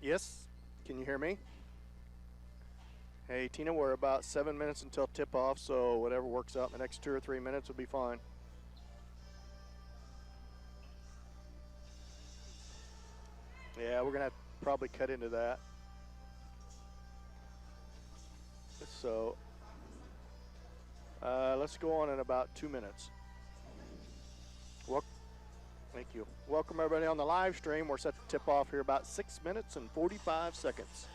Yes, can you hear me? Hey, Tina, we're about 7 minutes until tip-off, so whatever works out in the next 2 or 3 minutes will be fine. Yeah, we're going to have to probably cut into that. So let's go on in about 2 minutes. Thank you. Welcome, everybody, on the live stream. We're set to tip off here about 6 minutes and 45 seconds.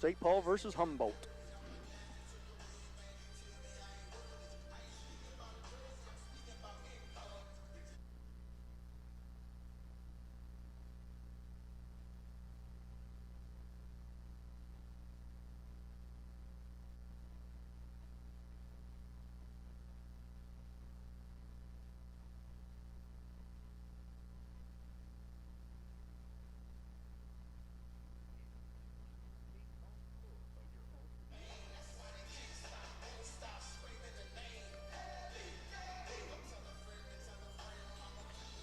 St. Paul versus Humboldt.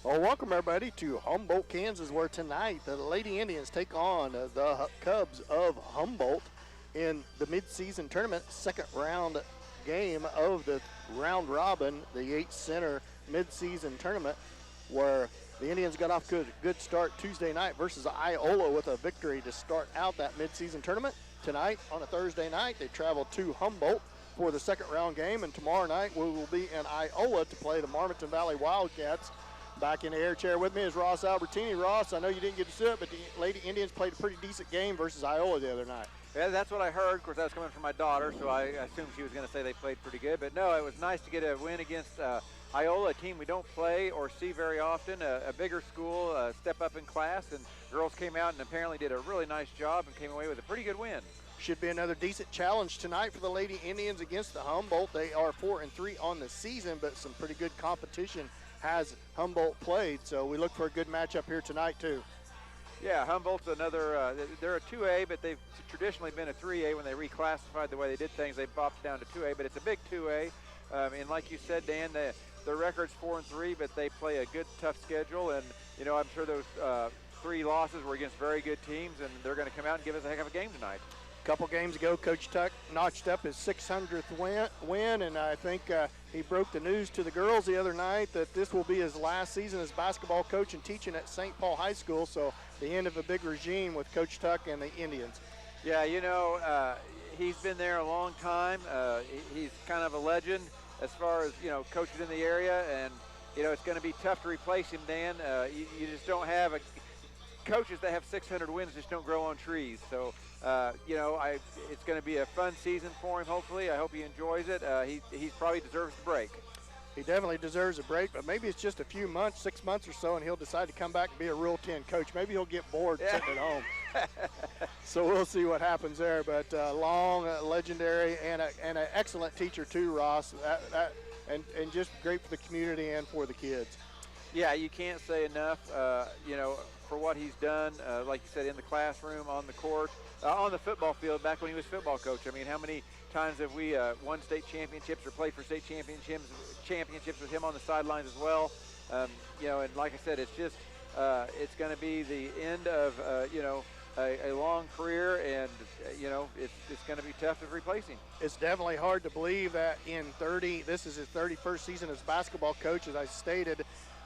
Well, welcome everybody to Humboldt, Kansas, where tonight the Lady Indians take on the Cubs of Humboldt in the midseason tournament, second round game of the round robin, the 8 center midseason tournament, where the Indians got off to a good start Tuesday night versus Iola with a victory to start out that midseason tournament. Tonight, on a Thursday night, they travel to Humboldt for the second round game, and tomorrow night we will be in Iola to play the Marmaton Valley Wildcats. Back in the air chair with me is Ross Albertini. Ross, I know you didn't get to see it, but the Lady Indians played a pretty decent game versus Iola the other night. Yeah, that's what I heard. Of course, that was coming from my daughter, so I assumed she was going to say they played pretty good. But no, it was nice to get a win against Iola, a team we don't play or see very often, a bigger school, step up in class, and girls came out and apparently did a really nice job and came away with a pretty good win. Should be another decent challenge tonight for the Lady Indians against the Humboldt. They are 4-3 on the season, but some pretty good competition has Humboldt played, so we look for a good matchup here tonight too. Yeah, Humboldt's another, they're a 2A, but they've traditionally been a 3A. When they reclassified the way they did things, they bopped down to 2A, but it's a big 2A. And like you said, Dan, their record's 4-3, but they play a good, tough schedule, and you know, I'm sure those 3 losses were against very good teams, and they're going to come out and give us a heck of a game tonight. A couple games ago, Coach Tuck notched up his 600th win, and I think he broke the news to the girls the other night that this will be his last season as basketball coach and teaching at St. Paul High School, so the end of a big regime with Coach Tuck and the Indians. Yeah, you know, he's been there a long time. He's kind of a legend as far as, you know, coaches in the area, and, you know, it's going to be tough to replace him, Dan. You just don't have coaches that have 600 wins just don't grow on trees. So, you know, it's going to be a fun season for him, hopefully. I hope he enjoys it. He probably deserves the break. He definitely deserves a break, but maybe it's just a few months, 6 months or so, and he'll decide to come back and be a Rule 10 coach. Maybe he'll get bored sitting at home. So we'll see what happens there. But long, legendary, and an excellent teacher too, Ross. And just great for the community and for the kids. Yeah, you can't say enough, you know, for what he's done, like you said, in the classroom, on the court, on the football field, back when he was football coach. I mean, how many times have we won state championships or played for state championships with him on the sidelines as well? You know, and like I said, it's just, it's going to be the end of, you know, a long career, and, you know, it's going to be tough to replace him. It's definitely hard to believe that this is his 31st season as basketball coach, as I stated.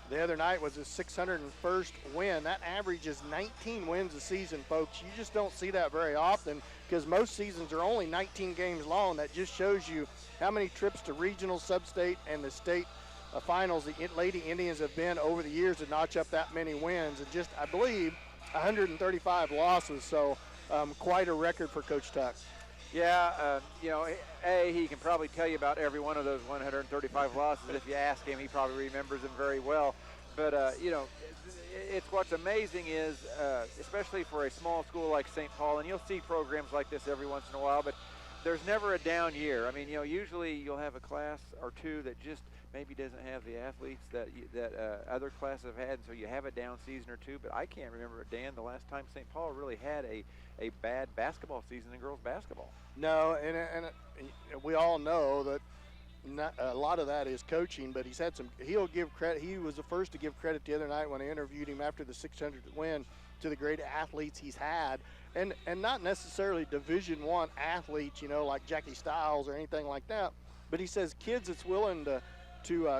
The other night was his 601st win. That average is 19 wins a season, folks. You just don't see that very often because most seasons are only 19 games long. That just shows you how many trips to regional, sub-state, and the state finals the Lady Indians have been over the years to notch up that many wins. And just, I believe, 135 losses. So quite a record for Coach Tuck. Yeah, you know, he can probably tell you about every one of those 135 losses. If you ask him, he probably remembers them very well. But, you know, it's what's amazing is, especially for a small school like St. Paul, and you'll see programs like this every once in a while, but there's never a down year. I mean, you know, usually you'll have a class or two that just maybe doesn't have the athletes that other classes have had, and so you have a down season or two. But I can't remember, Dan, the last time St. Paul really had a bad basketball season in girls basketball. No, and we all know that a lot of that is coaching, but he'll give credit. He was the first to give credit the other night when I interviewed him after the 600th win. to the great athletes he's had, and not necessarily Division I athletes, like Jackie Stiles or anything like that. But he says kids that's willing to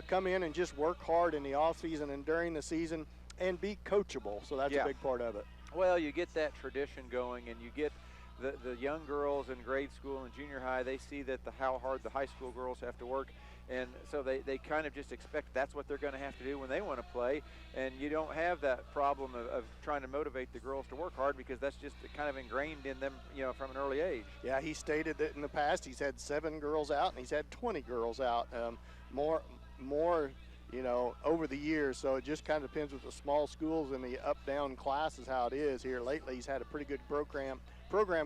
come in and just work hard in the off season and during the season and be coachable. So that's a big part of it. Well, you get that tradition going, and you get the young girls in grade school and junior high. They see that how hard the high school girls have to work, and so they kind of just expect that's what they're going to have to do when they want to play. And you don't have that problem of trying to motivate the girls to work hard, because that's just kind of ingrained in them, from an early age. Yeah, he stated that in the past he's had 7 girls out and he's had 20 girls out. More, over the years. So it just kind of depends with the small schools and the up-down classes how it is here. Lately, he's had a pretty good program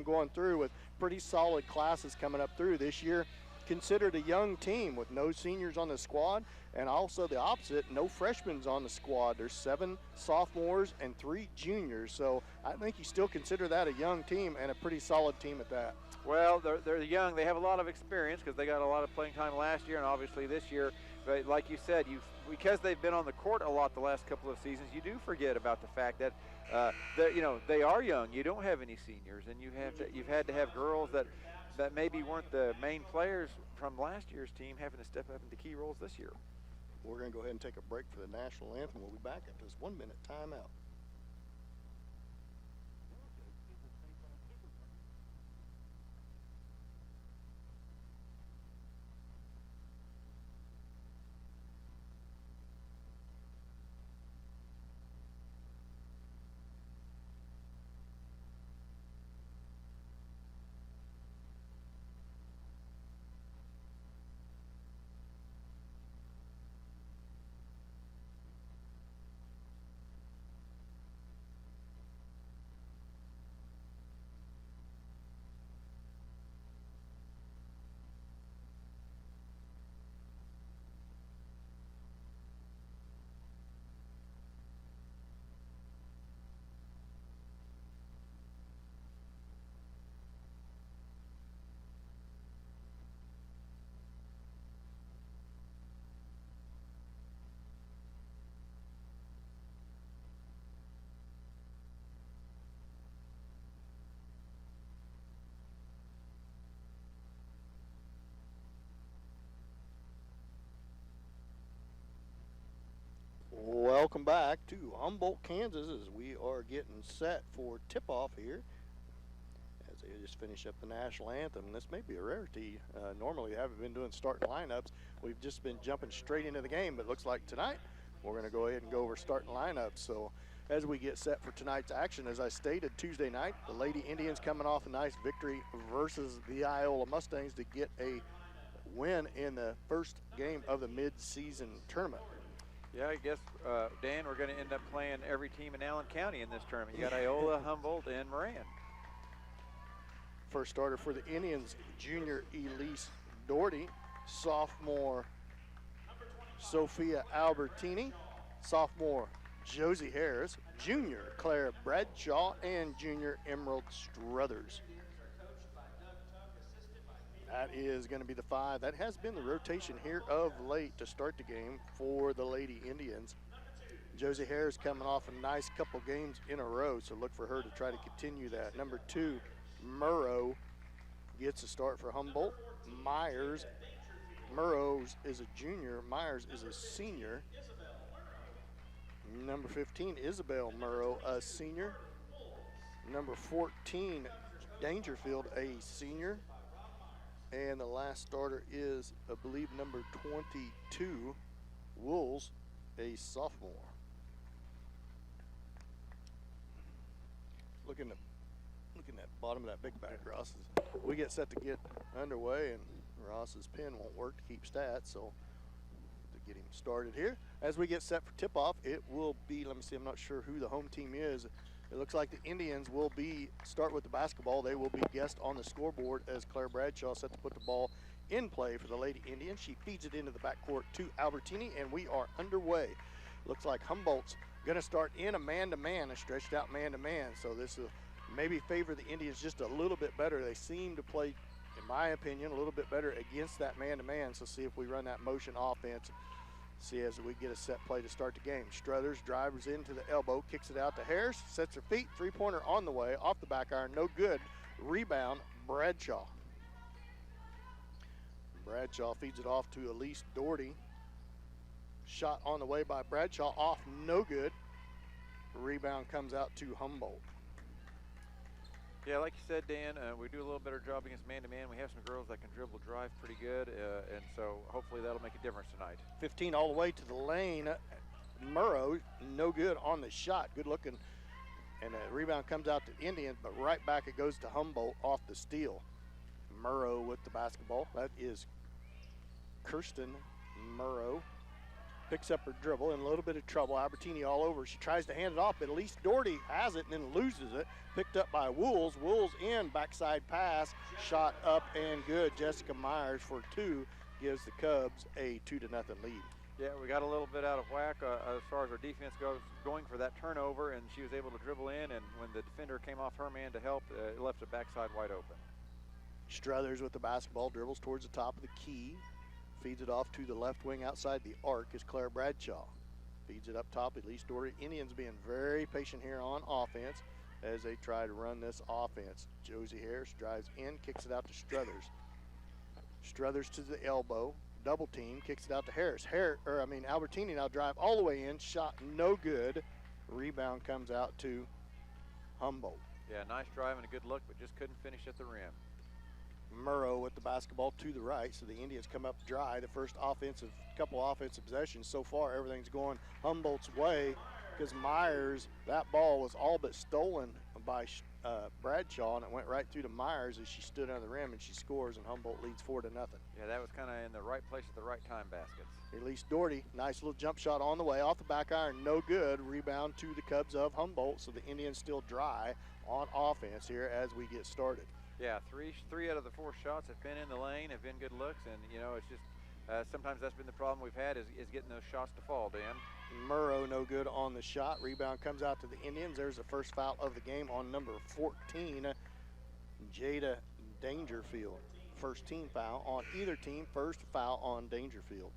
going through with pretty solid classes coming up through this year. Considered a young team with no seniors on the squad, and also the opposite, no freshmen on the squad. There's 7 sophomores and 3 juniors. So I think you still consider that a young team and a pretty solid team at that. Well, they're young. They have a lot of experience because they got a lot of playing time last year and obviously this year. But like you said, because they've been on the court a lot the last couple of seasons, you do forget about the fact that they are young. You don't have any seniors, and you've had to have girls that maybe weren't the main players from last year's team having to step up into key roles this year. We're going to go ahead and take a break for the national anthem. We'll be back after this 1-minute timeout. Welcome back to Humboldt, Kansas, as we are getting set for tip-off here as they just finish up the national anthem. This may be a rarity. Normally we haven't been doing starting lineups. We've just been jumping straight into the game, but it looks like tonight we're going to go ahead and go over starting lineups. So as we get set for tonight's action, as I stated, Tuesday night, the Lady Indians coming off a nice victory versus the Iola Mustangs to get a win in the first game of the mid-season tournament. Yeah, I guess, Dan, we're going to end up playing every team in Allen County in this tournament. You got Iola, Humboldt, and Moran. First starter for the Indians, junior Elise Doherty, sophomore Sophia Albertini, sophomore Josie Harris, junior Claire Bradshaw, and junior Emerald Struthers. That is going to be the 5. That has been the rotation here of late to start the game for the Lady Indians. Josie Harris coming off a nice couple games in a row, so look for her to try to continue that. Number 2, Murrow gets a start for Humboldt. Murrow is a junior. Myers is a senior. Number 15, Isabel Murrow, a senior. Number 14, Dangerfield, a senior. And the last starter is, I believe, number 22, Wools, a sophomore. Looking at bottom of that big back, Ross. We get set to get underway, and Ross's pen won't work to keep stats, so to get him started here. As we get set for tip-off, it will be, let me see, I'm not sure who the home team is. It looks like the Indians will start with the basketball. They will be guest on the scoreboard as Claire Bradshaw set to put the ball in play for the Lady Indians. She feeds it into the backcourt to Albertini, and we are underway. Looks like Humboldt's going to start in a man-to-man, a stretched-out man-to-man. So this will maybe favor the Indians just a little bit better. They seem to play, in my opinion, a little bit better against that man-to-man. So see if we run that motion offense. See as we get a set play to start the game. Struthers drives into the elbow, kicks it out to Harris, sets her feet, three-pointer on the way, off the back iron, no good. Rebound, Bradshaw. Bradshaw feeds it off to Elise Doherty. Shot on the way by Bradshaw, off, no good. Rebound comes out to Humboldt. Yeah, like you said, Dan, we do a little better job against man-to-man. We have some girls that can dribble drive pretty good, and so hopefully that'll make a difference tonight. 15 all the way to the lane. Murrow, no good on the shot. Good looking. And the rebound comes out to Indians, but right back it goes to Humboldt off the steal. Murrow with the basketball. That is Kirsten Murrow. Picks up her dribble in a little bit of trouble. Albertini all over. She tries to hand it off, but at least Doherty has it and then loses it. Picked up by Wools. Wools in, backside pass. Shot up and good. Jessica Myers for two gives the Cubs a 2-0 lead. Yeah, we got a little bit out of whack as far as our defense goes, going for that turnover, and she was able to dribble in, and when the defender came off her man to help, it left the backside wide open. Struthers with the basketball, dribbles towards the top of the key. Feeds it off to the left wing outside the arc is Claire Bradshaw. Feeds it up top, Elise Doherty. Indians being very patient here on offense as they try to run this offense. Josie Harris drives in, kicks it out to Struthers. Struthers to the elbow, double team, kicks it out to Harris. Albertini now drive all the way in, shot no good. Rebound comes out to Humboldt. Yeah, nice drive and a good look, but just couldn't finish at the rim. Murrow with the basketball to the right, so the Indians come up dry. The first couple offensive possessions so far, everything's going Humboldt's way because Myers, that ball was all but stolen by Bradshaw, and it went right through to Myers as she stood under the rim, and she scores, and Humboldt leads 4-0. Yeah, that was kind of in the right place at the right time baskets. Elise Doherty, nice little jump shot on the way, off the back iron, no good. Rebound to the Cubs of Humboldt, so the Indians still dry on offense here as we get started. Yeah, three out of the 4 shots have been in the lane, have been good looks, and it's just sometimes that's been the problem we've had is getting those shots to fall, Dan. Murrow no good on the shot. Rebound comes out to the Indians. There's the first foul of the game on number 14, Jada Dangerfield. First team foul on either team. First foul on Dangerfield.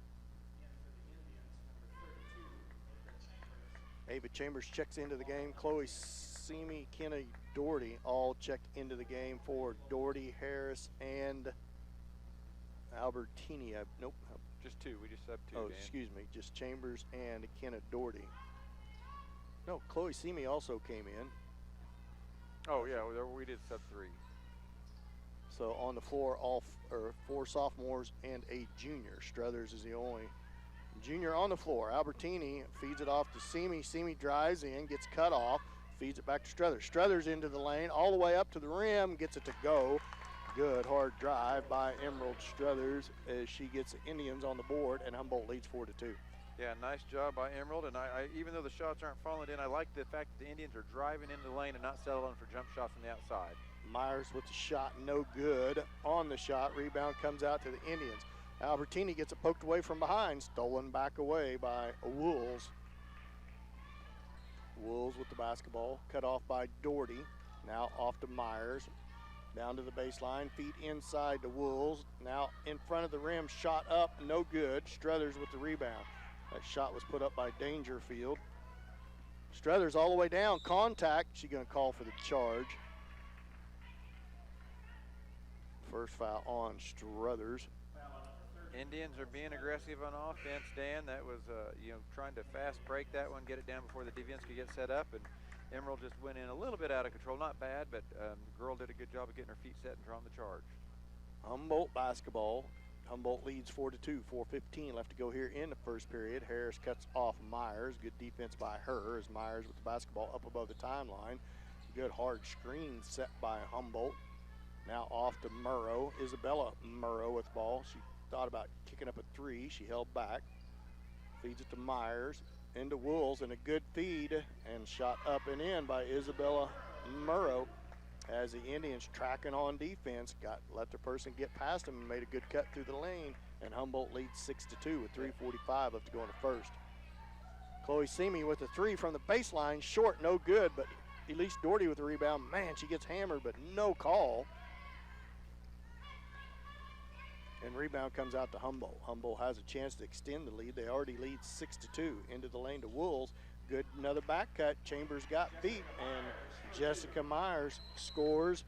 Ava Chambers checks into the game. Chloe Simi, Kenna Doherty all checked into the game for Doherty, Harris, and Albertini. Nope. Just 2. We just subbed 2. Oh, Dan. excuse me. Just Chambers and Kenna Doherty. No, Chloe Simi also came in. Oh, yeah, we did sub 3. So on the floor, 4 sophomores and a junior. Struthers is the only junior on the floor. Albertini feeds it off to Simi. Simi drives in, gets cut off, feeds it back to Struthers. Struthers into the lane, all the way up to the rim, gets it to go. Good hard drive by Emerald Struthers as she gets the Indians on the board, and Humboldt leads 4-2. Yeah, nice job by Emerald, and I even though the shots aren't falling in, I like the fact that the Indians are driving into the lane and not settling for jump shots from the outside. Myers with the shot, no good on the shot. Rebound comes out to the Indians. Albertini gets it poked away from behind, stolen back away by Wools. Wools with the basketball, cut off by Doherty. Now off to Myers. Down to the baseline, feet inside to Wools. Now in front of the rim, shot up, no good. Struthers with the rebound. That shot was put up by Dangerfield. Struthers all the way down, contact. She's gonna call for the charge. First foul on Struthers. Indians are being aggressive on offense, Dan. That was, trying to fast break that one, get it down before the defense could get set up, and Emerald just went in a little bit out of control. Not bad, but the girl did a good job of getting her feet set and drawing the charge. Humboldt basketball. Humboldt leads 4-2, 4:15 left to go here in the first period. Harris cuts off Myers. Good defense by her as Myers with the basketball up above the timeline. Good hard screen set by Humboldt. Now off to Murrow. Isabella Murrow with the ball. She thought about kicking up a 3. She held back. Feeds it to Myers. Into Wools, and a good feed and shot up and in by Isabella Murrow as the Indians tracking on defense, let the person get past him and made a good cut through the lane, and Humboldt leads 6-2 with 3:45 left to go in the first. Chloe Simi with a 3 from the baseline, short, no good, but Elise Doherty with the rebound. Man, she gets hammered, but no call. And rebound comes out to Humboldt. Humboldt has a chance to extend the lead. They already lead 6-2 into the lane to Wolves. Good, another back cut. Chambers got beat, and Jessica Myers scores,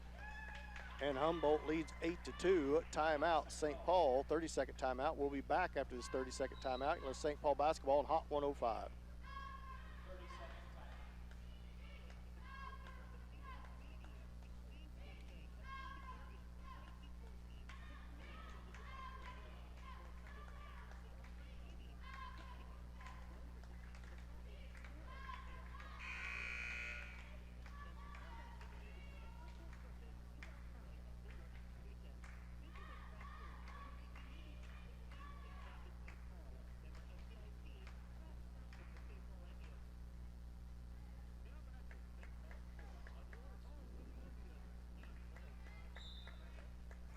and Humboldt leads 8-2. Timeout, St. Paul, 30-second timeout. We'll be back after this 30-second timeout. St. Paul basketball on Hot 105.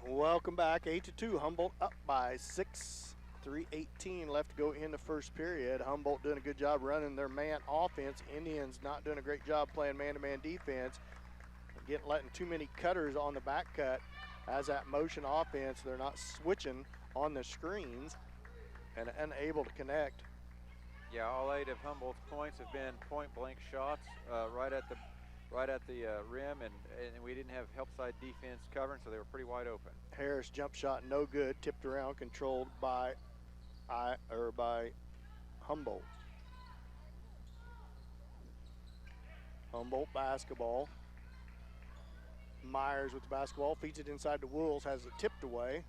Welcome back, 8-2. Humboldt up by 6. 3:18 left to go in the first period. Humboldt doing a good job running their man offense. Indians not doing a great job playing man-to-man defense. Letting too many cutters on the back cut. As that motion offense, they're not switching on the screens and unable to connect. Yeah, all 8 of Humboldt's points have been point-blank shots right at the rim, and we didn't have help side defense covering, so they were pretty wide open. Harris jump shot no good, tipped around, controlled by Humboldt. Humboldt basketball. Myers with the basketball, feeds it inside to Wolves, has it tipped away.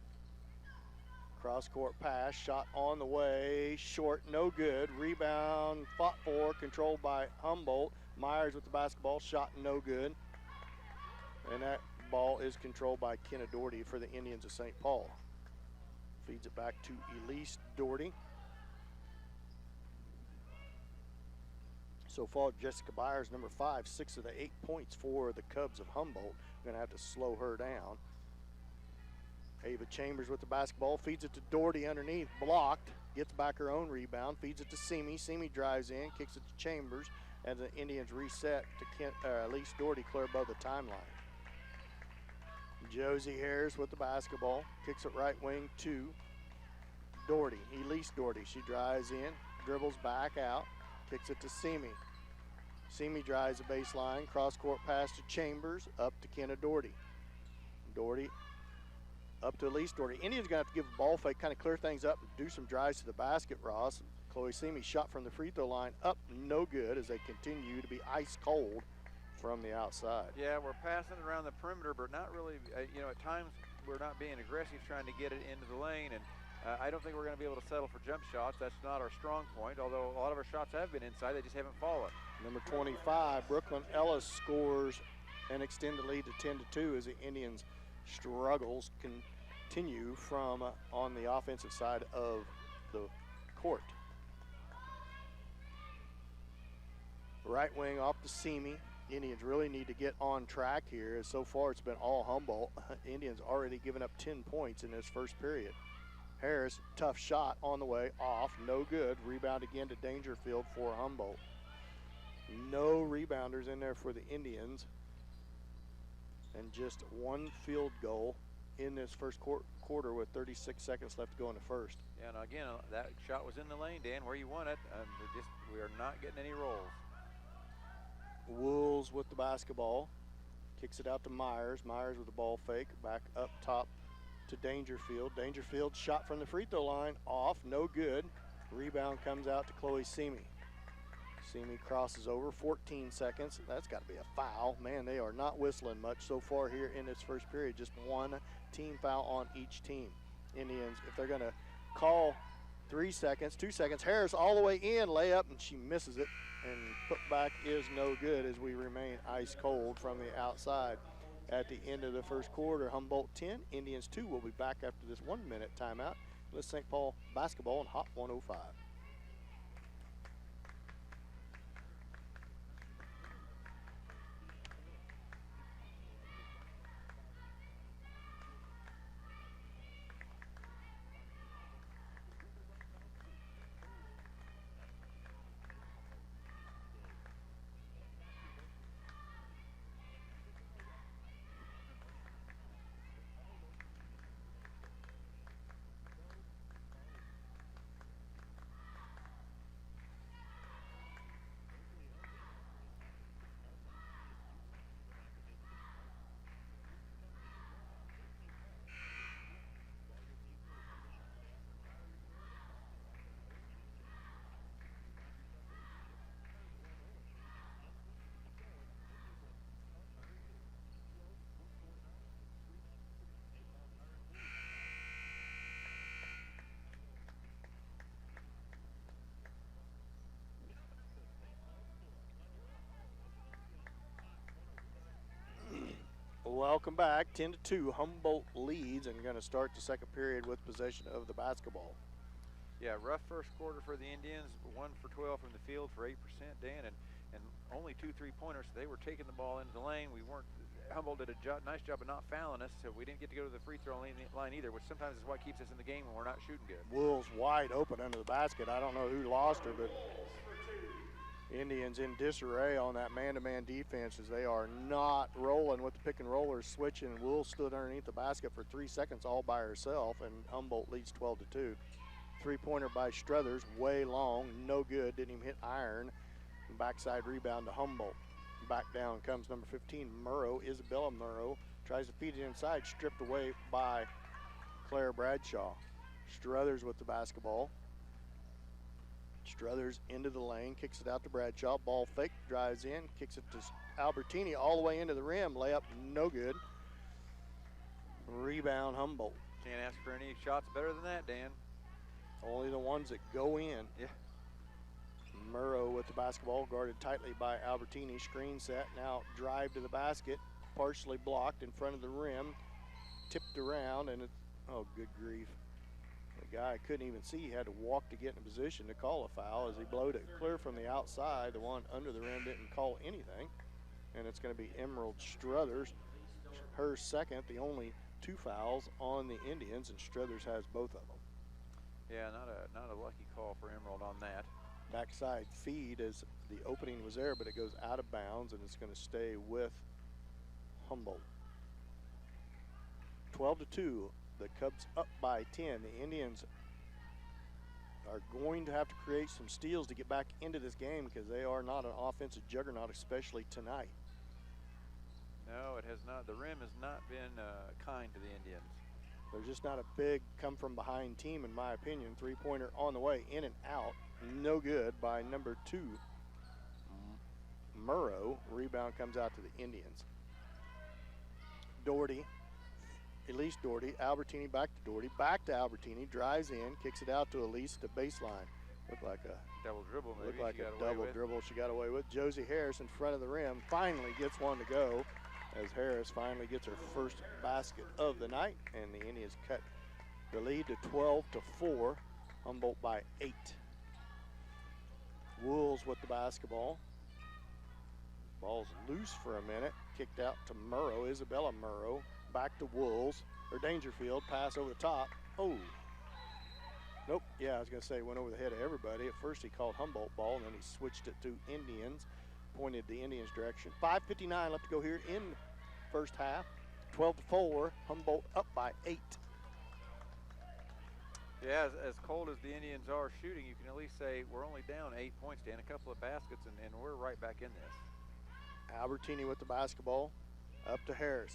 Cross-court pass, shot on the way, short, no good. Rebound, fought for, controlled by Humboldt. Myers with the basketball, shot no good. And that ball is controlled by Kenna Doherty for the Indians of St. Paul. Feeds it back to Elise Doherty. So far, Jessica Byers, number 5, 6 of the 8 points for the Cubs of Humboldt. Gonna have to slow her down. Ava Chambers with the basketball, feeds it to Doherty underneath, blocked, gets back her own rebound, feeds it to Simi. Simi drives in, kicks it to Chambers, and the Indians reset to Elise Doherty clear above the timeline. Josie Harris with the basketball, kicks it right wing to Doherty, Elise Doherty. She drives in, dribbles back out, kicks it to Simi. Simi drives the baseline, cross-court pass to Chambers, up to Kenna Doherty. Doherty up to Elise Doherty. Indians gonna have to give a ball fake, kind of clear things up and do some drives to the basket, Ross. Chloe Simi shot from the free throw line, up, no good, as they continue to be ice cold from the outside. Yeah, we're passing around the perimeter, but not really, at times we're not being aggressive trying to get it into the lane, and I don't think we're going to be able to settle for jump shots. That's not our strong point, although a lot of our shots have been inside, they just haven't fallen. Number 25, Brooklyn Ellis scores and extend the lead to 10-2 as the Indians' struggles continue from on the offensive side of the court. Right wing off to Simi. Indians really need to get on track here, as so far it's been all Humboldt. Indians already given up 10 points in this first period. Harris, tough shot on the way, off, no good. Rebound again to Dangerfield for Humboldt. No rebounders in there for the Indians. And just one field goal in this first quarter with 36 seconds left to go in the first. Yeah, and again, that shot was in the lane, Dan, where you want it. We are not getting any rolls. Wolves with the basketball. Kicks it out to Myers. Myers with the ball fake. Back up top to Dangerfield. Dangerfield shot from the free throw line. Off, no good. Rebound comes out to Chloe Simi. Simi crosses over, 14 seconds. That's got to be a foul. Man, they are not whistling much so far here in this first period. Just one team foul on each team. Indians, if they're going to call 3 seconds, 2 seconds. Harris all the way in, layup, and she misses it. And put back is no good as we remain ice cold from the outside. At the end of the first quarter, Humboldt 10, Indians 2. We'll be back after this 1 minute timeout. Let's St. Paul basketball on Hot 105. Welcome back. 10-2. Humboldt leads and going to start the second period with possession of the basketball. Yeah, rough first quarter for the Indians. 1 for 12 from the field for 8%, Dan, and only 2 3-pointers. So they were taking the ball into the lane. Humboldt did a nice job of not fouling us, so we didn't get to go to the free throw line either, which sometimes is what keeps us in the game when we're not shooting good. Wolves wide open under the basket. I don't know who lost her, but Indians in disarray on that man-to-man defense as they are not rolling with the pick and rollers switching. Wolves stood underneath the basket for 3 seconds all by herself, and Humboldt leads 12-2. Three-pointer by Struthers, way long, no good, didn't even hit iron. Backside rebound to Humboldt. Back down comes number 15, Isabella Murrow. Tries to feed it inside, stripped away by Claire Bradshaw. Struthers with the basketball. Struthers into the lane, kicks it out to Bradshaw. Ball fake, drives in, kicks it to Albertini all the way into the rim. Layup, no good. Rebound, Humboldt. Can't ask for any shots better than that, Dan. Only the ones that go in. Yeah. Murrow with the basketball, guarded tightly by Albertini. Screen set, now drive to the basket, partially blocked in front of the rim, tipped around, and oh, good grief. The guy couldn't even see. He had to walk to get in a position to call a foul as he blowed it clear from the outside. The one under the rim didn't call anything, and it's going to be Emerald Struthers, her second, the only 2 fouls on the Indians, and Struthers has both of them. Yeah, not a lucky call for Emerald on that. Backside feed as the opening was there, but it goes out of bounds, and it's going to stay with Humboldt. 12-2, the Cubs up by 10. The Indians are going to have to create some steals to get back into this game because they are not an offensive juggernaut, especially tonight. No, it has not. The rim has not been kind to the Indians. They're just not a big come-from-behind team, in my opinion. Three-pointer on the way, in and out. No good by number 2, Murrow. Rebound comes out to the Indians. Doherty, Elise Doherty, Albertini back to Doherty, back to Albertini, drives in, kicks it out to Elise to baseline. Looked like a double dribble, maybe. Looked like a double dribble she got away with. Josie Harris in front of the rim finally gets one to go as Harris finally gets her first basket of the night, and the Indians cut the lead to 12-4. Humboldt by 8. Wolves with the basketball. Ball's loose for a minute. Kicked out to Murrow, Isabella Murrow. Back to Wolves, or Dangerfield. Pass over the top. Oh. Nope. Yeah, I was going to say went over the head of everybody. At first he called Humboldt ball, and then he switched it to Indians. Pointed the Indians' direction. 5:59 left to go here in first half. 12-4. Humboldt up by 8. Yeah, as cold as the Indians are shooting, you can at least say we're only down 8 points, Dan. A couple of baskets, and we're right back in this. Albertini with the basketball. Up to Harris.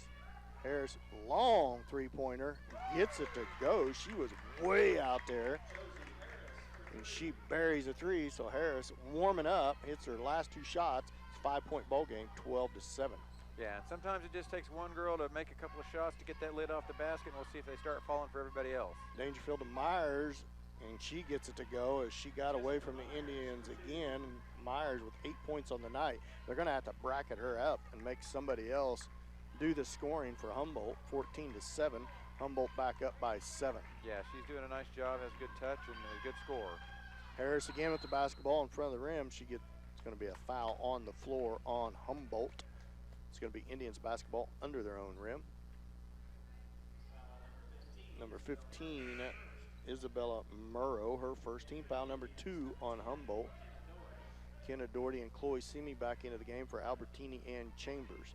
Harris, long three-pointer. Gets it to go. She was way out there. And she buries a 3, so Harris warming up. Hits her last 2 shots. It's a 5-point ball game, 12-7. Yeah, and sometimes it just takes one girl to make a couple of shots to get that lid off the basket, and we'll see if they start falling for everybody else. Dangerfield to Myers, and she gets it to go as she got away from the Indians again. Myers with 8 points on the night. They're going to have to bracket her up and make somebody else do the scoring for Humboldt. 14-7. Humboldt back up by 7. Yeah, she's doing a nice job, has good touch, and a good score. Harris again with the basketball in front of the rim. It's going to be a foul on the floor on Humboldt. It's going to be Indians basketball under their own rim. Number 15, Isabella Murrow, her first team foul. Number 2 on Humboldt. Kenna Doherty and Chloe Simi back into the game for Albertini and Chambers.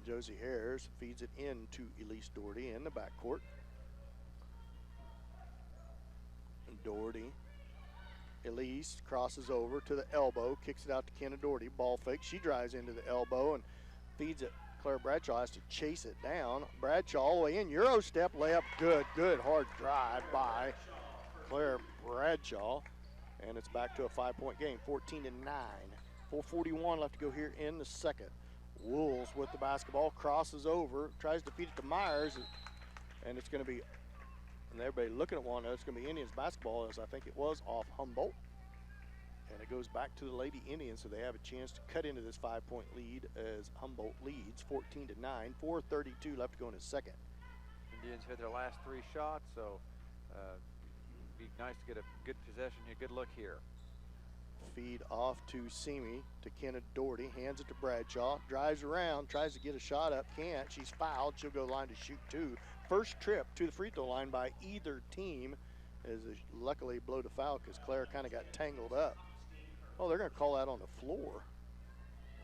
Josie Harris feeds it in to Elise Doherty in the backcourt. Doherty. Elise crosses over to the elbow, kicks it out to Kenna Doherty. Ball fake. She drives into the elbow and feeds it. Claire Bradshaw has to chase it down. Bradshaw all the way in. Euro step layup. Good hard drive by Claire Bradshaw. And it's back to a 5-point game, 14-9. 4:41 left to go here in the second. Wolves with the basketball, crosses over, tries to feed it to Myers, and it's going to be, and everybody looking at one another, it's going to be Indians basketball, as I think it was off Humboldt. And it goes back to the Lady Indians, so they have a chance to cut into this 5-point lead as Humboldt leads 14-9. 4:32 left to go in the second. Indians hit their last 3 shots, so be nice to get a good possession, a good look here. Feed off to Simi, to Kenna Doherty, hands it to Bradshaw, drives around, tries to get a shot up, can't. She's fouled. She'll go line to shoot 2. First trip to the free throw line by either team, as luckily blow to foul because Claire kind of got tangled up. Oh, they're going to call that on the floor.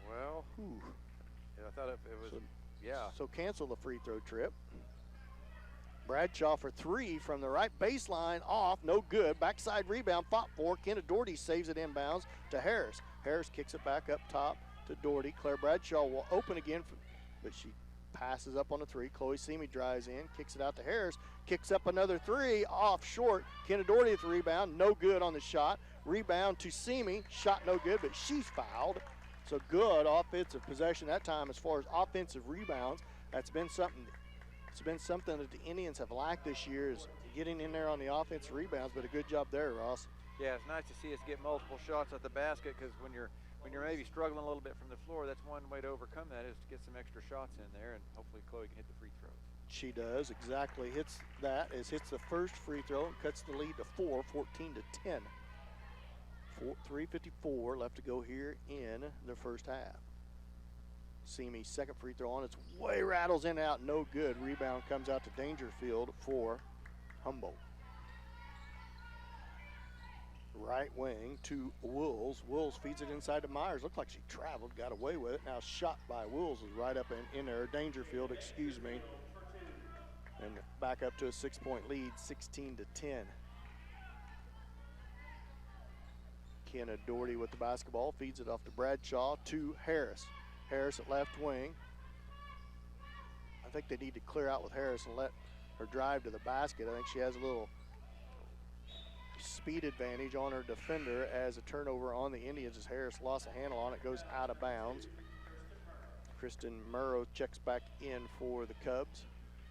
Well, yeah, I thought it was, yeah. So cancel the free throw trip. Bradshaw for 3 from the right baseline, off, no good. Backside rebound, fought for. Kenna Doherty saves it inbounds to Harris. Harris kicks it back up top to Doherty. Claire Bradshaw will open again, but she passes up on the 3. Chloe Simi drives in, kicks it out to Harris, kicks up another 3, off short. Kenna Doherty with the rebound, no good on the shot. Rebound to Simi, shot no good, but she's fouled. So good offensive possession that time as far as offensive rebounds. It's been something that the Indians have lacked this year, is getting in there on the offensive rebounds, but a good job there, Ross. Yeah, it's nice to see us get multiple shots at the basket, because when you're maybe struggling a little bit from the floor, that's one way to overcome that, is to get some extra shots in there, and hopefully Chloe can hit the free throws. She does, exactly. Hits the first free throw and cuts the lead to 4, 14-10. 3:54 left to go here in the first half. Simi's second free throw on its way, rattles in and out, no good. Rebound comes out to Dangerfield for Humboldt. Right wing to Wools. Wools feeds it inside to Myers. Looked like she traveled, got away with it. Now shot by Wools is right up in there. Dangerfield, excuse me. And back up to a 6-point lead, 16-10. Kenna Doherty with the basketball, feeds it off to Bradshaw to Harris. Harris at left wing. I think they need to clear out with Harris and let her drive to the basket. I think she has a little speed advantage on her defender as a turnover on the Indians as Harris lost a handle on it, goes out of bounds. Kristen Murrow checks back in for the Cubs.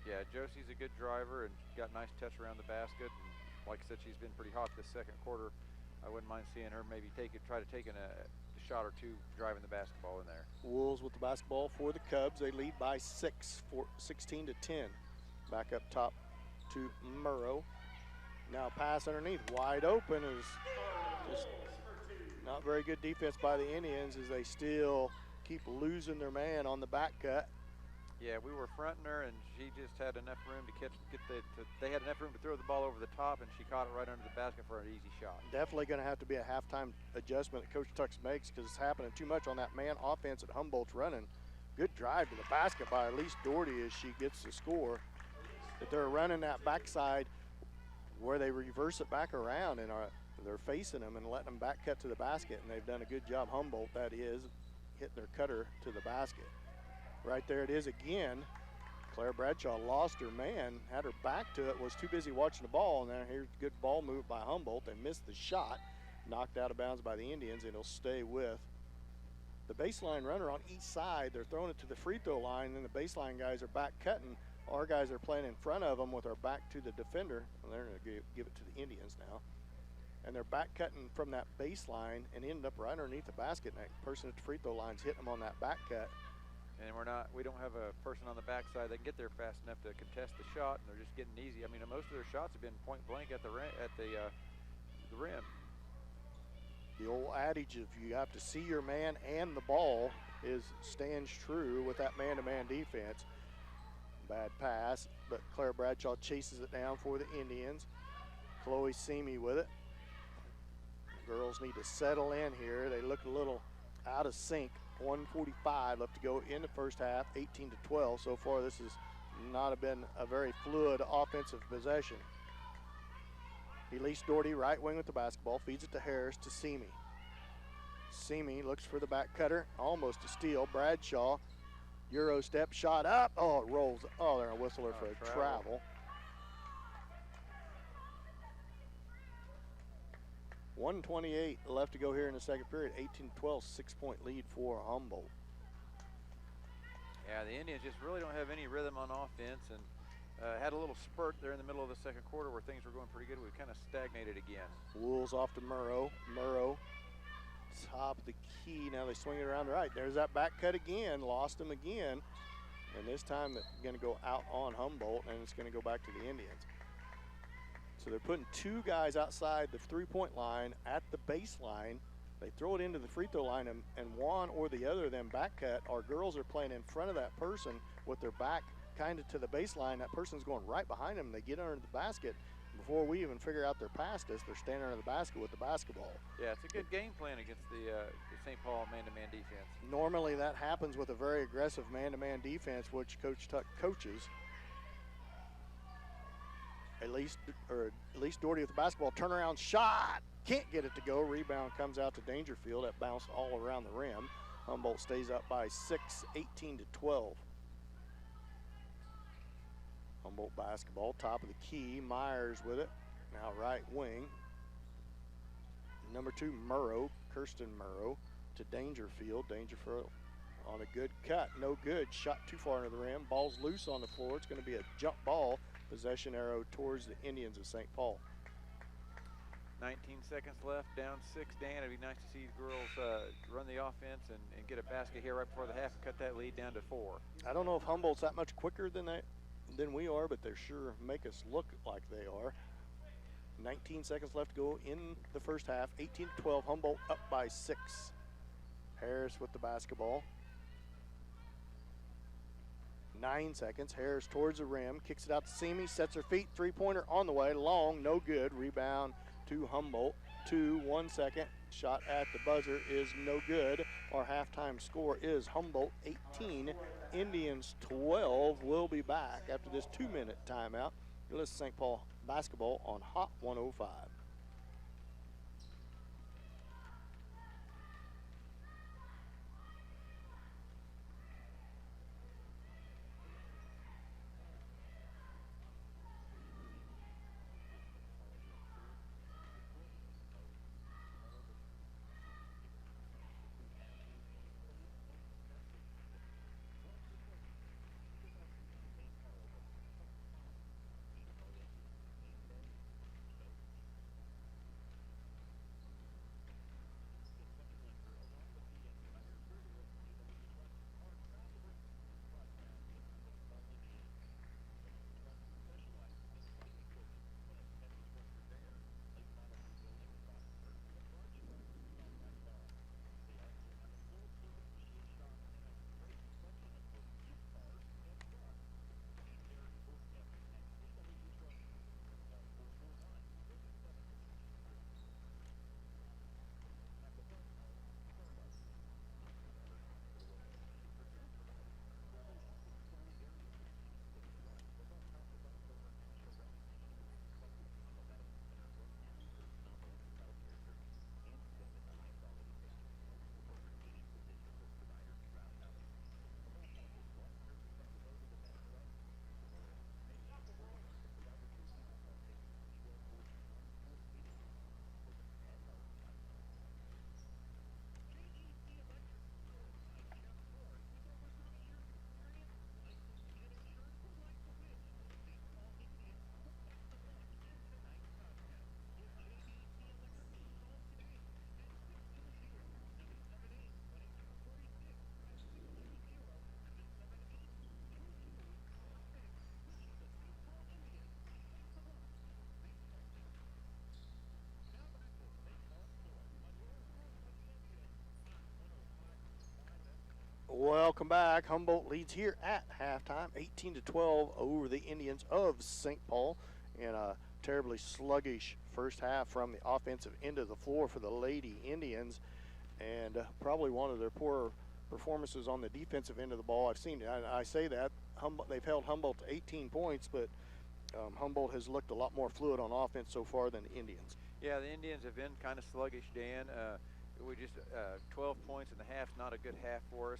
Yeah, Josie's a good driver and got a nice touch around the basket. And like I said, she's been pretty hot this second quarter. I wouldn't mind seeing her maybe try to take a shot or 2 driving the basketball in there. Wolves with the basketball for the Cubs. They lead by 6, 16-10. Back up top to Murrow. Now pass underneath, wide open, is just not very good defense by the Indians as they still keep losing their man on the back cut. Yeah, we were fronting her, and she just had enough room to they had enough room to throw the ball over the top, and she caught it right under the basket for an easy shot. Definitely going to have to be a halftime adjustment that Coach Tux makes, because it's happening too much on that man offense that Humboldt's running. Good drive to the basket by Elise Doherty as she gets the score. But they're running that backside where they reverse it back around, and they're facing them and letting them back cut to the basket, and they've done a good job, Humboldt that is, hitting their cutter to the basket. Right there it is again. Claire Bradshaw lost her man, had her back to it, was too busy watching the ball, and then here's a good ball move by Humboldt. They missed the shot, knocked out of bounds by the Indians, and it'll stay with the baseline runner on each side. They're throwing it to the free throw line, and then the baseline guys are back cutting. Our guys are playing in front of them with our back to the defender, and they're going to give it to the Indians now. And they're back cutting from that baseline and ended up right underneath the basket, and that person at the free throw line's hitting them on that back cut. And we don't have a person on the backside that can get there fast enough to contest the shot, and they're just getting easy. I mean, most of their shots have been point blank at the rim. The old adage of you have to see your man and the ball stands true with that man-to-man defense. Bad pass, but Claire Bradshaw chases it down for the Indians. Chloe Simi with it. Girls need to settle in here. They look a little out of sync. 1:45 left to go in the first half, 18-12. So far, this has not been a very fluid offensive possession. Elise Doherty, right wing with the basketball, feeds it to Harris to Simi. Simi looks for the back cutter, almost a steal. Bradshaw, Euro step, shot up. Oh, it rolls. Oh, they're going to whistle her for a travel. 1:28 left to go here in the second period. 18-12, 6-point lead for Humboldt. Yeah, the Indians just really don't have any rhythm on offense, and had a little spurt there in the middle of the second quarter where things were going pretty good. We've kind of stagnated again. Wools off to Murrow. Murrow top of the key. Now they swing it around the right. There's that back cut again. Lost him again. And this time it's going to go out on Humboldt, and it's going to go back to the Indians. So they're putting two guys outside the three-point line at the baseline. They throw it into the free throw line, and one or the other of them back cut. Our girls are playing in front of that person with their back kind of to the baseline. That person's going right behind them. They get under the basket. Before we even figure out they're past us, they're standing under the basket with the basketball. Yeah, it's a good game plan against the St. Paul man-to-man defense. Normally that happens with a very aggressive man-to-man defense, which Coach Tuck coaches. At least Doherty with the basketball, turnaround shot. Can't get it to go. Rebound comes out to Dangerfield. That bounced all around the rim. Humboldt stays up by 6, 18-12. Humboldt basketball, top of the key. Myers with it. Now right wing. Number 2, Murrow, Kirsten Murrow, to Dangerfield. Dangerfield on a good cut. No good. Shot too far into the rim. Ball's loose on the floor. It's going to be a jump ball. Possession arrow towards the Indians of St. Paul. 19 seconds left, down 6, Dan. It'd be nice to see the girls run the offense and get a basket here right before the half and cut that lead down to 4. I don't know if Humboldt's that much quicker than we are, but they sure make us look like they are. 19 seconds left to go in the first half. 18-12, Humboldt up by 6. Harris with the basketball. 9 seconds. Harris towards the rim, kicks it out to Simi, sets her feet. Three-pointer on the way, long, no good. Rebound to Humboldt. 1 second. Shot at the buzzer is no good. Our halftime score is Humboldt 18, Indians 12. We'll be back after this 2-minute timeout. You're listening to St. Paul basketball on Hot 105. Welcome back. Humboldt leads here at halftime, 18-12 over the Indians of St. Paul in a terribly sluggish first half from the offensive end of the floor for the Lady Indians, and probably one of their poorer performances on the defensive end of the ball I've seen. I say that. They've held Humboldt to 18 points, but Humboldt has looked a lot more fluid on offense so far than the Indians. Yeah, the Indians have been kind of sluggish, Dan. We just 12 points in the half's not a good half for us.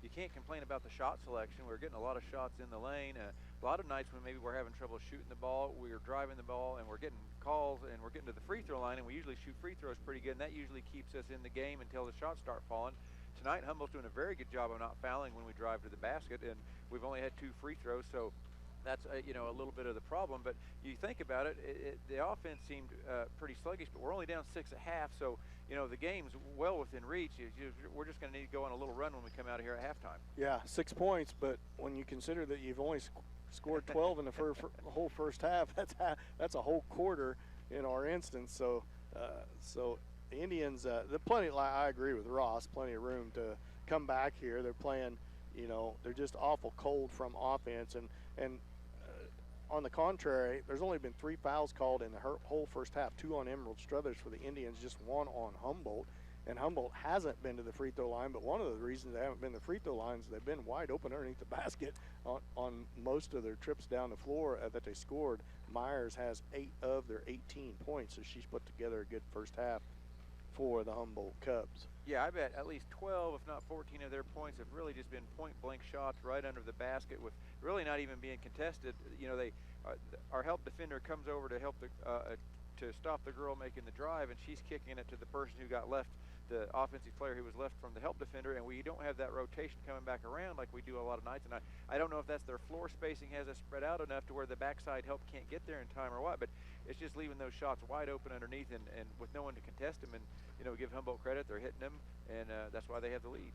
You can't complain about the shot selection. We're getting a lot of shots in the lane. A lot of nights when maybe we're having trouble shooting the ball, we're driving the ball and we're getting calls and we're getting to the free throw line, and we usually shoot free throws pretty good, and that usually keeps us in the game until the shots start falling. Tonight, Humboldt's doing a very good job of not fouling when we drive to the basket, and we've only had 2 free throws, so that's a little bit of the problem. But you think about it, the offense seemed pretty sluggish, but we're only down 6 at half, so the game's well within reach. We're just going to need to go on a little run when we come out of here at halftime. Yeah, 6 points, but when you consider that you've only scored 12 in the whole first half, that's a whole quarter in our instance. So the Indians, I agree with Ross, plenty of room to come back here. They're playing, they're just awful cold from offense, and on the contrary, there's only been 3 fouls called in the whole first half, 2 on Emerald Struthers for the Indians, just 1 on Humboldt. And Humboldt hasn't been to the free throw line, but one of the reasons they haven't been to the free throw line is they've been wide open underneath the basket on most of their trips down the floor that they scored. Myers has 8 of their 18 points, so she's put together a good first half for the Humboldt Cubs. Yeah, I bet at least 12, if not 14 of their points have really just been point-blank shots right under the basket with really not even being contested. Our help defender comes over to help to stop the girl making the drive, and she's kicking it to the person who got left, the offensive player who was left from the help defender, and we don't have that rotation coming back around like we do a lot of nights. And I don't know if that's their floor spacing has us spread out enough to where the backside help can't get there in time or what, but it's just leaving those shots wide open underneath and with no one to contest them. And give Humboldt credit, they're hitting them, and that's why they have the lead.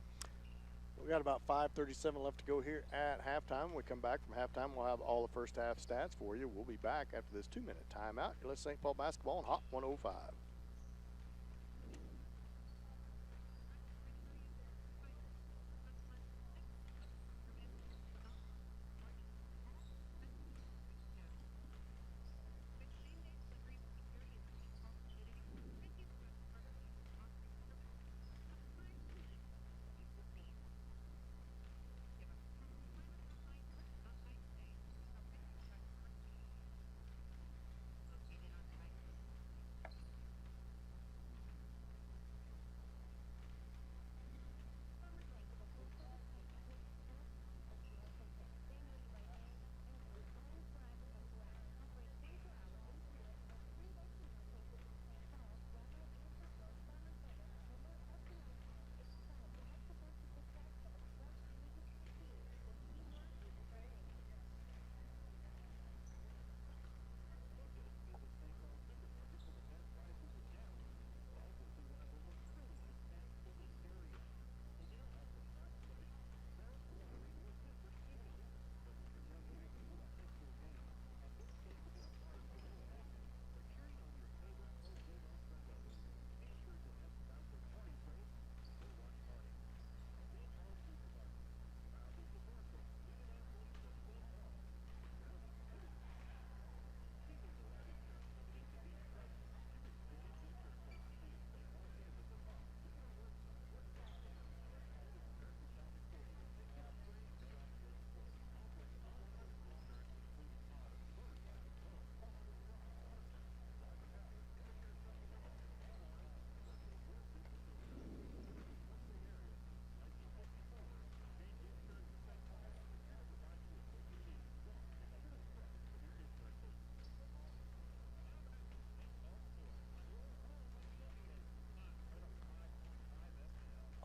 We got about 5:37 left to go here at halftime. When we come back from halftime, we'll have all the first half stats for you. We'll be back after this 2-minute timeout. You're listening to St. Paul basketball on Hot 105.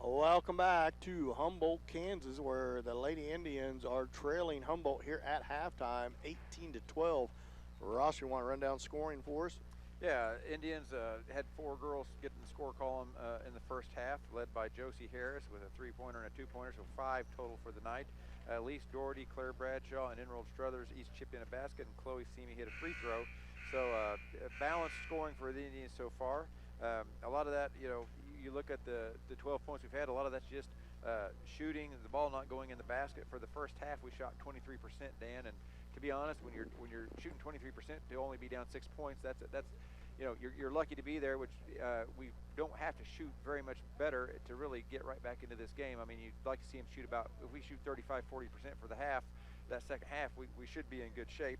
Welcome back to Humboldt, Kansas, where the Lady Indians are trailing Humboldt here at halftime, 18-12. Ross, you want to run down scoring for us? Yeah, Indians had 4 girls get in the score column in the first half, led by Josie Harris with a 3-pointer and a 2-pointer, so 5 total for the night. Lise Doherty, Claire Bradshaw, and Emerald Struthers each chipped in a basket, and Chloe Simi hit a free throw. So balanced scoring for the Indians so far. A lot of that, you look at the 12 points we've had, a lot of that's just shooting, the ball not going in the basket. For the first half, we shot 23%, Dan, and to be honest, when you're shooting 23% to only be down 6 points, that's you're lucky to be there, which we don't have to shoot very much better to really get right back into this game. I mean, you'd like to see them shoot about, if we shoot 35-40% for the half, that second half, we should be in good shape.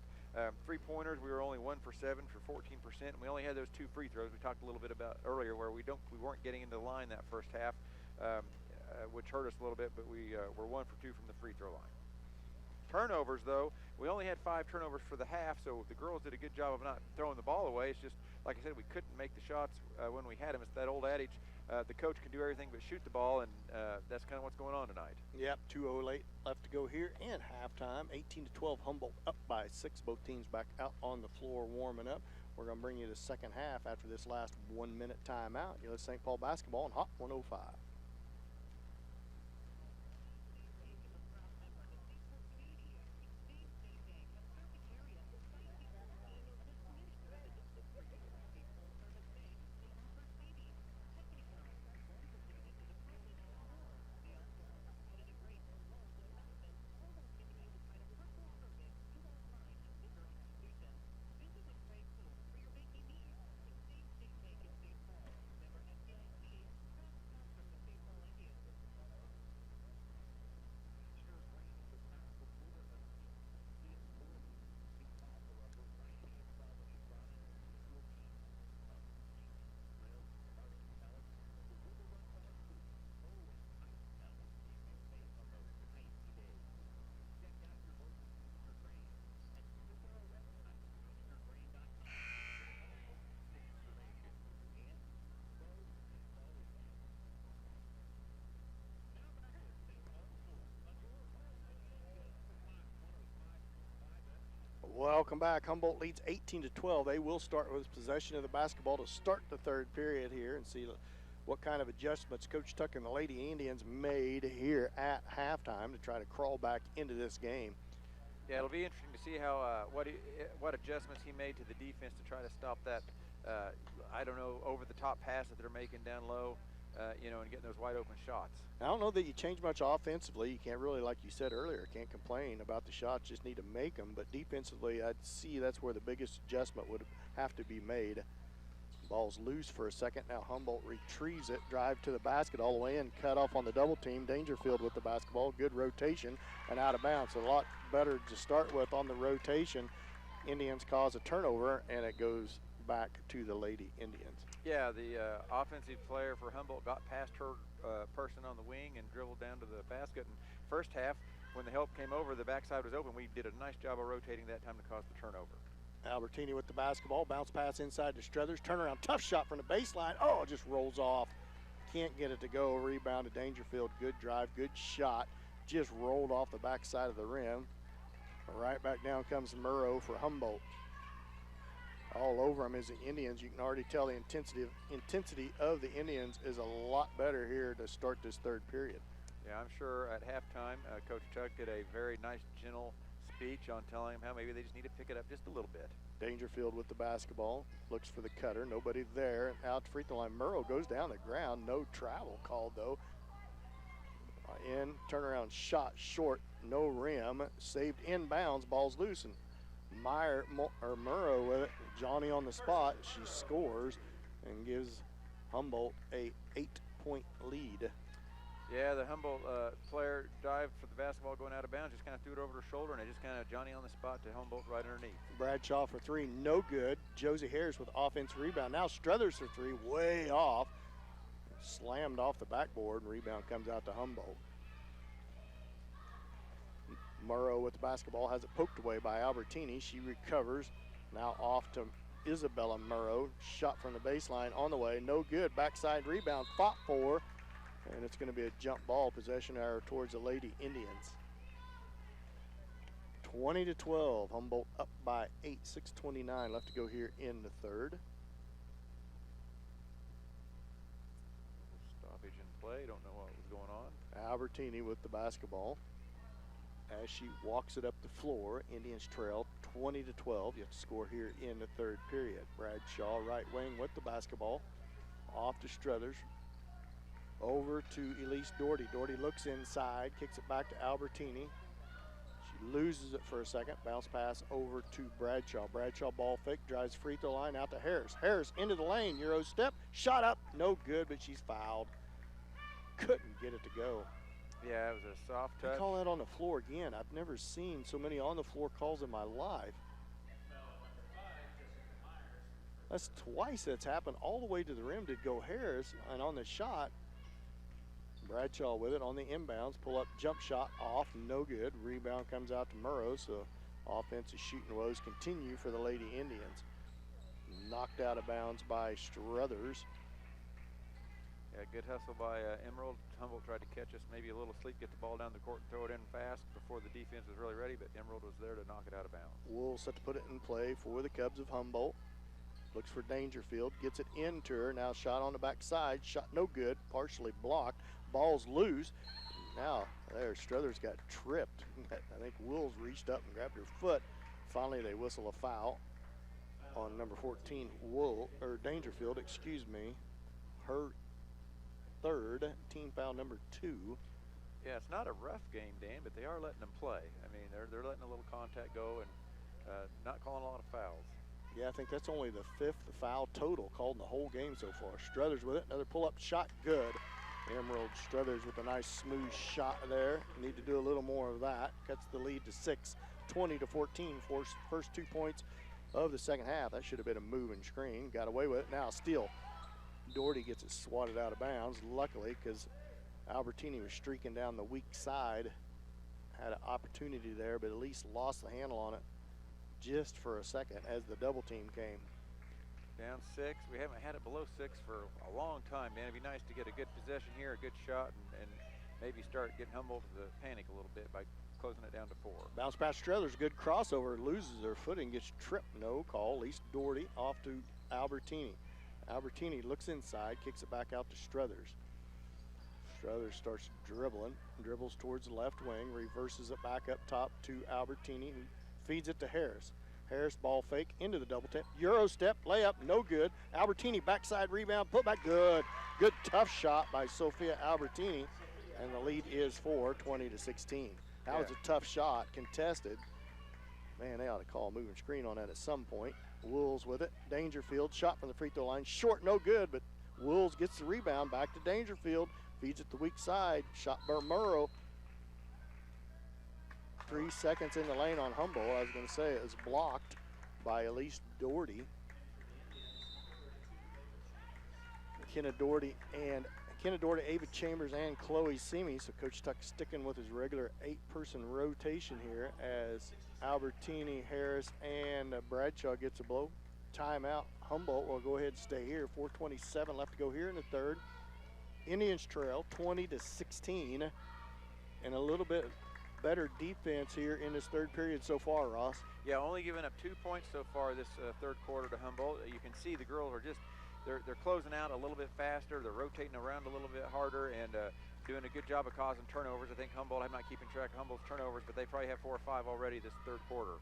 3-pointers, we were only 1 for 7 for 14%, and we only had those 2 free throws we talked a little bit about earlier, where we weren't getting into the line that first half, which hurt us a little bit, but we were 1 for 2 from the free throw line. Turnovers, though, we only had 5 turnovers for the half, so the girls did a good job of not throwing the ball away. It's just, like I said, we couldn't make the shots when we had them. It's that old adage, the coach can do everything but shoot the ball, and that's kind of what's going on tonight. Yep, 2:08 left to go here in halftime. 18-12, Humboldt up by 6. Both teams back out on the floor warming up. We're going to bring you the second half after this last 1-minute timeout. You're St. Paul basketball on Hot 105. Welcome back. Humboldt leads 18-12. They will start with possession of the basketball to start the third period here and see what kind of adjustments Coach Tucker and the Lady Indians made here at halftime to try to crawl back into this game. Yeah, it'll be interesting to see how what adjustments he made to the defense to try to stop that, I don't know, over-the-top pass that they're making down low, you know, and getting those wide-open shots. I don't know that you change much offensively. You can't really, like you said earlier, can't complain about the shots, just need to make them. But defensively, I'd see that's where the biggest adjustment would have to be made. Ball's loose for a second. Now Humboldt retrieves it, drive to the basket all the way in, cut off on the double team. Dangerfield with the basketball, good rotation, and out of bounds. So a lot better to start with on the rotation. Indians cause a turnover, and it goes back to the Lady Indians. Yeah, the offensive player for Humboldt got past her person on the wing and dribbled down to the basket. And first half, when the help came over, the backside was open. We did a nice job of rotating that time to cause the turnover. Albertini with the basketball, bounce pass inside to Struthers, turnaround, tough shot from the baseline. Oh, it just rolls off. Can't get it to go. Rebound to Dangerfield. Good drive, good shot. Just rolled off the backside of the rim. Right back down comes Murrow for Humboldt. All over them is the Indians. You can already tell the intensity of the Indians is a lot better here to start this third period. Yeah, I'm sure at halftime, Coach Chuck did a very nice, gentle speech on telling them how maybe they just need to pick it up just a little bit. Dangerfield with the basketball, looks for the cutter, nobody there. Out to free throw line, Murrow goes down the ground, no travel called though. In, turnaround shot short, no rim, saved inbounds, ball's loose, and Murrow with it. Johnny on the spot, she scores and gives Humboldt a 8-point lead. Yeah, the Humboldt player dived for the basketball going out of bounds, just kind of threw it over her shoulder, and it just kind of Johnny on the spot to Humboldt right underneath. Bradshaw for three, no good. Josie Harris with offensive rebound. Now Struthers for three, way off. Slammed off the backboard, and rebound comes out to Humboldt. Murrow with the basketball, has it poked away by Albertini. She recovers. Now off to Isabella Murrow. Shot from the baseline on the way, no good. Backside rebound, fought for, and it's going to be a jump ball possession error towards the Lady Indians. 20-12, Humboldt up by 8, 6:29 left to go here in the third. Stoppage in play, don't know what was going on. Albertini with the basketball. As she walks it up the floor, Indians trail 20-12. You have to score here in the third period. Bradshaw, right wing with the basketball. Off to Struthers. Over to Elise Doherty. Doherty looks inside, kicks it back to Albertini. She loses it for a second. Bounce pass over to Bradshaw. Bradshaw ball fake, drives free throw line out to Harris. Harris into the lane, Euro step, shot up, no good, but she's fouled. Couldn't get it to go. Yeah, it was a soft touch. I call that on the floor again. I've never seen so many on the floor calls in my life. That's twice that's happened. All the way to the rim did go Harris, and on the shot, Bradshaw with it on the inbounds, pull up jump shot off, no good. Rebound comes out to Murrow, so offensive shooting woes continue for the Lady Indians. Knocked out of bounds by Struthers. Yeah, good hustle by Emerald. Humboldt tried to catch us, maybe a little sleep, get the ball down the court and throw it in fast before the defense was really ready, but Emerald was there to knock it out of bounds. Wolves set to put it in play for the Cubs of Humboldt. Looks for Dangerfield, gets it into her. Now shot on the backside, shot no good, partially blocked. Ball's loose. Now there, Struthers got tripped. I think Wolves reached up and grabbed her foot. Finally, they whistle a foul on number 14, Dangerfield, excuse me. Her third, team foul number 2. Yeah, it's not a rough game, Dan, but they are letting them play. I mean, they're letting a little contact go and not calling a lot of fouls. Yeah, I think that's only the 5th foul total called in the whole game so far. Struthers with it, another pull-up shot, good. Emerald Struthers with a nice smooth shot there. Need to do a little more of that. Cuts the lead to 6, 20-14 for first 2 points of the second half. That should have been a moving screen. Got away with it. Now steal. Doherty gets it swatted out of bounds, luckily, because Albertini was streaking down the weak side. Had an opportunity there, but at least lost the handle on it just for a second as the double team came. Down 6. We haven't had it below 6 for a long time, man. It'd be nice to get a good possession here, a good shot, and maybe start getting Humboldt to the panic a little bit by closing it down to 4. Bounce past Struthers, good crossover, loses her footing, gets tripped, no call. At least Doherty off to Albertini. Albertini looks inside, kicks it back out to Struthers. Struthers starts dribbling, dribbles towards the left wing, reverses it back up top to Albertini, who feeds it to Harris. Harris ball fake into the double tip. Euro step, layup, no good. Albertini backside rebound, put back, good. Good tough shot by Sophia Albertini, and the lead is 20-16. That was a tough shot, contested. Man, they ought to call a moving screen on that at some point. Wolves with it. Dangerfield, shot from the free throw line. Short, no good, but Wolves gets the rebound back to Dangerfield. Feeds it the weak side. Shot by Murrow. 3 seconds in the lane on Humboldt. I was going to say it was blocked by Elise Doherty. Kenna Doherty, Ava Chambers, and Chloe Simi. So Coach Tuck sticking with his regular 8-person rotation here as Albertini, Harris, and Bradshaw gets a blow. Timeout. Humboldt will go ahead and stay here. 4:27 left to go here in the third. Indians trail 20-16, and a little bit better defense here in this third period so far, Ross. Yeah, only giving up 2 points so far this third quarter to Humboldt. You can see the girls are just they're closing out a little bit faster. They're rotating around a little bit harder and doing a good job of causing turnovers. I think Humboldt, I'm not keeping track of Humboldt's turnovers, but they probably have 4 or 5 already this third quarter.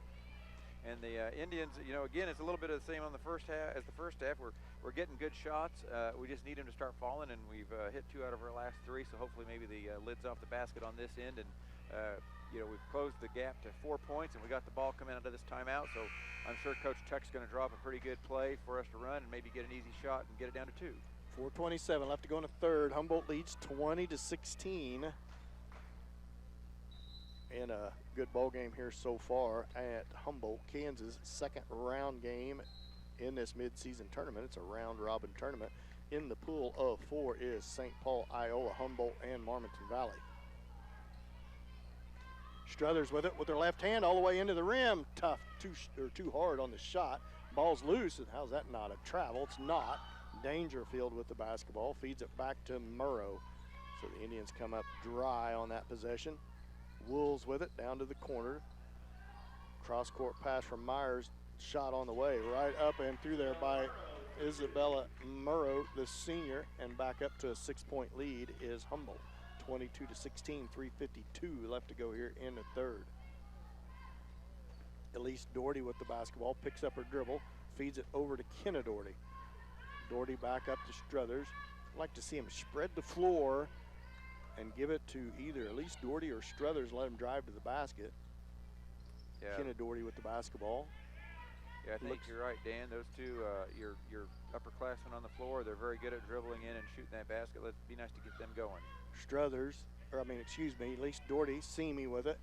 And the Indians, you know, again, it's a little bit of the same on the first half as the first half. We're getting good shots. We just need them to start falling, and we've hit 2 out of our last 3. So hopefully maybe the lid's off the basket on this end, and you know, we've closed the gap to 4 points, and we got the ball coming out of this timeout. So I'm sure Coach Tuck's going to draw up a pretty good play for us to run and maybe get an easy shot and get it down to 2. 4:27 left to go in the third. Humboldt leads 20-16. And a good ball game here so far at Humboldt, Kansas. Second round game in this midseason tournament. It's a round robin tournament. In the pool of 4 is St. Paul, Iowa, Humboldt, and Marmonton Valley. Struthers with it with her left hand all the way into the rim. Tough, too hard on the shot. Ball's loose, and how's that not a travel? It's not. Dangerfield with the basketball, feeds it back to Murrow. So the Indians come up dry on that possession. Wolves with it down to the corner. Cross court pass from Myers, shot on the way, right up and through there by Isabella Murrow, the senior, and back up to a 6-point lead is Humboldt. 22-16, 3:52 left to go here in the third. Elise Doherty with the basketball, picks up her dribble, feeds it over to Kenna Doherty. Doherty back up to Struthers. I'd like to see him spread the floor and give it to either Elise Doherty or Struthers, let him drive to the basket. Yeah. Kenna Doherty with the basketball. Yeah, I think you're right, Dan. Those two, your upperclassmen on the floor, they're very good at dribbling in and shooting that basket. It'd be nice to get them going. Elise Doherty, Simi with it.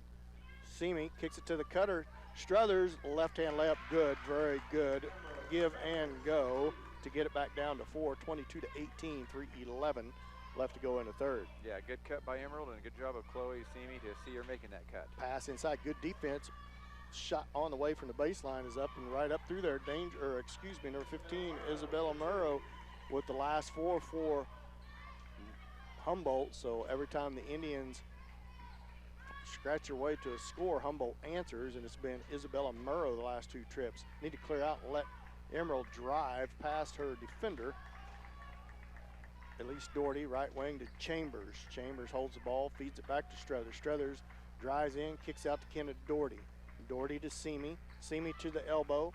Simi kicks it to the cutter. Struthers, left-hand layup, good, very good. Give and go to get it back down to 4, 22-18, 3:11 left to go in the third. Yeah, good cut by Emerald and a good job of Chloe Simi to see her making that cut. Pass inside, good defense. Shot on the way from the baseline is up and right up through there. Number 15, Isabella Murrow with the last 4 for Humboldt, so every time the Indians scratch their way to a score, Humboldt answers, and it's been Isabella Murrow the last 2 trips. Need to clear out and let Emerald drive past her defender. Elise Doherty, right wing to Chambers. Chambers holds the ball, feeds it back to Struthers. Struthers drives in, kicks out to Kenneth Doherty. Doherty to Simi. Simi to the elbow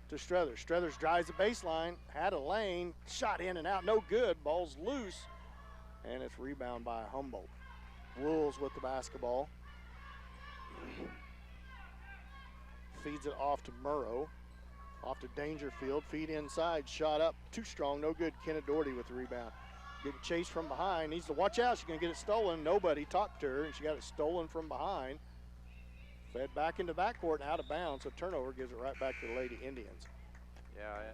to Struthers. Struthers drives the baseline, had a lane, shot in and out, no good. Ball's loose, and it's rebound by Humboldt. Wolves with the basketball. Feeds it off to Murrow. Off to Dangerfield. Feed inside. Shot up. Too strong. No good. Kenneth Doherty with the rebound. Getting chased from behind. Needs to watch out. She's going to get it stolen. Nobody talked to her, and she got it stolen from behind. Fed back into backcourt and out of bounds. So turnover gives it right back to the Lady Indians. Yeah,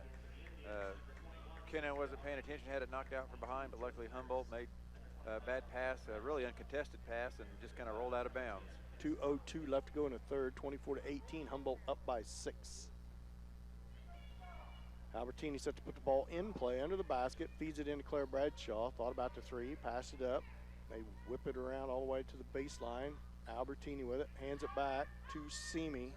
Kenneth wasn't paying attention. Had it knocked out from behind, but luckily Humboldt made a bad pass, a really uncontested pass, and just kind of rolled out of bounds. 2:02 left to go in the third. 24-18. Humboldt up by 6. Albertini set to put the ball in play under the basket, feeds it into Claire Bradshaw, thought about the 3, passed it up. They whip it around all the way to the baseline. Albertini with it, hands it back to Simi.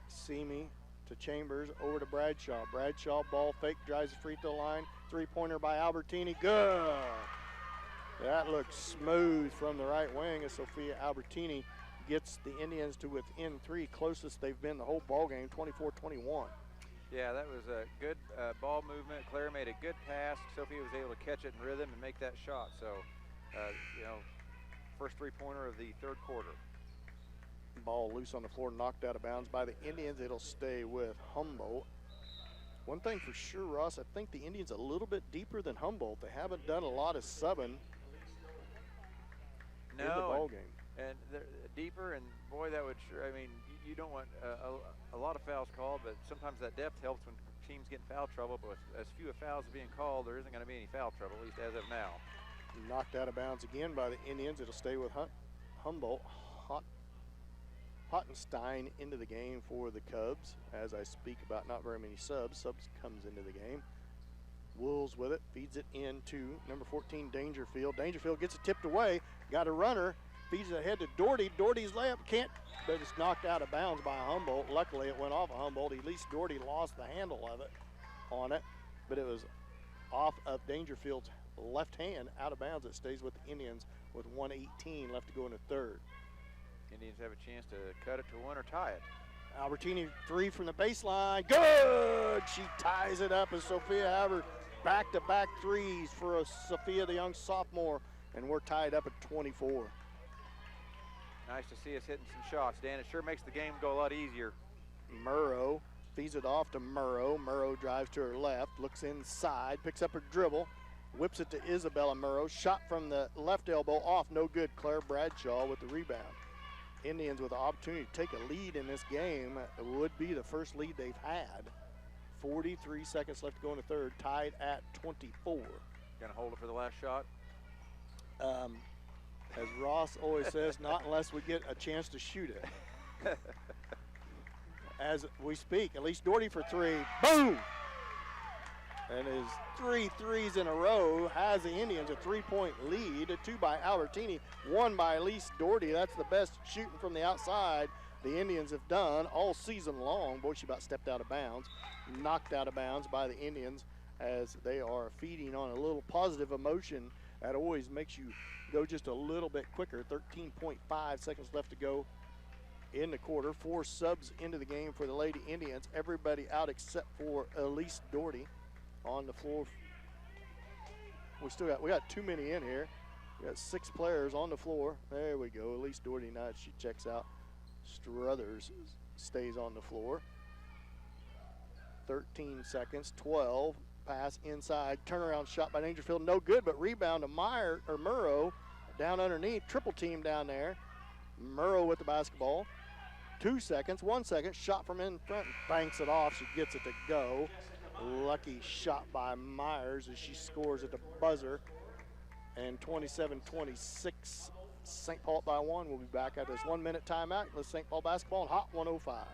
Simi to Chambers, over to Bradshaw. Bradshaw, ball fake, drives the free throw line. 3-pointer by Albertini, good. That looks smooth from the right wing as Sophia Albertini gets the Indians to within 3, closest they've been the whole ball game, 24-21. Yeah, that was a good ball movement. Claire made a good pass. Sophia was able to catch it in rhythm and make that shot. So, you know, first 3-pointer of the third quarter. Ball loose on the floor, knocked out of bounds by the Indians. It'll stay with Humboldt. One thing for sure, Ross, I think the Indians a little bit deeper than Humboldt. They haven't done a lot of subbing in the ball game. And they're deeper, and boy, that would sure, I mean, you don't want a lot of fouls called, but sometimes that depth helps when teams get in foul trouble. But with as few fouls being called, there isn't going to be any foul trouble, at least as of now. Knocked out of bounds again by the Indians. It'll stay with Humboldt. Hottenstein into the game for the Cubs. As I speak about not very many subs, Subs comes into the game. Wolves with it, feeds it into number 14, Dangerfield. Dangerfield gets it tipped away, got a runner, feeds it ahead to Doherty. Doherty's layup can't, but it's knocked out of bounds by Humboldt. Luckily, it went off of Humboldt. At least Doherty lost the handle of it on it, but it was off of Dangerfield's left hand, out of bounds. It stays with the Indians with 1:18 left to go in the third. Indians have a chance to cut it to 1 or tie it. Albertini 3 from the baseline, good! She ties it up as Sophia Haber back-to-back 3s for Sophia, the young sophomore, and we're tied up at 24. Nice to see us hitting some shots, Dan. It sure makes the game go a lot easier. Murrow feeds it off to Murrow. Murrow drives to her left, looks inside, picks up her dribble, whips it to Isabella Murrow. Shot from the left elbow off, no good. Claire Bradshaw with the rebound. Indians with the opportunity to take a lead in this game. It would be the first lead they've had. 43 seconds left to go in the third, tied at 24. Gonna hold it for the last shot? As Ross always says, not unless we get a chance to shoot it. As we speak, Elise Doherty for 3, boom! And his 3 threes in a row has the Indians a 3-point lead. 2 by Albertini, 1 by Elise Doherty. That's the best shooting from the outside the Indians have done all season long. Boy, she about stepped out of bounds. Knocked out of bounds by the Indians as they are feeding on a little positive emotion that always makes you go just a little bit quicker. 13.5 seconds left to go in the quarter. 4 subs into the game for the Lady Indians. Everybody out except for Elise Doherty on the floor. We got too many in here. We got 6 players on the floor. There we go. Elise Doherty now she checks out. Struthers stays on the floor. 13 seconds, 12. Pass inside, turnaround shot by Dangerfield, no good, but rebound to Murrow down underneath, triple team down there. Murrow with the basketball. 2 seconds, 1 second, shot from in front, banks it off. She gets it to go. Lucky shot by Myers as she scores at the buzzer. And 27-26, St. Paul by 1. We'll be back at this 1-minute timeout. Let's St. Paul basketball on Hot 105.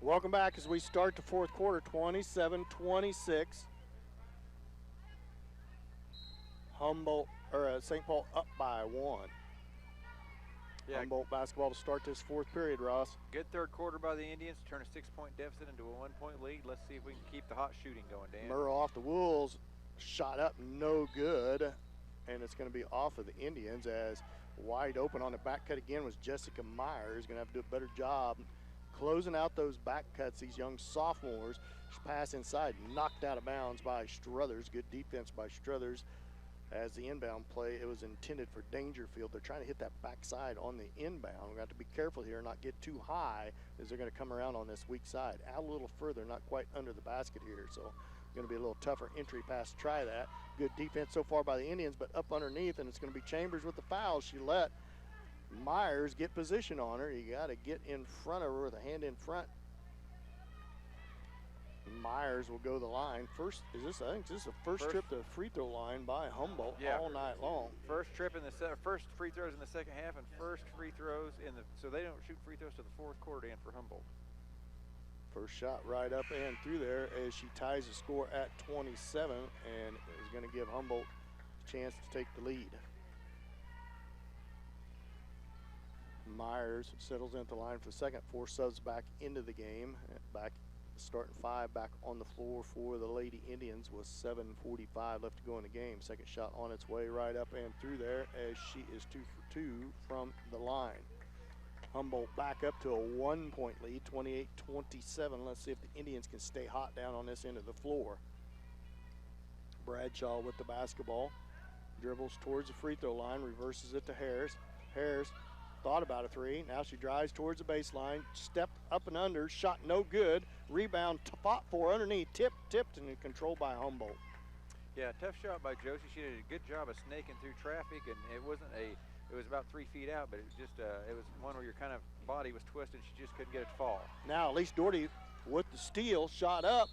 Welcome back as we start the fourth quarter, 27-26. Humboldt, or St. Paul up by 1. Yeah. Humboldt basketball to start this fourth period, Ross. Good third quarter by the Indians to turn a 6-point deficit into a 1-point lead. Let's see if we can keep the hot shooting going, Dan. Murrow off the Wolves, shot up, no good. And it's going to be off of the Indians as wide open on the back cut again was Jessica Myers. Going to have to do a better job closing out those back cuts, these young sophomores. She passed inside, knocked out of bounds by Struthers. Good defense by Struthers. As the inbound play, it was intended for Dangerfield. They're trying to hit that backside on the inbound. We have to be careful here and not get too high as they're going to come around on this weak side. Out a little further, not quite under the basket here. So going to be a little tougher entry pass to try that. Good defense so far by the Indians, but up underneath, and it's going to be Chambers with the foul. She let Myers get position on her. You got to get in front of her with a hand in front. Myers will go to the line. I think this is the first trip to the free throw line by Humboldt all night long. First free throws in the second half and first free throws so they don't shoot free throws to the fourth quarter and for Humboldt. First shot right up and through there as she ties the score at 27 and is going to give Humboldt a chance to take the lead. Myers settles in at the line for the second. 4 subs back into the game. Back starting 5 back on the floor for the Lady Indians with 7:45 left to go in the game. Second shot on its way right up and through there as she is 2 for 2 from the line. Humboldt back up to a 1-point lead, 28-27. Let's see if the Indians can stay hot down on this end of the floor. Bradshaw with the basketball. Dribbles towards the free throw line, reverses it to Harris. Harris thought about a 3. Now she drives towards the baseline, stepped up and under, shot no good. Rebound fought for underneath, tipped and controlled by Humboldt. Yeah, tough shot by Josie. She did a good job of snaking through traffic, and it was about 3 feet out, but it was one where your kind of body was twisted. She just couldn't get it to fall. Now Elise Doherty with the steal, shot up,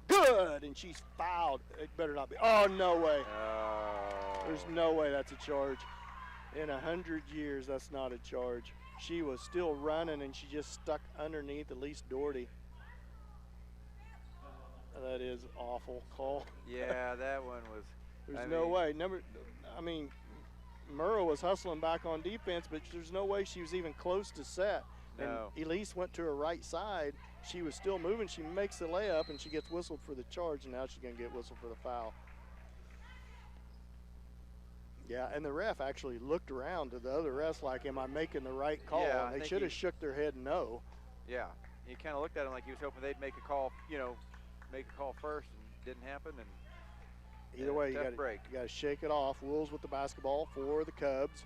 good, and she's fouled. It better not be. Oh, no way. Oh. There's no way that's a charge. In 100 years, that's not a charge. She was still running, and she just stuck underneath Elise Doherty. That is awful call. Yeah, that one was. There's no way. Murrow was hustling back on defense, but there's no way she was even close to set. No. And Elise went to her right side. She was still moving. She makes the layup, and she gets whistled for the charge, and now she's going to get whistled for the foul. Yeah, and the ref actually looked around to the other refs like, am I making the right call? Yeah, and they should have shook their head no. Yeah, he kind of looked at him like he was hoping they'd make a call, make a call first, and didn't happen. And either way, you break. got to shake it off. Wolves with the basketball for the Cubs.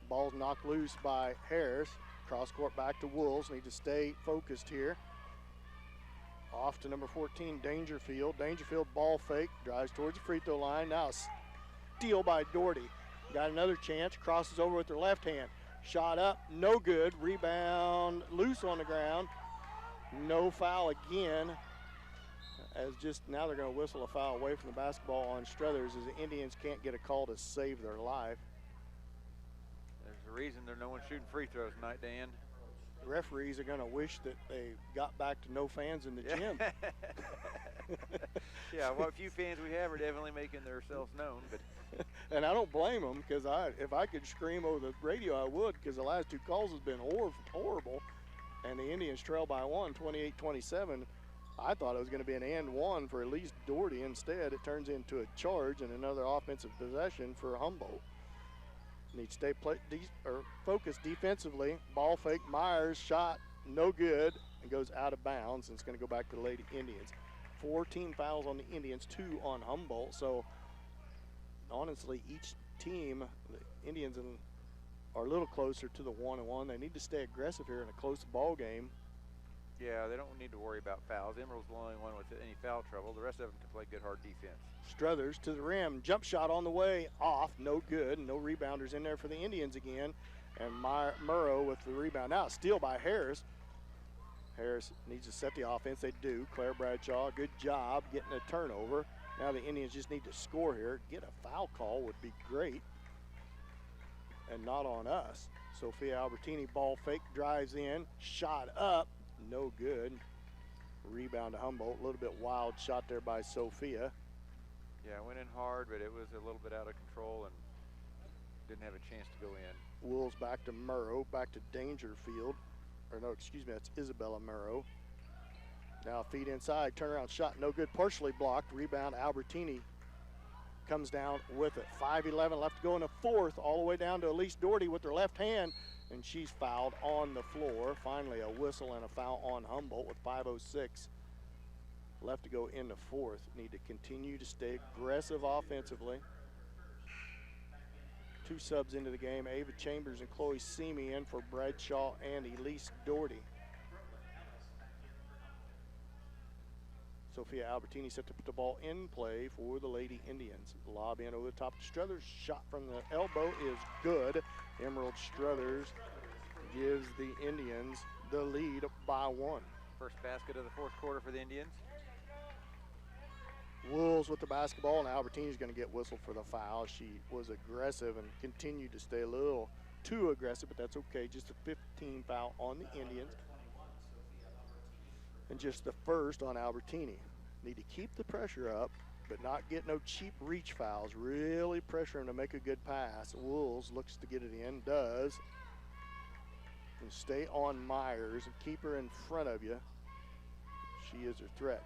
Ball's knocked loose by Harris. Cross court back to Wolves. Need to stay focused here. Off to number 14, Dangerfield. Dangerfield ball fake, drives towards the free throw line. Now steal by Doherty. Got another chance, crosses over with her left hand. Shot up, no good. Rebound loose on the ground. No foul again. As just now they're going to whistle a foul away from the basketball on Struthers as the Indians can't get a call to save their life. There's a reason there's no one shooting free throws tonight, Dan. The referees are going to wish that they got back to no fans in the gym. Yeah, what few fans we have are definitely making themselves known. But and I don't blame them because if I could scream over the radio, I would, because the last 2 calls has been horrible. And the Indians trail by 1, 28-27. I thought it was going to be an and 1 for at least Doherty. Instead, it turns into a charge and another offensive possession for Humboldt. Need to stay focused defensively. Ball fake, Myers shot, no good, and goes out of bounds, and it's going to go back to the Lady Indians. 14 fouls on the Indians, 2 on Humboldt. So, honestly, each team, the Indians are a little closer to the 1-1. They need to stay aggressive here in a close ball game. Yeah, they don't need to worry about fouls. Emerald's the only one with any foul trouble. The rest of them can play good, hard defense. Struthers to the rim. Jump shot on the way. Off. No good. No rebounders in there for the Indians again. And Murrow with the rebound. Now, steal by Harris. Harris needs to set the offense. They do. Claire Bradshaw, good job getting a turnover. Now the Indians just need to score here. Get a foul call would be great. And not on us. Sophia Albertini ball fake, drives in. Shot up. no good. Rebound to Humboldt. A little bit wild shot there by Sophia. Yeah, went in hard, but it was a little bit out of control and didn't have a chance to go in. Wolves back to Murrow, back to Dangerfield. Or no, excuse me, that's Isabella Murrow. Now feed inside, turnaround shot, no good, partially blocked. Rebound, Albertini comes down with it. 5:11 left to go in the fourth, all the way down to Elise Doherty with her left hand, and she's fouled on the floor. Finally, a whistle and a foul on Humboldt with 5:06 left to go in the fourth. Need to continue to stay aggressive offensively. Two subs into the game, Ava Chambers and Chloe Semi in for Bradshaw and Elise Doherty. Sophia Albertini set to put the ball in play for the Lady Indians. Lob in over the top to Struthers. Shot from the elbow is good. Emerald Struthers gives the Indians the lead by 1. First basket of the fourth quarter for the Indians. Wolves with the basketball, and Albertini's going to get whistled for the foul. She was aggressive and continued to stay a little too aggressive, but that's okay. Just a 15 foul on the Indians. And just the first on Albertini. Need to keep the pressure up, but not get no cheap reach fouls. Really pressure him to make a good pass. Wolves looks to get it in, does. And stay on Myers and keep her in front of you. She is her threat.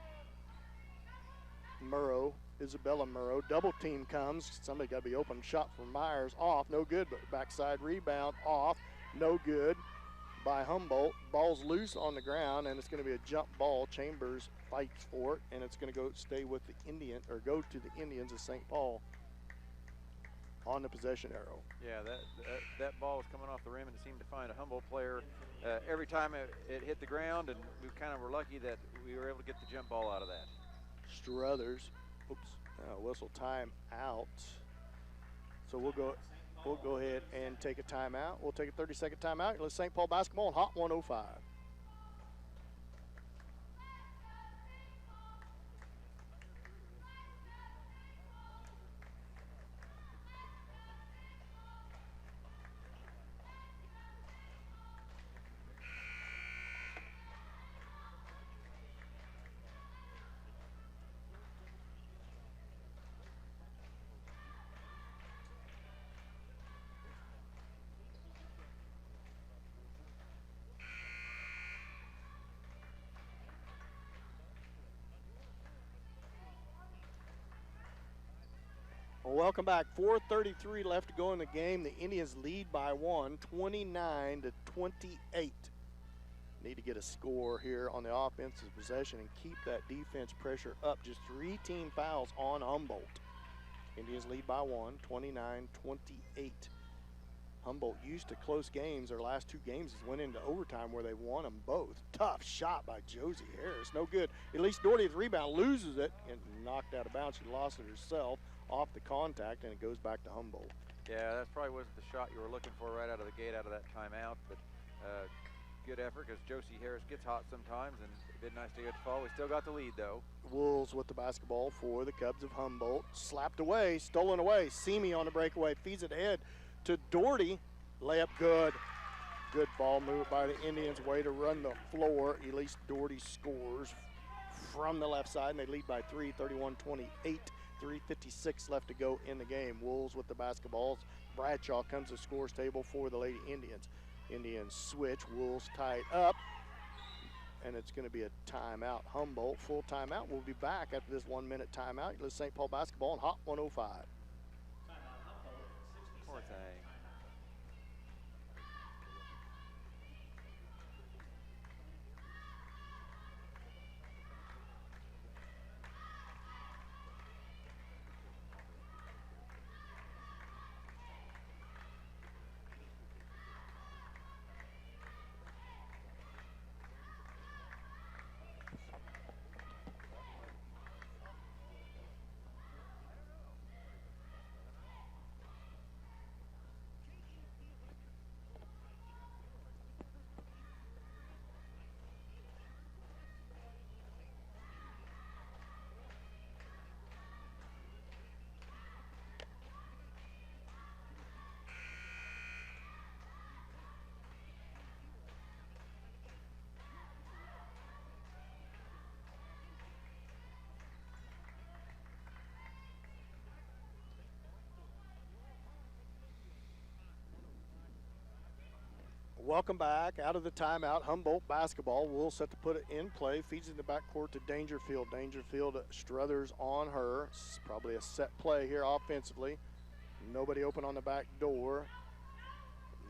Murrow, Isabella Murrow, double team comes. Somebody got to be open. Shot from Myers, off, no good, but backside rebound, off, no good by Humboldt. Ball's loose on the ground, and it's going to be a jump ball. Chambers fights for it, and it's going to go stay with the Indian, or go to the Indians of St. Paul on the possession arrow. Yeah, that ball was coming off the rim, and it seemed to find a Humboldt player every time it hit the ground, and we kind of were lucky that we were able to get the jump ball out of that. Struthers, whistle time out. So we'll go ahead and take a timeout. We'll take a 30-second timeout. Let's St. Paul basketball on Hot 105. Well, welcome back. 4:33 left to go in the game. The Indians lead by 1, 29-28. Need to get a score here on the offensive possession and keep that defense pressure up. Just 3 team fouls on Humboldt. Indians lead by 1, 29-28. Humboldt used to close games. Their last 2 games has went into overtime where they won them both. Tough shot by Josie Harris. No good. Elise Doherty with the rebound, loses it, and knocked out of bounds. She lost it herself off the contact, and it goes back to Humboldt. Yeah, that probably wasn't the shot you were looking for right out of the gate, out of that timeout, but good effort because Josie Harris gets hot sometimes, and it'd been nice to get the fall. We still got the lead, though. Wolves with the basketball for the Cubs of Humboldt. Slapped away, stolen away. Semi on the breakaway, feeds it ahead to Doherty. Layup good. Good ball move by the Indians. Way to run the floor. Elise Doherty scores from the left side, and they lead by 3, 31-28. 3:56 left to go in the game. Wolves with the basketballs. Bradshaw comes to the scores table for the Lady Indians. Indians switch. Wolves tie it up, and it's going to be a timeout. Humboldt, full timeout. We'll be back after this 1-minute timeout. Let's St. Paul basketball on Hot 105. Poor thing. Welcome back out of the timeout. Humboldt basketball. Will set to put it in play. Feeds in the backcourt to Dangerfield. Dangerfield Struthers on her. It's probably a set play here offensively. Nobody open on the back door.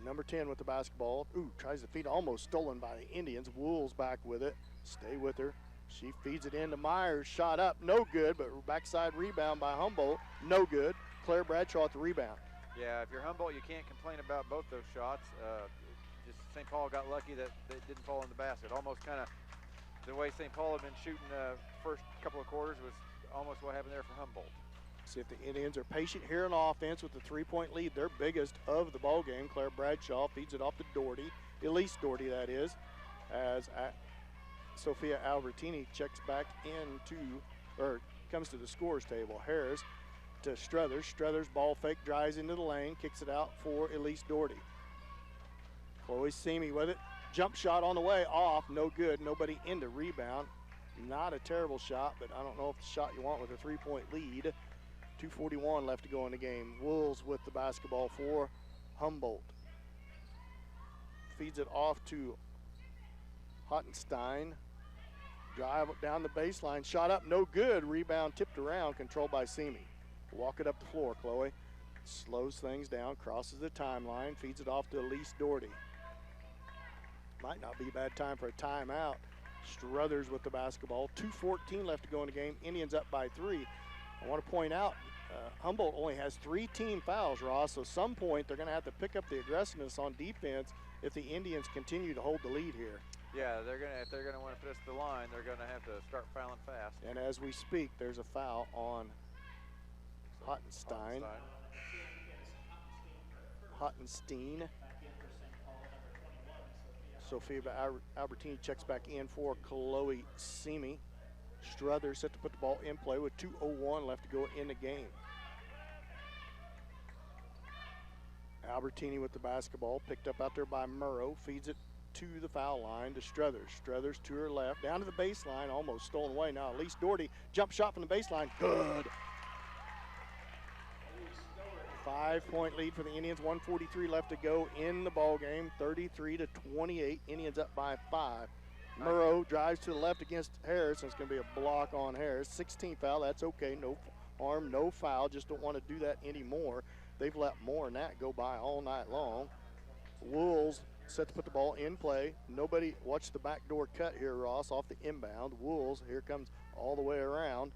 Number 10 with the basketball. Ooh, tries to feed, almost stolen by the Indians. Wool's back with it. Stay with her. She feeds it into Myers. Shot up, no good, but backside rebound by Humboldt. No good. Claire Bradshaw at the rebound. Yeah, if you're Humboldt, you can't complain about both those shots. Just St. Paul got lucky that they didn't fall in the basket. Almost kind of the way St. Paul had been shooting the first couple of quarters was almost what happened there for Humboldt. See if the Indians are patient here on offense with the three-point lead, their biggest of the ball game. Claire Bradshaw feeds it off to Doherty, Elise Doherty that is, as Sophia Albertini checks back into, or comes to the scorer's table. Harris to Struthers. Struthers ball fake, drives into the lane, kicks it out for Elise Doherty. Chloe Simi with it. Jump shot on the way, off, no good. Nobody in to rebound. Not a terrible shot, but I don't know if the shot you want with a three-point lead. 2:41 left to go in the game. Wolves with the basketball for Humboldt. Feeds it off to Hottenstein. Drive down the baseline. Shot up, no good. Rebound tipped around, controlled by Simi. Walk it up the floor, Chloe. Slows things down, crosses the timeline, feeds it off to Elise Doherty. Might not be a bad time for a timeout. Struthers with the basketball. 2:14 left to go in the game. Indians up by 3. I want to point out, Humboldt only has 3 team fouls, Ross, so some point they're going to have to pick up the aggressiveness on defense if the Indians continue to hold the lead here. Yeah, if they're gonna want to put us to the line, they're gonna have to start fouling fast. And as we speak, there's a foul on Hottenstein. Hottenstein. Sophia Albertini checks back in for Chloe Simi. Struthers set to put the ball in play with 2:01 left to go in the game. Albertini with the basketball, picked up out there by Murrow, feeds it to the foul line to Struthers. Struthers to her left, down to the baseline, almost stolen away. Now Elise Doherty, jump shot from the baseline, good. 5-point lead for the Indians, 1:43 left to go in the ball game, 33-28. Indians up by 5. Murrow drives to the left against Harris, and it's going to be a block on Harris. 16 foul, that's okay, no harm, no foul, just don't want to do that anymore. They've let more than that go by all night long. Wolves set to put the ball in play. Nobody, watch the backdoor cut here, Ross, off the inbound. Wolves, here comes all the way around.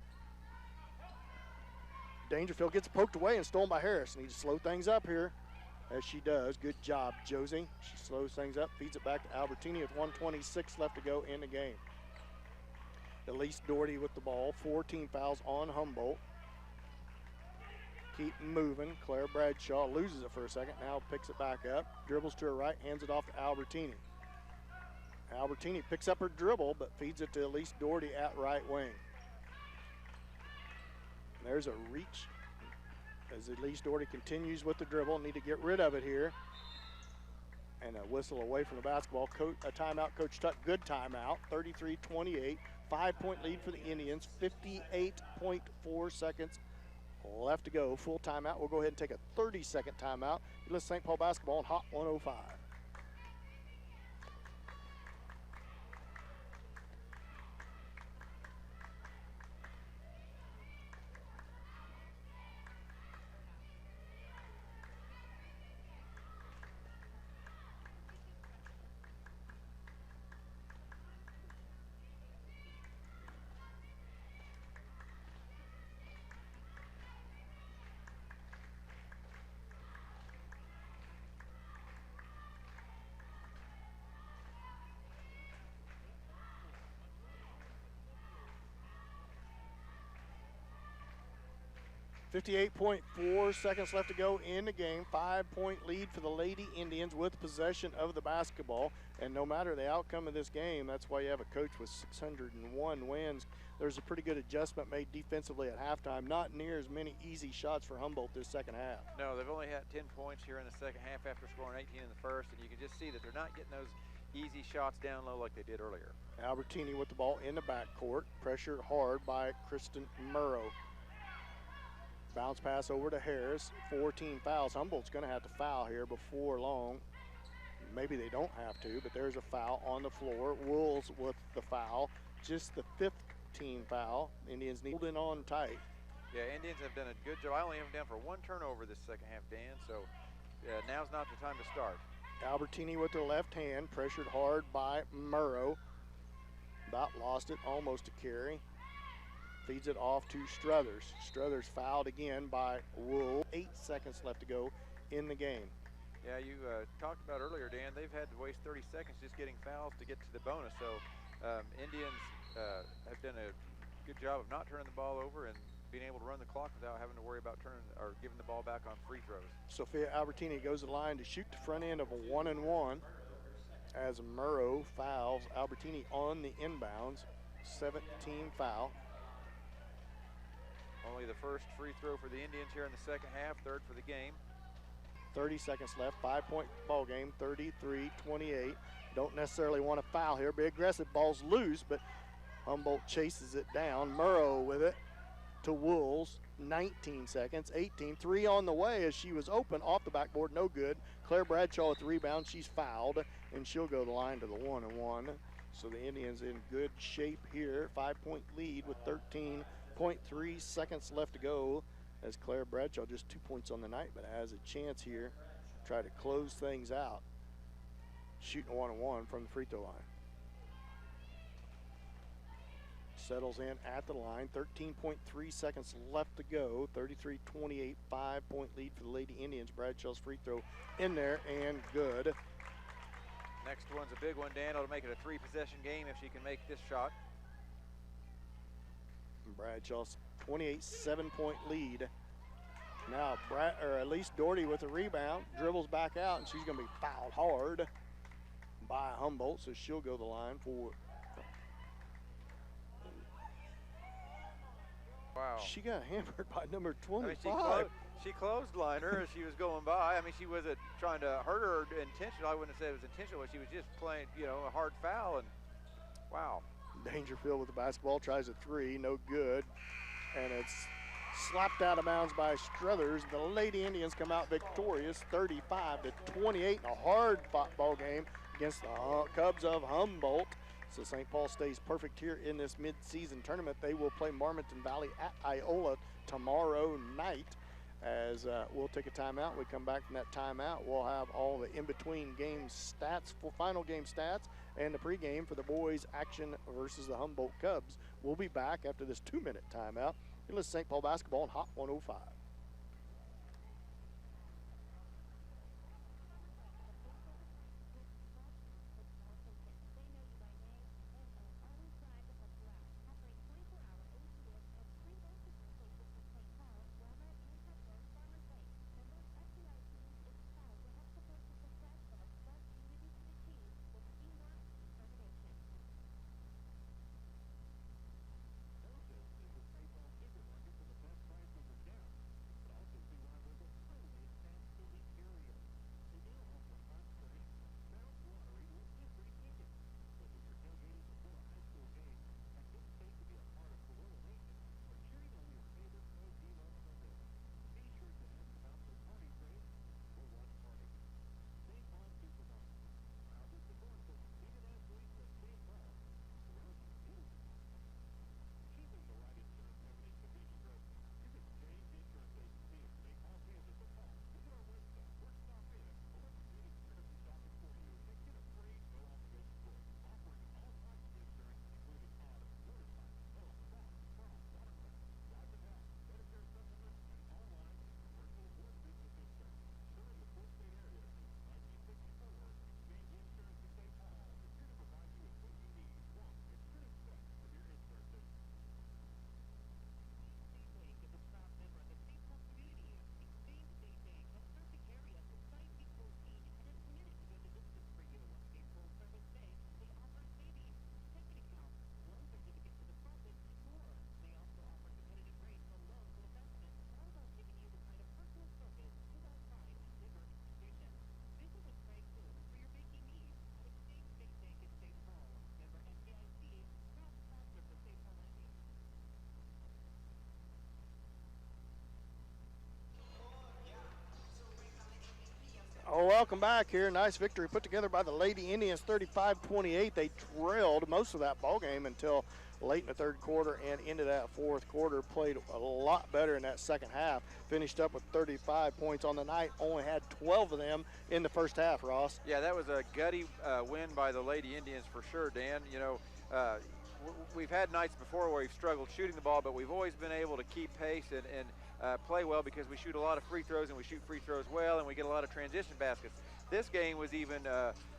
Dangerfield gets poked away and stolen by Harris. Need to slow things up here, as she does. Good job, Josie. She slows things up, feeds it back to Albertini with 1:26 left to go in the game. Elise Doherty with the ball. 14 fouls on Humboldt. Keep moving. Claire Bradshaw loses it for a second. Now picks it back up. Dribbles to her right, hands it off to Albertini. Albertini picks up her dribble, but feeds it to Elise Doherty at right wing. There's a reach as Elise Doherty continues with the dribble. Need to get rid of it here. And a whistle away from the basketball. A timeout, Coach Tuck. Good timeout. 33-28. 5-point lead for the Indians. 58.4 seconds left to go. Full timeout. We'll go ahead and take a 30-second timeout. You listen to St. Paul basketball on Hot 105. .4 seconds left to go in the game. 5-point lead for the Lady Indians with possession of the basketball. And no matter the outcome of this game, that's why you have a coach with 601 wins. There's a pretty good adjustment made defensively at halftime. Not near as many easy shots for Humboldt this second half. No, they've only had 10 points here in the second half after scoring 18 in the first. And you can just see that they're not getting those easy shots down low like they did earlier. Albertini with the ball in the backcourt. Pressured hard by Kristen Murrow. Bounce pass over to Harris. 14 fouls. Humboldt's going to have to foul here before long. maybe they don't have to, but there's a foul on the floor. Wolves with the foul, just the 5th team foul. Indians need holding on tight. Yeah, Indians have done a good job. I only have them down for 1 turnover this second half, Dan, so now's not the time to start. Albertini with their left hand, pressured hard by Murrow. About lost it, almost a carry. Feeds it off to Struthers. Struthers fouled again by Wool. 8 seconds left to go in the game. Yeah, you talked about earlier, Dan, they've had to waste 30 seconds just getting fouls to get to the bonus. So Indians have done a good job of not turning the ball over and being able to run the clock without having to worry about turning or giving the ball back on free throws. Sophia Albertini goes to the line to shoot the front end of a 1-and-1 as Murrow fouls Albertini on the inbounds. 7th-team foul. Only the first free throw for the Indians here in the second half, 3rd for the game. 30 seconds left, 5-point ball game, 33-28. Don't necessarily want to foul here. Be aggressive, ball's loose, but Humboldt chases it down. Murrow with it to Wolves, 19 seconds, 18. 3 on the way as she was open off the backboard, no good. Claire Bradshaw with the rebound, she's fouled, and she'll go the line to the 1-and-1. So the Indians in good shape here. 5-point lead with 13.3 seconds left to go as Claire Bradshaw just 2 points on the night, but has a chance here to try to close things out. Shooting 1-and-1 from the free throw line. Settles in at the line, 13.3 seconds left to go, 33-28, 5-point lead for the Lady Indians. Bradshaw's free throw in there and good. Next one's a big one, Dan. It'll make it a 3-possession game if she can make this shot. Bradshaw's 28, 7-point lead. Now, Elise Doherty with a rebound, dribbles back out, and she's going to be fouled hard by Humboldt, so she'll go the line for. Wow. She got hammered by number 25. I mean, she clotheslined her as she was going by. I mean, she wasn't trying to hurt her intentionally. I wouldn't have said it was intentional. She was just playing, you know, a hard foul, and wow. Dangerfield with the basketball, tries a 3, no good. And it's slapped out of bounds by Struthers. The Lady Indians come out victorious, 35-28 in a hard-fought ball game against the Cubs of Humboldt. So St. Paul stays perfect here in this mid-season tournament. They will play Marmonton Valley at Iola tomorrow night. As we'll take a timeout. We come back from that timeout. We'll have all the in-between game stats, final game stats, and the pregame for the boys' action versus the Humboldt Cubs. We'll be back after this 2-minute timeout. You're listening to St. Paul Basketball on Hot 105. welcome back here. Nice victory put together by the Lady Indians, 35-28. They trailed most of that ball game until late in the third quarter and into that fourth quarter. Played a lot better in that second half. Finished up with 35 points on the night. Only had 12 of them in the first half, Ross. Yeah, that was a gutty win by the Lady Indians for sure, Dan. You know, we've had nights before where we've struggled shooting the ball, but we've always been able to keep pace and play well because we shoot a lot of free throws and we shoot free throws well and we get a lot of transition baskets. This game was even,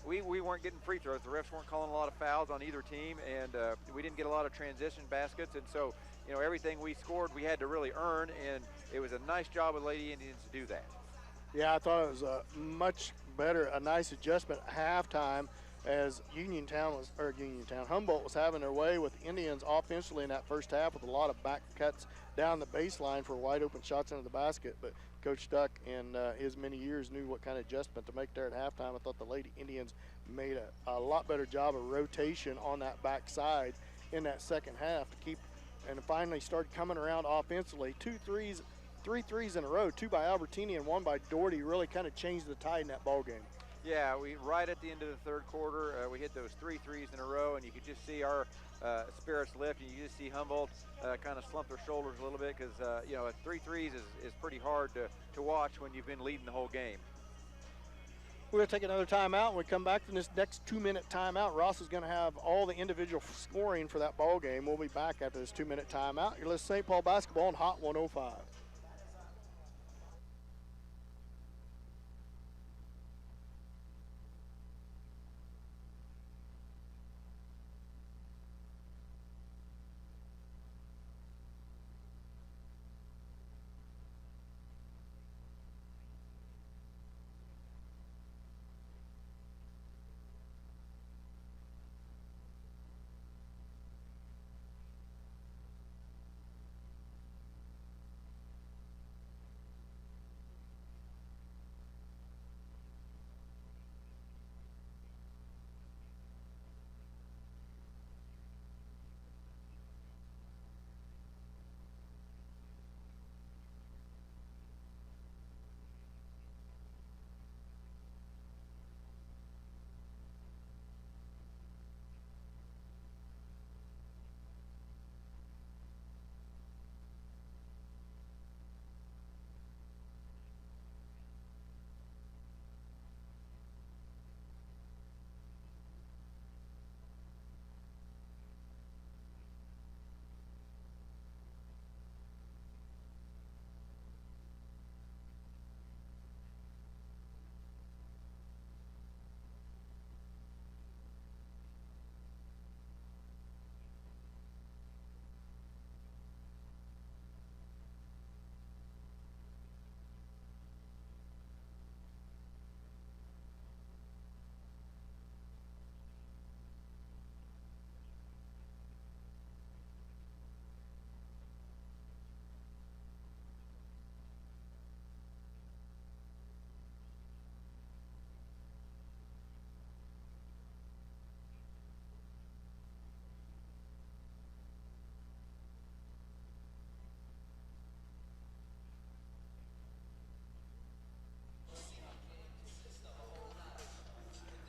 we weren't getting free throws. The refs weren't calling a lot of fouls on either team, and we didn't get a lot of transition baskets. And so, you know, everything we scored we had to really earn, and it was a nice job with Lady Indians to do that. Yeah, I thought it was a much better, a nice adjustment at halftime as Humboldt was having their way with Indians offensively in that first half with a lot of back cuts down the baseline for wide open shots into the basket. But Coach Duck in his many years knew what kind of adjustment to make there at halftime. I thought the Lady Indians made a lot better job of rotation on that backside in that second half to keep, and finally started coming around offensively. Three threes in a row, 2 by Albertini and 1 by Doherty, really kind of changed the tide in that ball game. Yeah, right at the end of the third quarter, we hit those 3 threes in a row, and you could just see our spirits lift, and you just see Humboldt kind of slump their shoulders a little bit because, you know, 3 threes is pretty hard to watch when you've been leading the whole game. We're going to take another timeout. When we come back from this next 2-minute timeout, Ross is going to have all the individual scoring for that ball game. We'll be back after this 2-minute timeout. You're listening to St. Paul Basketball on Hot 105.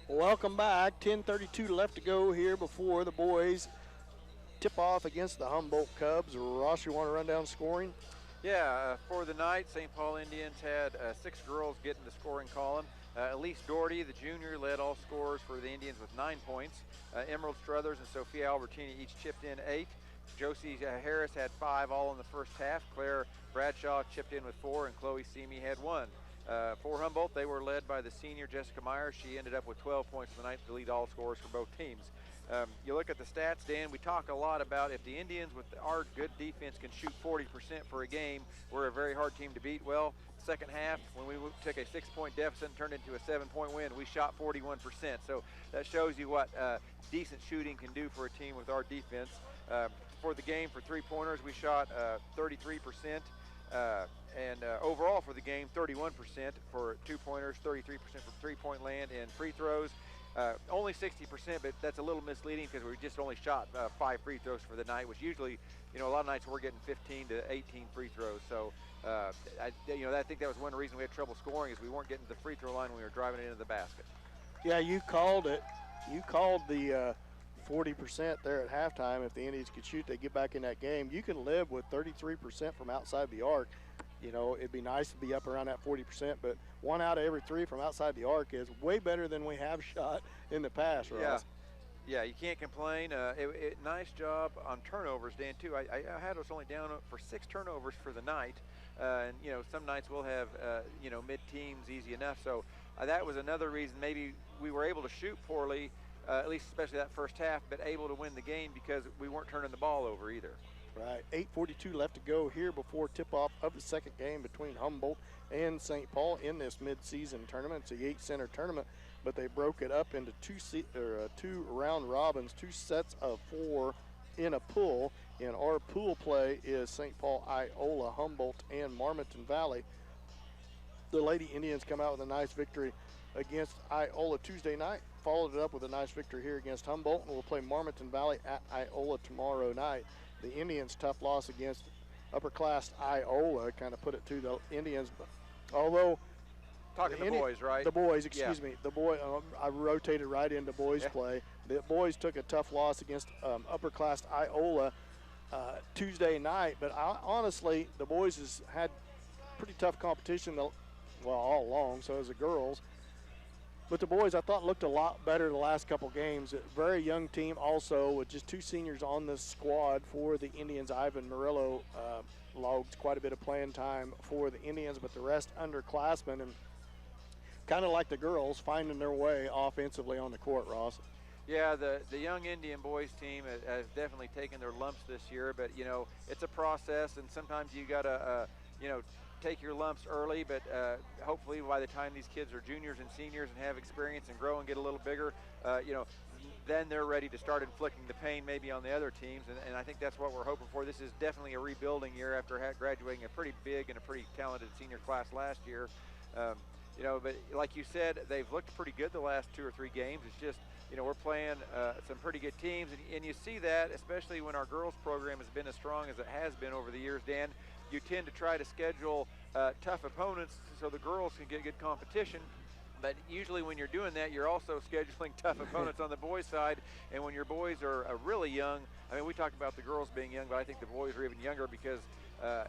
Welcome back. 10:32 left to go here before the boys tip off against the Humboldt Cubs. Ross, you want to run down scoring? Yeah, for the night, St. Paul Indians had 6 girls get in the scoring column. Elise Doherty, the junior, led all scorers for the Indians with 9 points. Emerald Struthers and Sophia Albertini each chipped in 8. Josie Harris had 5 all in the first half. Claire Bradshaw chipped in with 4, and Chloe Simi had 1. For Humboldt, they were led by the senior Jessica Myers. She ended up with 12 points for the night to lead all scorers for both teams. You look at the stats, Dan, we talk a lot about if the Indians with our good defense can shoot 40% for a game, we're a very hard team to beat. Well, second half, when we took a 6-point deficit and turned it into a 7-point win, we shot 41%. So that shows you what decent shooting can do for a team with our defense. For the game, for three-pointers, we shot 33%. And overall for the game, 31% for 2-pointers, 33% from three-point land, and free throws. Only 60%, but that's a little misleading because we just only shot 5 free throws for the night, which usually, you know, a lot of nights we're getting 15 to 18 free throws. So I think that was one reason we had trouble scoring is we weren't getting to the free throw line when we were driving it into the basket. Yeah, you called it. You called the 40% there at halftime. If the Indians could shoot, they get back in that game. You can live with 33% from outside the arc. It'd be nice to be up around that 40%, but 1 out of every 3 from outside the arc is way better than we have shot in the past, Ross. Yeah, you can't complain. Nice job on turnovers, Dan, too. I had us only down for 6 turnovers for the night. And some nights we'll have, mid-teams easy enough. So that was another reason maybe we were able to shoot poorly, at least especially that first half, but able to win the game because we weren't turning the ball over either. Right, 8:42 left to go here before tip-off of the second game between Humboldt and St. Paul in this mid-season tournament. It's a 8-center tournament, but they broke it up into 2 round robins, 2 sets of 4 in a pool. And our pool play is St. Paul, Iola, Humboldt, and Marmaton Valley. The Lady Indians come out with a nice victory against Iola Tuesday night, followed it up with a nice victory here against Humboldt, and we'll play Marmaton Valley at Iola tomorrow night. The Indians' tough loss against upper-class Iola kind of put it to the Indians, although talking the boys, right? The boys, excuse me. The boy, I rotated right into boys play. The boys took a tough loss against upper-class Iola Tuesday night, but honestly, the boys has had pretty tough competition, all along, so has the girls. But the boys, I thought, looked a lot better the last couple games. A very young team also with just 2 seniors on the squad for the Indians. Ivan Murillo logged quite a bit of playing time for the Indians, but the rest underclassmen, and kind of like the girls, finding their way offensively on the court, Ross. Yeah, the young Indian boys team has definitely taken their lumps this year, but, it's a process, and sometimes you got to, take your lumps early, but hopefully by the time these kids are juniors and seniors and have experience and grow and get a little bigger, then they're ready to start inflicting the pain maybe on the other teams, and I think that's what we're hoping for. This is definitely a rebuilding year after graduating a pretty big and a pretty talented senior class last year. But like you said, they've looked pretty good the last 2 or 3 games. It's just, we're playing some pretty good teams, and you see that, especially when our girls program has been as strong as it has been over the years, Dan. You tend to try to schedule tough opponents so the girls can get good competition. But usually when you're doing that, you're also scheduling tough opponents on the boys' side. And when your boys are really young, I mean, we talked about the girls being young, but I think the boys are even younger because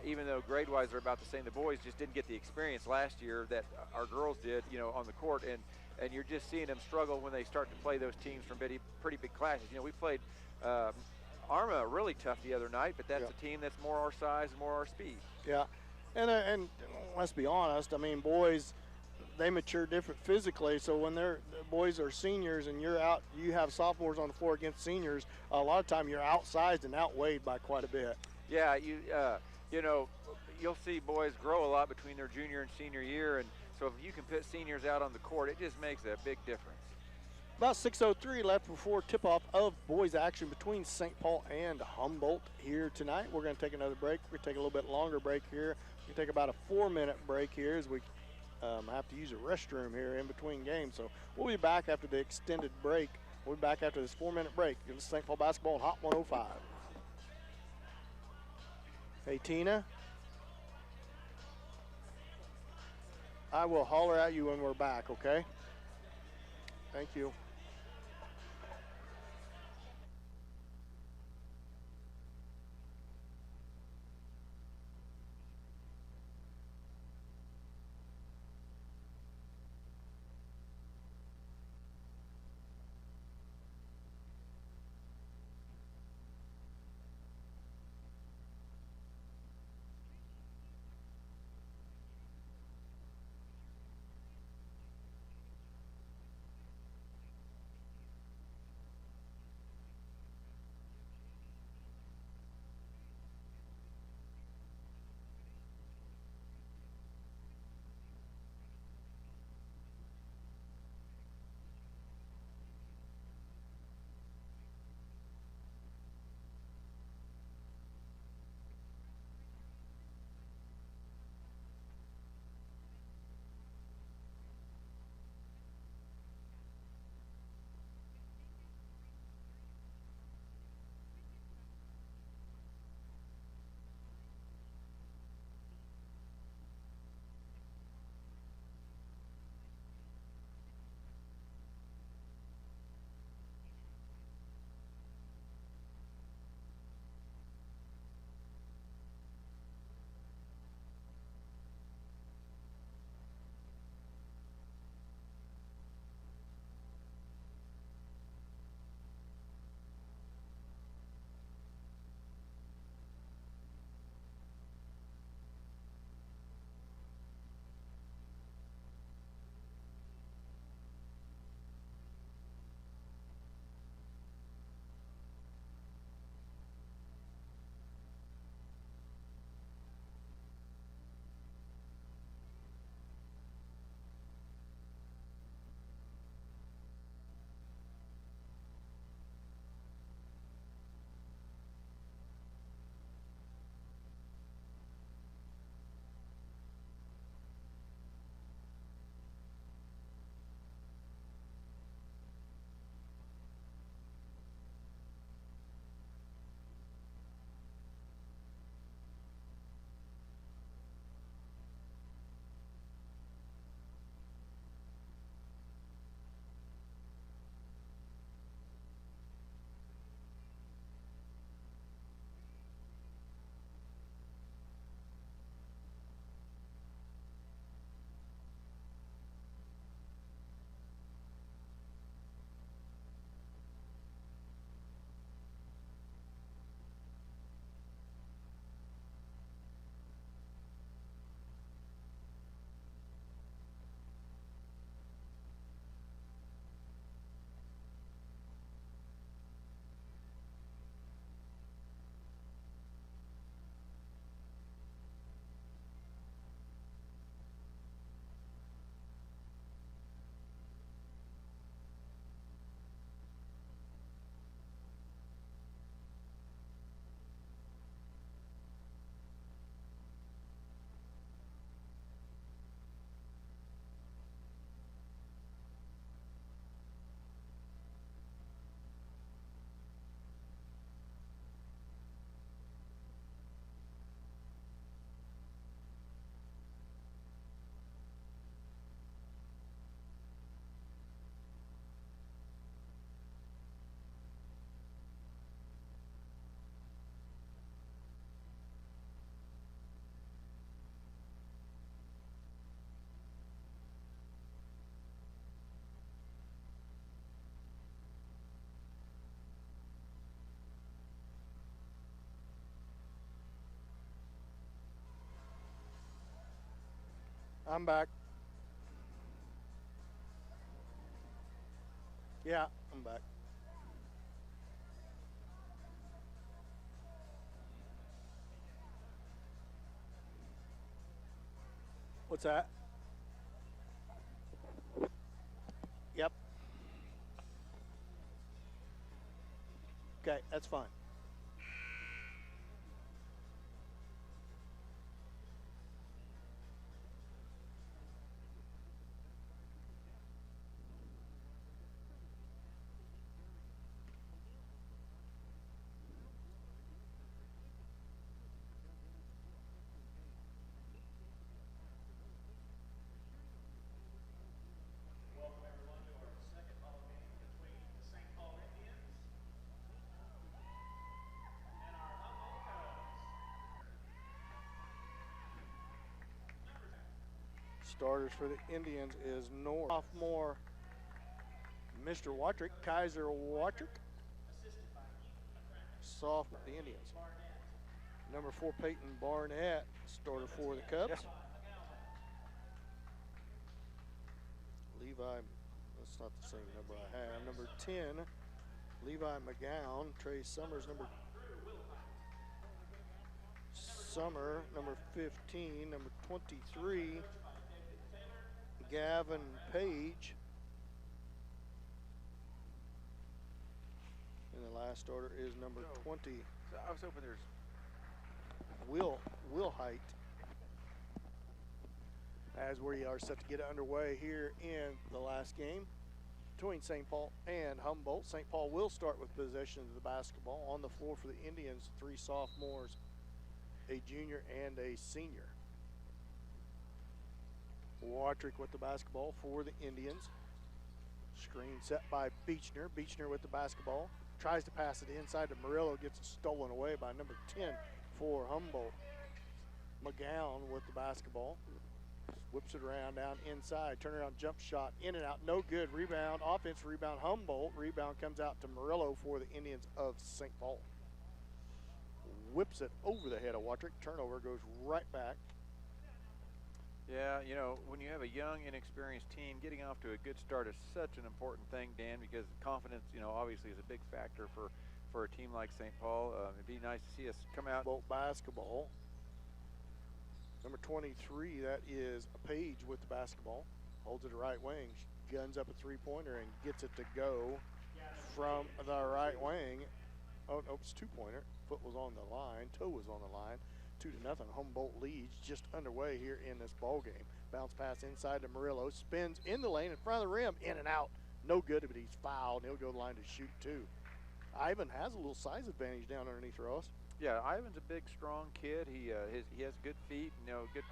even though grade-wise they're about the same, the boys just didn't get the experience last year that our girls did, on the court. And you're just seeing them struggle when they start to play those teams from pretty big classes. We played Arma really tough the other night, but that's a team that's more our size and more our speed. Yeah, and let's be honest. I mean, boys, they mature different physically. So when the boys are seniors and you're out, you have sophomores on the floor against seniors. A lot of time you're outsized and outweighed by quite a bit. Yeah, you'll see boys grow a lot between their junior and senior year, and so if you can put seniors out on the court, it just makes a big difference. About 6:03 left before tip-off of boys action between St. Paul and Humboldt here tonight. We're going to take another break. We're going to take a little bit longer break here. We take about a 4-minute break here as we have to use a restroom here in between games. So we'll be back after the extended break. We'll be back after this 4-minute break. This is St. Paul basketball on Hot 105. Hey, Tina. I will holler at you when we're back, okay? Thank you. I'm back. Yeah, I'm back. What's that? Yep. Okay, that's fine. Starters for the Indians is North. Sophomore, Mr. Watrick, Kaiser Watrick. Sophomore, the Indians. Number 4, Peyton Barnett, starter for the Cubs. Yeah. Levi, that's not the same number I have. Number 10, Levi McGowan. Trey Summers, number Summer, number 15. Number 23, Gavin Page. And the last starter is number 20, So I was hoping there's Will Height. As we are set to get underway here in the last game between St. Paul and Humboldt. St. Paul will start with possession of the basketball. On the floor for the Indians, 3 sophomores, a junior and a senior. Watrick with the basketball for the Indians. Screen set by Beechner. Beechner with the basketball. Tries to pass it inside to Murillo. Gets it stolen away by number 10 for Humboldt. McGowan with the basketball. Whips it around down inside. Turnaround jump shot. In and out. No good. Rebound. Offense rebound. Humboldt. Rebound comes out to Murillo for the Indians of St. Paul. Whips it over the head of Watrick. Turnover goes right back. Yeah, you know, when you have a young, inexperienced team, getting off to a good start is such an important thing, Dan, because confidence, you know, obviously is a big factor for a team like St. Paul. It'd be nice to see us come out. Humboldt basketball. Number 23, that is a Page with the basketball. Holds it to right wing, guns up a three-pointer and gets it to go from the right wing. Oh, no, it's two-pointer. Foot was on the line, toe was on the line. 2-0. Humboldt leads just underway here in this ball game. Bounce pass inside to Murillo. Spins in the lane in front of the rim. In and out. No good, but he's fouled. And he'll go to the line to shoot 2. Ivan has a little size advantage down underneath Ross. Yeah, Ivan's a big, strong kid. He has good feet. You know, good,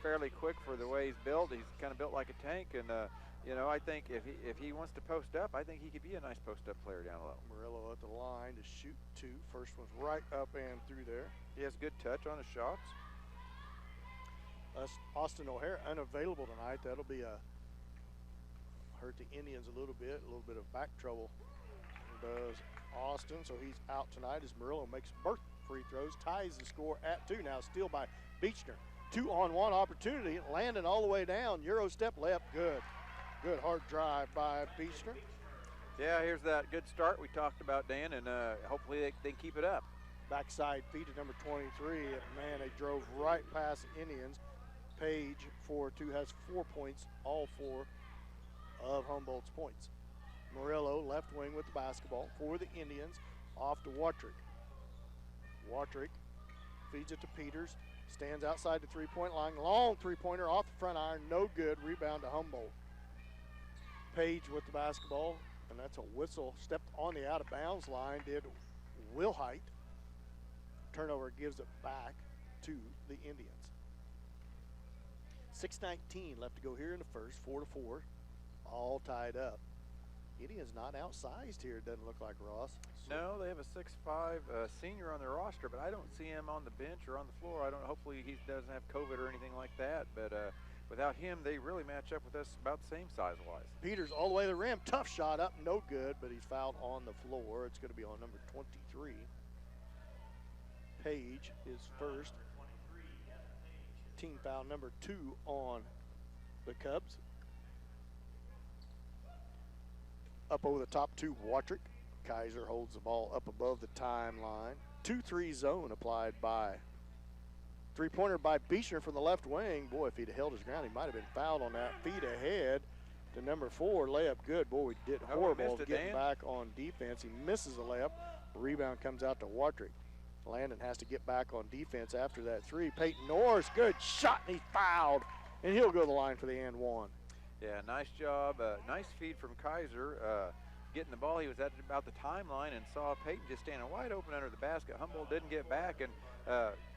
fairly quick for the way he's built. He's kind of built like a tank, and you know, I think if he wants to post up, I think he could be a nice post-up player down low. Murillo at the line to shoot 2. First one's right up and through there. He has good touch on his shots. Austin O'Hare unavailable tonight. That'll be hurt the Indians a little bit of back trouble. Does Austin, so he's out tonight as Murillo makes both free throws, ties the score at 2. Now steal by Beechner. 2-on-1 opportunity, landing all the way down. Euro step left, good. Good hard drive by Beechner. Yeah, here's that good start we talked about, Dan, and hopefully they keep it up. Backside feed to number 23. Man, they drove right past the Indians. Page, 4-2, has 4 points, all 4 of Humboldt's points. Murillo, left wing with the basketball for the Indians, off to Watrick. Watrick feeds it to Peters, stands outside the three-point line. Long three-pointer off the front iron, no good. Rebound to Humboldt. Page with the basketball, and that's a whistle. Stepped on the out-of-bounds line, did Will Height. Turnover gives it back to the Indians. 6:19 left to go here in the first, 4-4, all tied up. Indians not outsized here, it doesn't look like, Ross. So no, they have a 6'5" senior on their roster, but I don't see him on the bench or on the floor. I don't. Hopefully he doesn't have COVID or anything like that, but without him, they really match up with us about the same size-wise. Peters all the way to the rim, tough shot up, no good, but he's fouled on the floor. It's going to be on number 23. Page is first. Team foul number 2 on the Cubs. Up over the top to Watrick. Kaiser holds the ball up above the timeline. 2-3 zone applied by three-pointer by Beechner from the left wing. Boy, if he'd held his ground, he might have been fouled on that. Feet ahead to number 4, layup good. Boy, we did horrible getting back on defense. He misses a layup. Rebound comes out to Watrick. Landon has to get back on defense after that 3. Peyton Norris, good shot, and he's fouled. And he'll go to the line for the and 1. Yeah, nice job. Nice feed from Kaiser. Getting the ball, he was at about the timeline and saw Peyton just standing wide open under the basket. Humboldt didn't get back, and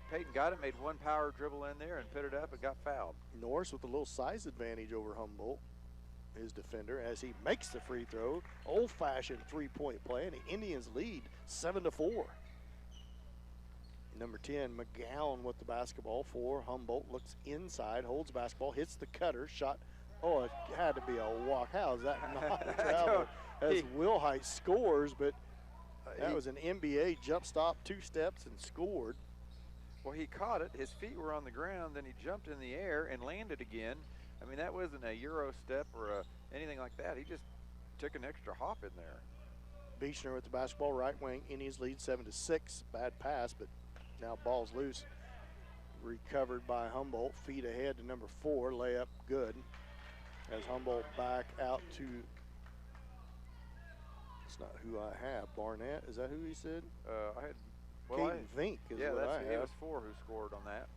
Peyton got it, made one power dribble in there and put it up and got fouled. Norris with a little size advantage over Humboldt, his defender, as he makes the free throw. Old-fashioned three-point play, and the Indians lead 7-4. Number 10, McGowan with the basketball for Humboldt. Looks inside, holds the basketball, hits the cutter, shot. Oh, it had to be a walk. How is that not a travel? As Wilhite scores, but that was an NBA jump stop, 2 steps, and scored. Well, he caught it. His feet were on the ground. Then he jumped in the air and landed again. I mean, that wasn't a Euro step or anything like that. He just took an extra hop in there. Beechner with the basketball, right wing. Indians lead 7-6. Bad pass, but now ball's loose. Recovered by Humboldt. Feet ahead to number 4. Layup good. As Humboldt back out to, it's not who I have, Barnett, is that who he said? I had, Caden Vink is what I have. It was 4 who scored on that.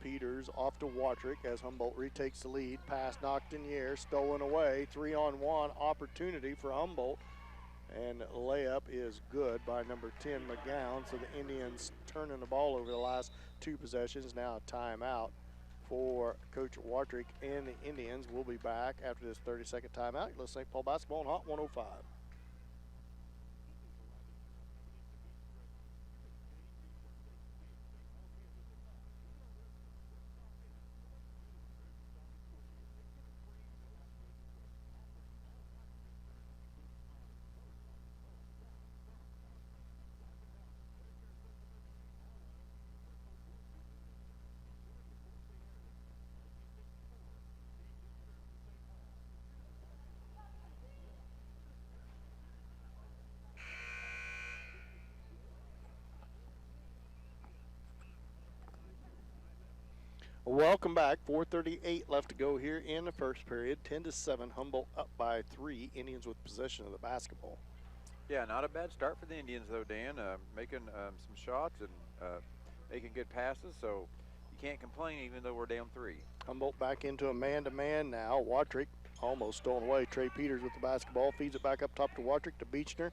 Peters off to Watrick as Humboldt retakes the lead. Pass knocked in the air, stolen away. 3-on-1 opportunity for Humboldt. And layup is good by number 10, McGowan. So the Indians turning the ball over the last 2 possessions. Now a timeout for Coach Watrick and the Indians. We'll be back after this 30-second timeout. You're listening to St. Paul Basketball on Hot 105. Welcome back. 4:38 left to go here in the first period. 10-7. Humboldt up by 3. Indians with possession of the basketball. Yeah, not a bad start for the Indians though, Dan. Making some shots and making good passes, so you can't complain even though we're down 3. Humboldt back into a man-to-man now. Watrick almost stolen away. Trey Peters with the basketball. Feeds it back up top to Watrick to Beechner.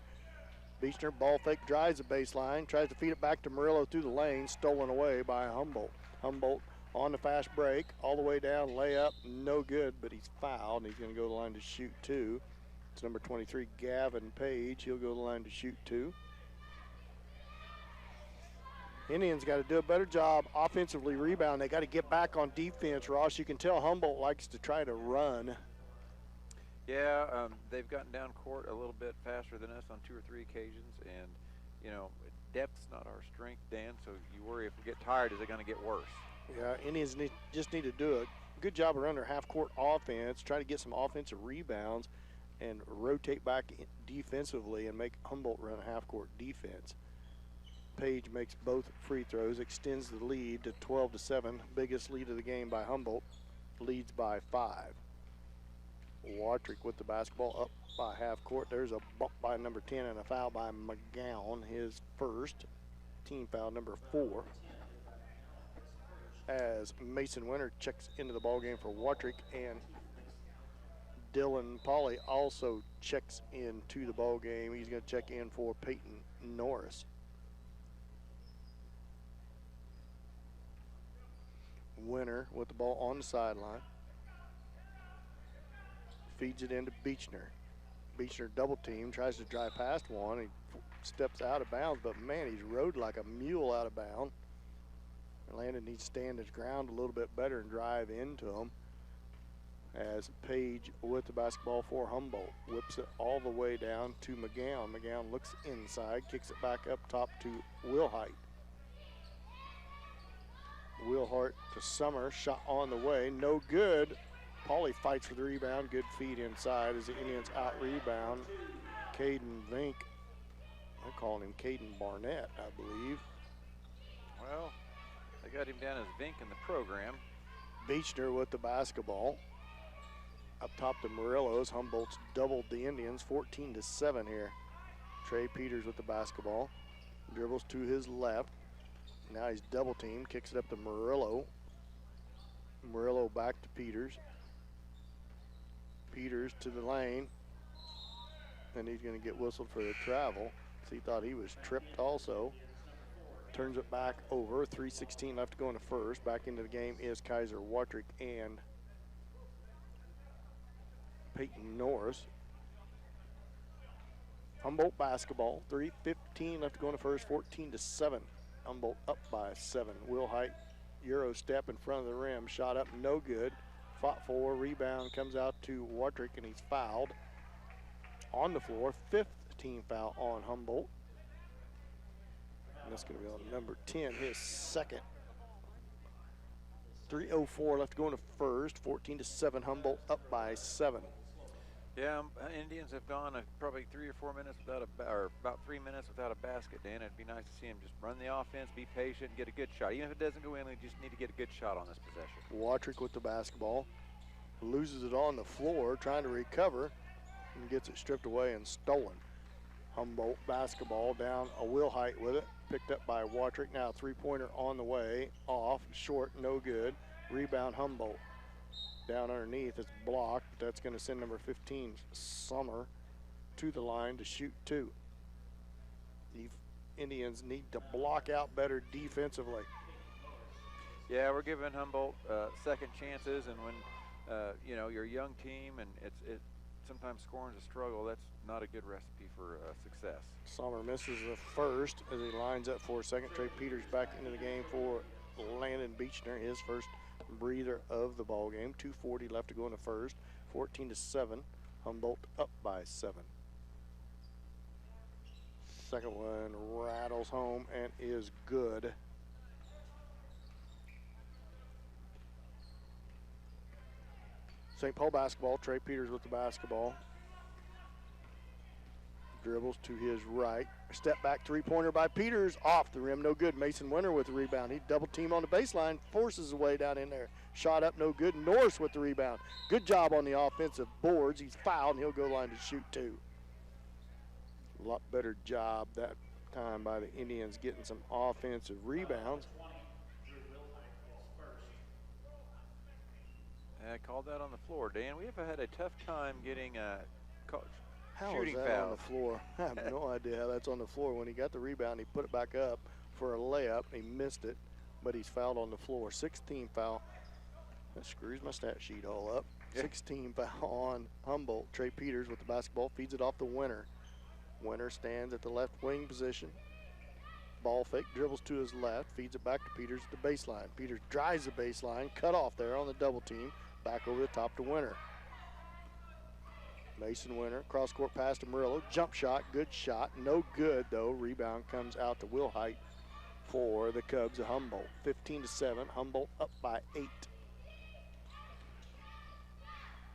Beechner ball fake, drives the baseline. Tries to feed it back to Murillo through the lane. Stolen away by Humboldt. Humboldt on the fast break, all the way down, layup, no good, but he's fouled, and he's going to go to the line to shoot 2. It's number 23, Gavin Page. He'll go to the line to shoot 2. Indians got to do a better job offensively rebound. They got to get back on defense, Ross. You can tell Humboldt likes to try to run. Yeah, they've gotten down court a little bit faster than us on 2 or 3 occasions, and, you know, depth's not our strength, Dan, so you worry if we get tired, is it going to get worse? Yeah, Indians just need to do a good job around their half-court offense, try to get some offensive rebounds, and rotate back defensively and make Humboldt run a half-court defense. Page makes both free throws, extends the lead to 12-7, biggest lead of the game by Humboldt, leads by 5. Watrick with the basketball up by half-court. There's a bump by number 10 and a foul by McGowan, his first, team foul number 4. As Mason Winter checks into the ballgame for Watrick, and Dylan Pauly also checks into the ballgame. He's going to check in for Peyton Norris. Winter with the ball on the sideline. Feeds it into Beechner. Beechner double team, tries to drive past one. He steps out of bounds, but man, he's rode like a mule out of bounds. Landon needs to stand his ground a little bit better and drive into him. As Page with the basketball for Humboldt whips it all the way down to McGowan. McGowan looks inside, kicks it back up top to Wilhite. Wilhart to Summer, shot on the way, no good. Pauly fights for the rebound, good feed inside as the Indians out-rebound. Caden Vink, I'm calling him Caden Barnett, I believe. Well, they got him down as Vink in the program. Beechner with the basketball. Up top the Murillos, Humboldt's doubled the Indians, 14-7 here. Trey Peters with the basketball, dribbles to his left. Now he's double teamed, kicks it up to Murillo. Murillo back to Peters. Peters to the lane. And he's going to get whistled for the travel. So he thought he was tripped also. Turns it back over, 3:16 left to go in the first. Back into the game is Kaiser Watrick and Peyton Norris. Humboldt basketball, 3:15 left to go in the first, 14-7. Humboldt up by 7. Will Height, Euro step in front of the rim, shot up, no good. Fought for, rebound comes out to Watrick and he's fouled. On the floor, 5th team foul on Humboldt. And that's going to be on number 10, his second. 3:04 left to go in the first, 14-7. Humboldt up by 7. Yeah, Indians have gone probably 3 or 4 minutes without or about 3 minutes without a basket, Dan. It'd be nice to see him just run the offense, be patient, and get a good shot. Even if it doesn't go in, we just need to get a good shot on this possession. Watrick with the basketball, loses it on the floor, trying to recover, and gets it stripped away and stolen. Humboldt basketball down, a Will Height with it, picked up by Watrick. Now three-pointer on the way, off, short, no good. Rebound Humboldt. Down underneath, it's blocked, but that's going to send number 15, Summer, to the line to shoot 2. The Indians need to block out better defensively. Yeah, we're giving Humboldt second chances, and when you know, you're a young team and it sometimes scoring's a struggle, that's not a good recipe for success. Summer misses the first as he lines up for a second. Trey Peters back into the game for Landon Beechner, his first breather of the ball game. 2:40 left to go in the first, 14-7. Humboldt up by 7. Second one rattles home and is good. St. Paul basketball, Trey Peters with the basketball. Dribbles to his right. Step back three-pointer by Peters, off the rim, no good. Mason Winter with the rebound. He double team on the baseline, forces his way down in there. Shot up, no good. Norris with the rebound. Good job on the offensive boards. He's fouled and he'll go line to shoot 2. A lot better job that time by the Indians getting some offensive rebounds. I called that on the floor, Dan. We have had a tough time getting how shooting is that fouls on the floor? I have no idea how that's on the floor. When he got the rebound, he put it back up for a layup. He missed it, but he's fouled on the floor. 16 foul. That screws my stat sheet all up. 16 foul on Humboldt. Trey Peters with the basketball, feeds it off the Winter. Winter stands at the left wing position. Ball fake, dribbles to his left, feeds it back to Peters at the baseline. Peters drives the baseline, cut off there on the double team. Back over the top to Winter. Mason Winter, cross-court pass to Murillo. Jump shot, good shot. No good, though. Rebound comes out to Will Height for the Cubs of Humboldt. 15-7. Humboldt up by 8.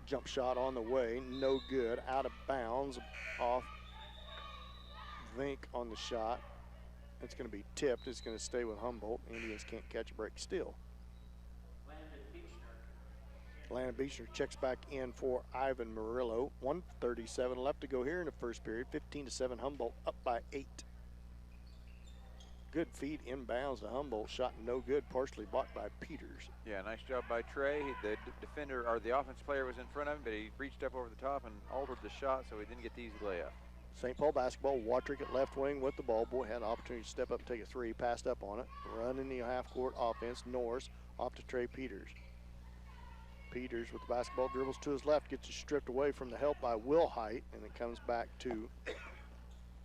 Jump shot on the way. No good. Out of bounds. Off Vink on the shot. It's going to be tipped. It's going to stay with Humboldt. Indians can't catch a break still. Landon Beechner checks back in for Ivan Murillo. 1:37 left to go here in the first period. 15-7. Humboldt up by 8. Good feed inbounds to Humboldt. Shot no good, partially blocked by Peters. Yeah, nice job by Trey. The defender, or the offense player, was in front of him, but he reached up over the top and altered the shot, so he didn't get the easy layup. St. Paul basketball, Watrick at left wing with the ball. Boy had an opportunity to step up and take a 3, passed up on it. Running the half-court offense, Norris off to Trey Peters. Peters with the basketball, dribbles to his left, gets it stripped away from the help by Will Height, and it comes back to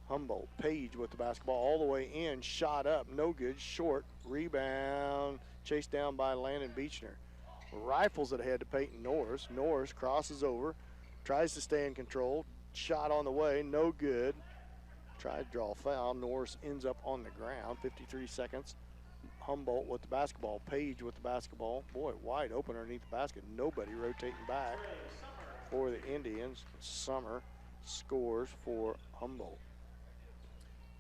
Humboldt. Page with the basketball all the way in, shot up, no good, short, rebound, chased down by Landon Beechner. Rifles it ahead to Peyton Norris. Norris crosses over, tries to stay in control, shot on the way, no good. Tried to draw a foul. Norris ends up on the ground. 53 seconds. Humboldt with the basketball. Page with the basketball. Boy, wide open underneath the basket. Nobody rotating back for the Indians. Summer scores for Humboldt.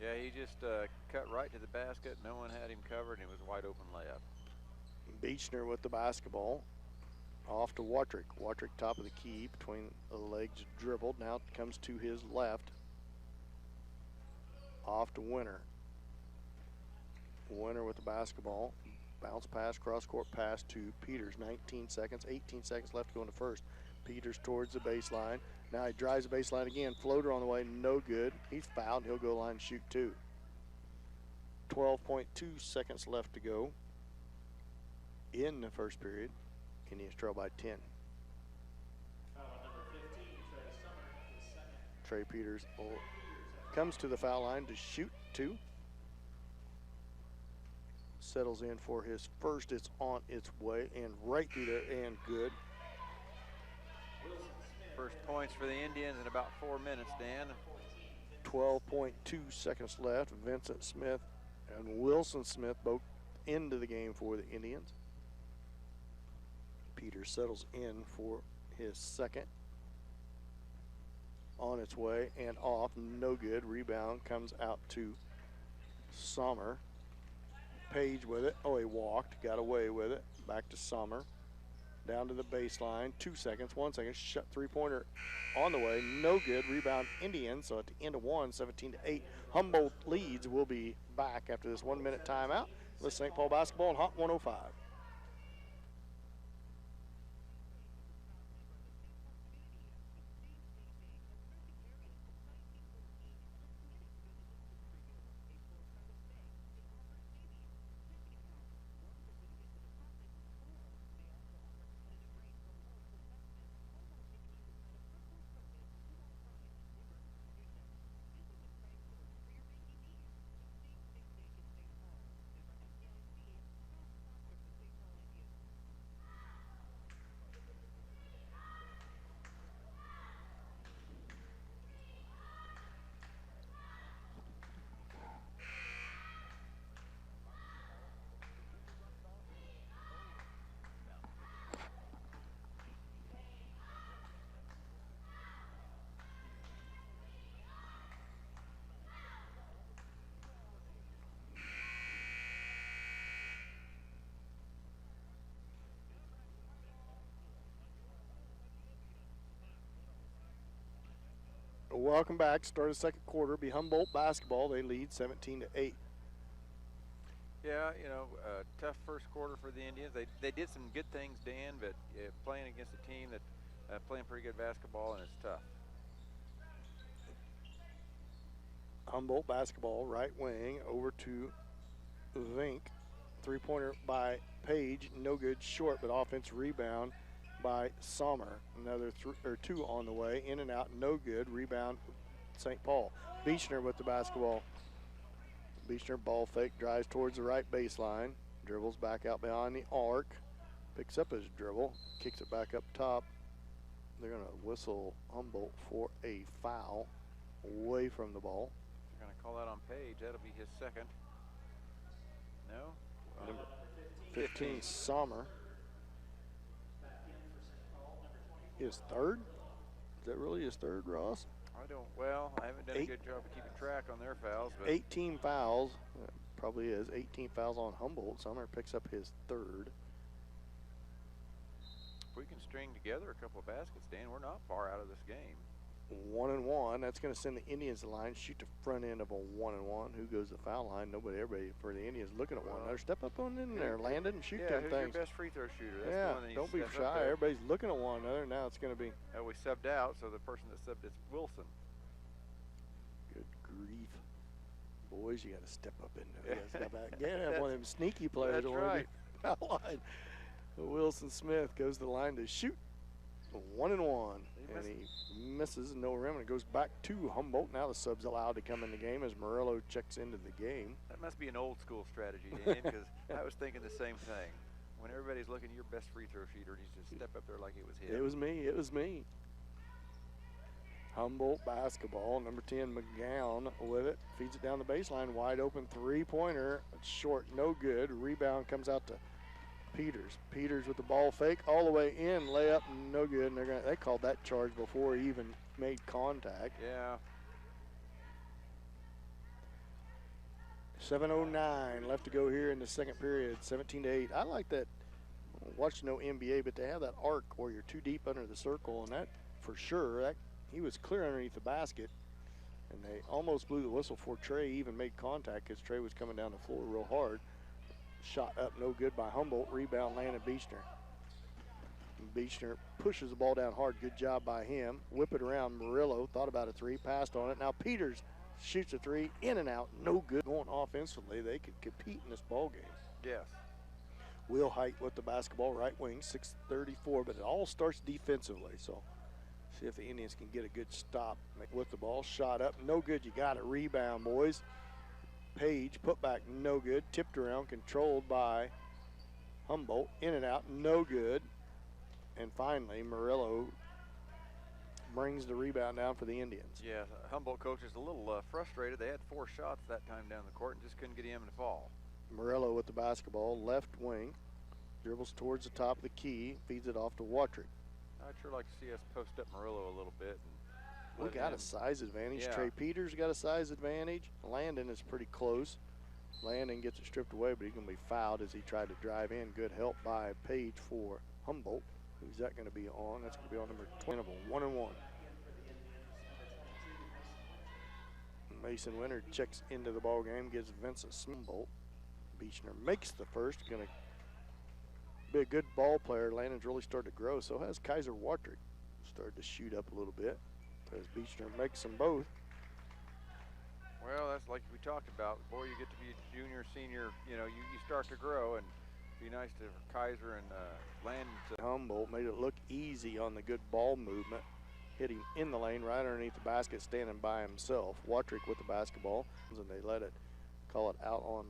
Yeah, he just cut right to the basket. No one had him covered, and it was a wide open layup. Beechner with the basketball. Off to Watrick. Watrick top of the key, between the legs, dribbled. Now it comes to his left. Off to Winter. Winter with the basketball. Bounce pass, cross-court pass to Peters. 19 seconds, 18 seconds left to go in the first. Peters towards the baseline. Now he drives the baseline again. Floater on the way, no good. He's fouled. He'll go line and shoot two. 12.2 seconds left to go in the first period. Indians trail by 10. Number 15, Trey Summer, his second. Trey Peters comes to the foul line to shoot two. Settles in for his first. It's on its way and right through there and good. First points for the Indians in about 4 minutes, Dan. 12.2 seconds left. Vincent Smith and Wilson Smith both into the game for the Indians. Peters settles in for his second. On its way and off, no good. Rebound comes out to Sommer. Page with it. Oh, he walked, got away with it. Back to Sommer. Down to the baseline. 2 seconds, 1 second. Shot three-pointer on the way. No good. Rebound Indians. So at the end of one, 17-8. Humboldt leads. Will be back after this 1 minute timeout. With St. Paul basketball on Hot 105. Welcome back. Start of the second quarter. Be Humboldt basketball. They lead 17-8. Yeah, you know, tough first quarter for the Indians. They did some good things, Dan, but playing against a team that playing pretty good basketball, and it's tough. Humboldt basketball, right wing, over to Vink. Three-pointer by Page, no good, short, but offense rebound by Sommer. Another two on the way, in and out, no good. Rebound, St. Paul. Beechner with the basketball. Beechner ball fake, drives towards the right baseline, dribbles back out behind the arc, picks up his dribble, kicks it back up top. They're going to whistle Humboldt for a foul away from the ball. They're going to call that on Page. That'll be his second. No? Number 15, Sommer. His third? Is that really his third, Ross? Well, I haven't done a good job of keeping track on their fouls. But 18 fouls, probably is. 18 fouls on Humboldt. Sommer picks up his third. If we can string together a couple of baskets, Dan, we're not far out of this game. 1-1. That's going to send the Indians to the line. Shoot the front end of a 1-1. Who goes to the foul line? Everybody for the Indians looking at one another. Step up on in there, Landon, and shoot them who's things. Your best free throw shooter? That's yeah, the one that don't be shy. Everybody's looking at one another. Now it's going to be. We subbed out, so the person that subbed is Wilson. Good grief. Boys, you got to step up in there. You got to have one of them sneaky players. That's right. Foul line. Wilson Smith goes to the line to shoot. 1-1. And he misses, no rim, and it goes back to Humboldt. Now the sub's allowed to come in the game as Murillo checks into the game. That must be an old school strategy, Dan, because I was thinking the same thing. When everybody's looking at your best free throw shooter, you just step up there like it was him. It was me. It was me. Humboldt basketball. Number 10, McGowan with it. Feeds it down the baseline. Wide open three-pointer. Short, no good. Rebound comes out to Peters. Peters with the ball fake all the way in. Layup, no good. And they called that charge before he even made contact. Yeah. 7:09 left to go here in the second period. 17-8. I like that. Watching no NBA, but they have that arc where you're too deep under the circle, and that for sure. That he was clear underneath the basket, and they almost blew the whistle before Trey even made contact because Trey was coming down the floor real hard. Shot up, no good by Humboldt. Rebound landed Beechner. Beechner pushes the ball down hard. Good job by him. Whip it around. Murillo thought about a three, passed on it. Now Peters shoots a three, in and out, no good. Going offensively, they could compete in this ball game. Yes. Will Height with the basketball, right wing, 6:34, but it all starts defensively. So see if the Indians can get a good stop with the ball. Shot up, no good. You got a rebound, boys. Page, put back, no good. Tipped around, controlled by Humboldt. In and out, no good. And finally, Murillo brings the rebound down for the Indians. Yeah, Humboldt coach is a little frustrated. They had 4 shots that time down the court and just couldn't get him to fall. Murillo with the basketball, left wing. Dribbles towards the top of the key, feeds it off to Watrick. I'd sure like to see us post up Murillo a little bit. And We got a size advantage. Yeah. Trey Peters got a size advantage. Landon is pretty close. Landon gets it stripped away, but he's going to be fouled as he tried to drive in. Good help by Page for Humboldt. Who's that going to be on? That's going to be on number 20 of them, 1-1. Mason Winter checks into the ball game, gives Vincent Humboldt. Beechner makes the first. Going to be a good ball player. Landon's really started to grow. So has Kaiser Watrick. Started to shoot up a little bit as Beechner makes them both. Well, that's like we talked about. Boy, you get to be a junior, senior, you start to grow, and be nice to Kaiser and Landon. Humboldt made it look easy on the good ball movement. Hit him in the lane right underneath the basket, standing by himself. Watrick with the basketball, and they let it, call it out on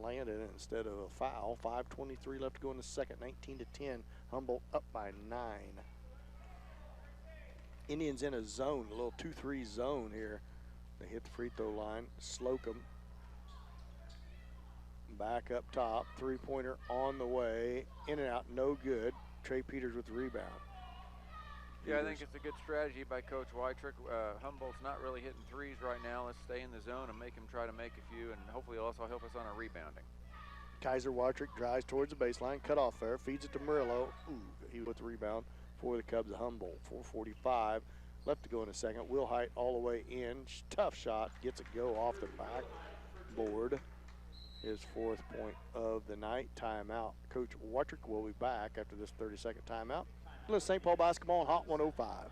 Landon instead of a foul. 5:23 left to go in the second, 19-10. Humboldt up by 9. Indians in a zone, a little 2-3 zone here. They hit the free throw line. Slocum back up top. Three-pointer on the way. In and out, no good. Trey Peters with the rebound. Yeah, I think it's a good strategy by Coach Wytrick. Humboldt's not really hitting threes right now. Let's stay in the zone and make him try to make a few, and hopefully it'll also help us on our rebounding. Kaiser Watrick drives towards the baseline. Cut off there. Feeds it to Murillo. Ooh, he with the rebound for the Cubs of Humboldt. 4:45 left to go in a second. Will Height all the way in. Tough shot. Gets it go off the backboard. His 4th point of the night. Timeout. Coach Watrick will be back after this 30-second timeout. St. Paul basketball on Hot 105.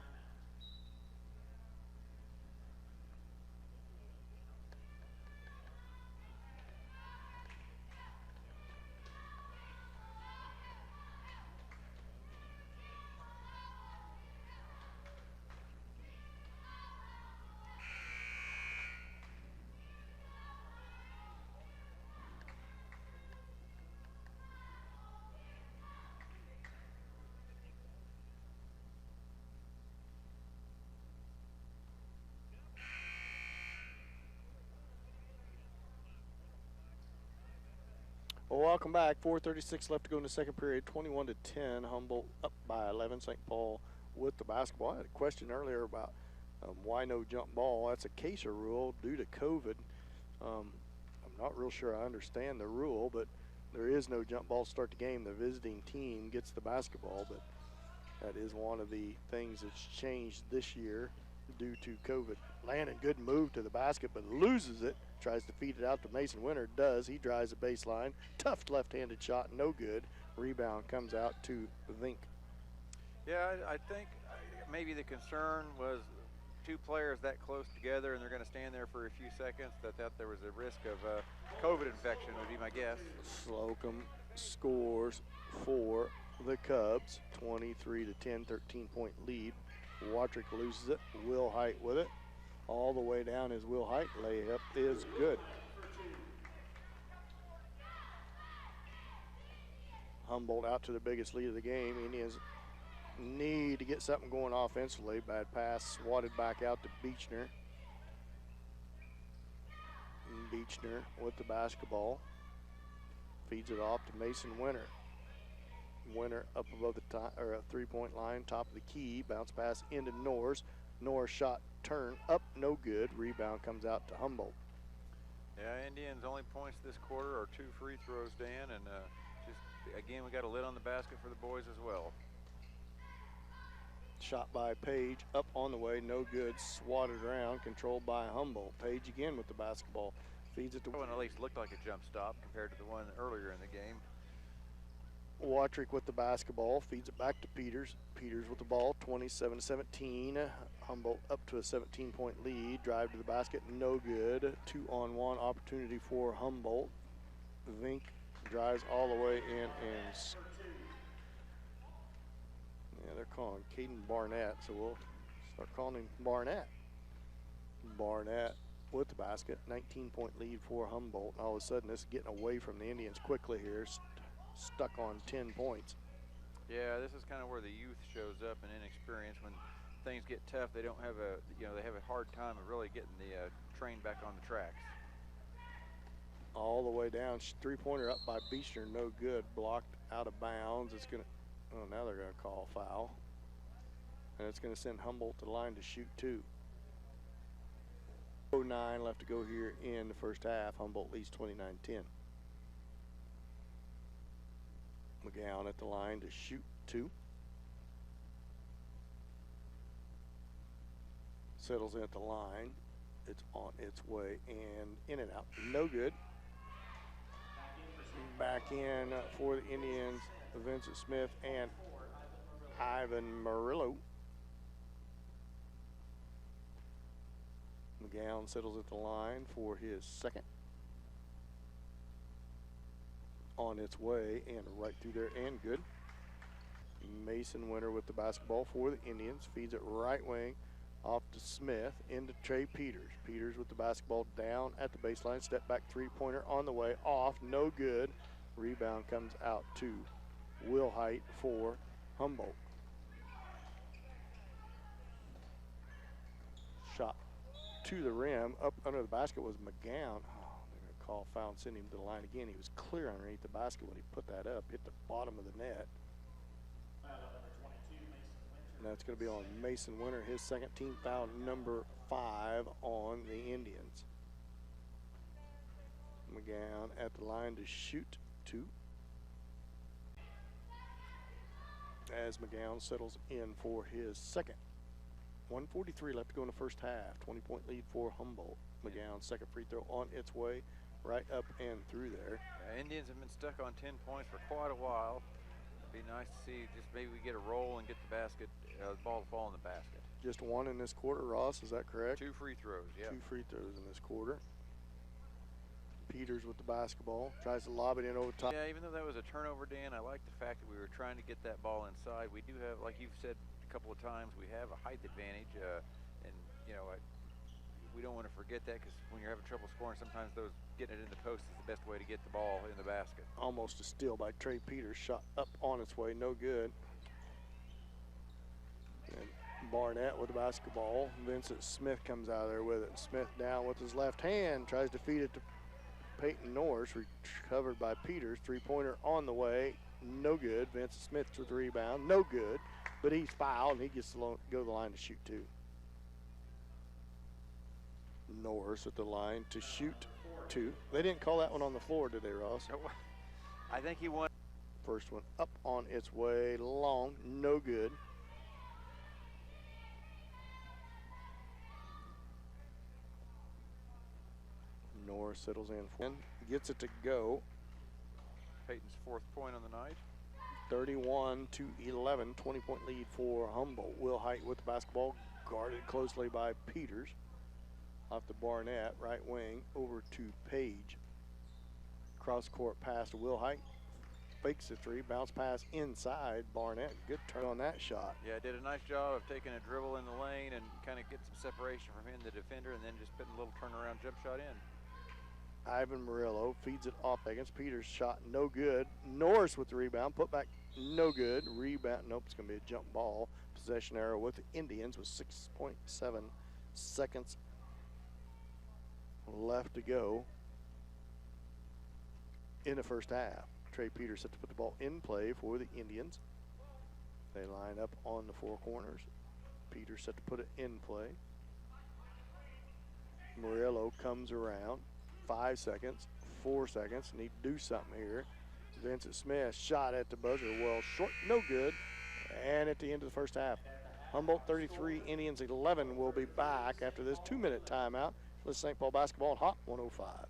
Well, welcome back. 4:36 left to go in the second period. 21-10. Humboldt up by 11. St. Paul with the basketball. I had a question earlier about why no jump ball. That's a CASER rule due to COVID. I'm not real sure I understand the rule, but there is no jump ball to start the game. The visiting team gets the basketball, but that is one of the things that's changed this year due to COVID. Landon, good move to the basket, but loses it. Tries to feed it out to Mason Winter. Does. He drives the baseline. Tough left-handed shot. No good. Rebound comes out to Vink. Yeah, I think maybe the concern was 2 players that close together and they're going to stand there for a few seconds. That there was a risk of COVID infection would be my guess. Slocum scores for the Cubs. 23-10, 13-point lead. Watrick loses it. Will Height with it. All the way down is Will Height. Layup is good. Humboldt out to the biggest lead of the game. Indians need to get something going offensively. Bad pass swatted back out to Beechner. Beechner with the basketball. Feeds it off to Mason Winter. Winter up above the three-point line, top of the key. Bounce pass into Norris. Norris shot turn up, no good. Rebound comes out to Humboldt. Yeah, Indians' only points this quarter are 2 free throws, Dan, and just again we got a lid on the basket for the boys as well. Shot by Page, up on the way, no good. Swatted around, controlled by Humboldt. Page again with the basketball. Feeds it to That one at least looked like a jump stop compared to the one earlier in the game. Watrick with the basketball, feeds it back to Peters. Peters with the ball, 27-17. Humboldt up to a 17-point lead. Drive to the basket, no good. 2-on-1 opportunity for Humboldt. Vink drives all the way in and they're calling Caden Barnett, so we'll start calling him Barnett. Barnett with the basket, 19-point lead for Humboldt. All of a sudden, this is getting away from the Indians quickly here. Stuck on 10 points. Yeah, this is kind of where the youth shows up and inexperience. When things get tough, they don't have they have a hard time of really getting the train back on the tracks. All the way down, three-pointer up by Beechner, no good. Blocked out of bounds. It's gonna, oh, now they're gonna call foul. And it's gonna send Humboldt to the line to shoot 2. 0:09 left to go here in the first half. Humboldt leads 29-10. McGowan at the line to shoot 2. Settles in at the line. It's on its way and in and out. No good. Back in for the Indians, Vincent Smith and Ivan Murillo. McGowan settles at the line for his second. On its way and right through there and good. Mason Winter with the basketball for the Indians. Feeds it right wing off to Smith into Trey Peters. Peters with the basketball down at the baseline. Step back three-pointer on the way off. No good. Rebound comes out to Will Height for Humboldt. Shot to the rim. Up under the basket was McGowan. Call foul and send him to the line again. He was clear underneath the basket when he put that up, hit the bottom of the net. And that's going to be on Mason Winter, his second team foul, number 5 on the Indians. McGowan at the line to shoot 2. As McGowan settles in for his second. 1:43 left to go in the first half. 20-point lead for Humboldt. McGowan's second free throw on its way. Right up and through there. Indians have been stuck on 10 points for quite a while. It'd be nice to see just maybe we get a roll and get the basket, the ball to fall in the basket. Just 1 in this quarter, Ross, is that correct? 2 free throws, yeah. 2 free throws in this quarter. Peters with the basketball, tries to lob it in over top. Yeah, even though that was a turnover, Dan, I like the fact that we were trying to get that ball inside. We do have, like you've said a couple of times, we have a height advantage, and you know, we don't want to forget that, because when you're having trouble scoring, sometimes getting it in the post is the best way to get the ball in the basket. Almost a steal by Trey Peters. Shot up on its way, no good. And Barnett with the basketball. Vincent Smith comes out of there with it. Smith down with his left hand, tries to feed it to Peyton Norris, recovered by Peters. Three-pointer on the way, no good. Vincent Smith with the rebound, no good. But he's fouled, and he gets to go to the line to shoot 2. Norris at the line to shoot 2. They didn't call that one on the floor, did they, Ross? No, I think he won. First one up on its way, long, no good. Norris settles in for gets it to go. Peyton's 4th point on the night. 31-11, 20-point lead for Humboldt. Will Height with the basketball, guarded closely by Peters. Off to Barnett, right wing, over to Page. Cross court pass to Will Height. Fakes the 3, bounce pass inside. Barnett, good turn on that shot. Yeah, did a nice job of taking a dribble in the lane and kind of get some separation from him, the defender, and then just putting a little turnaround jump shot in. Ivan Murillo feeds it off against Peters. Shot no good. Norris with the rebound. Put back no good. Rebound, nope, it's going to be a jump ball. Possession arrow with the Indians with 6.7 seconds left to go in the first half. Trey Peters set to put the ball in play for the Indians. They line up on the four corners. Peters set to put it in play. Murillo comes around. 5 seconds, 4 seconds. Need to do something here. Vincent Smith shot at the buzzer. Well, short, no good. And at the end of the first half, Humboldt 33, Indians 11 will be back after this 2-minute timeout. This is St. Paul basketball on Hot 105.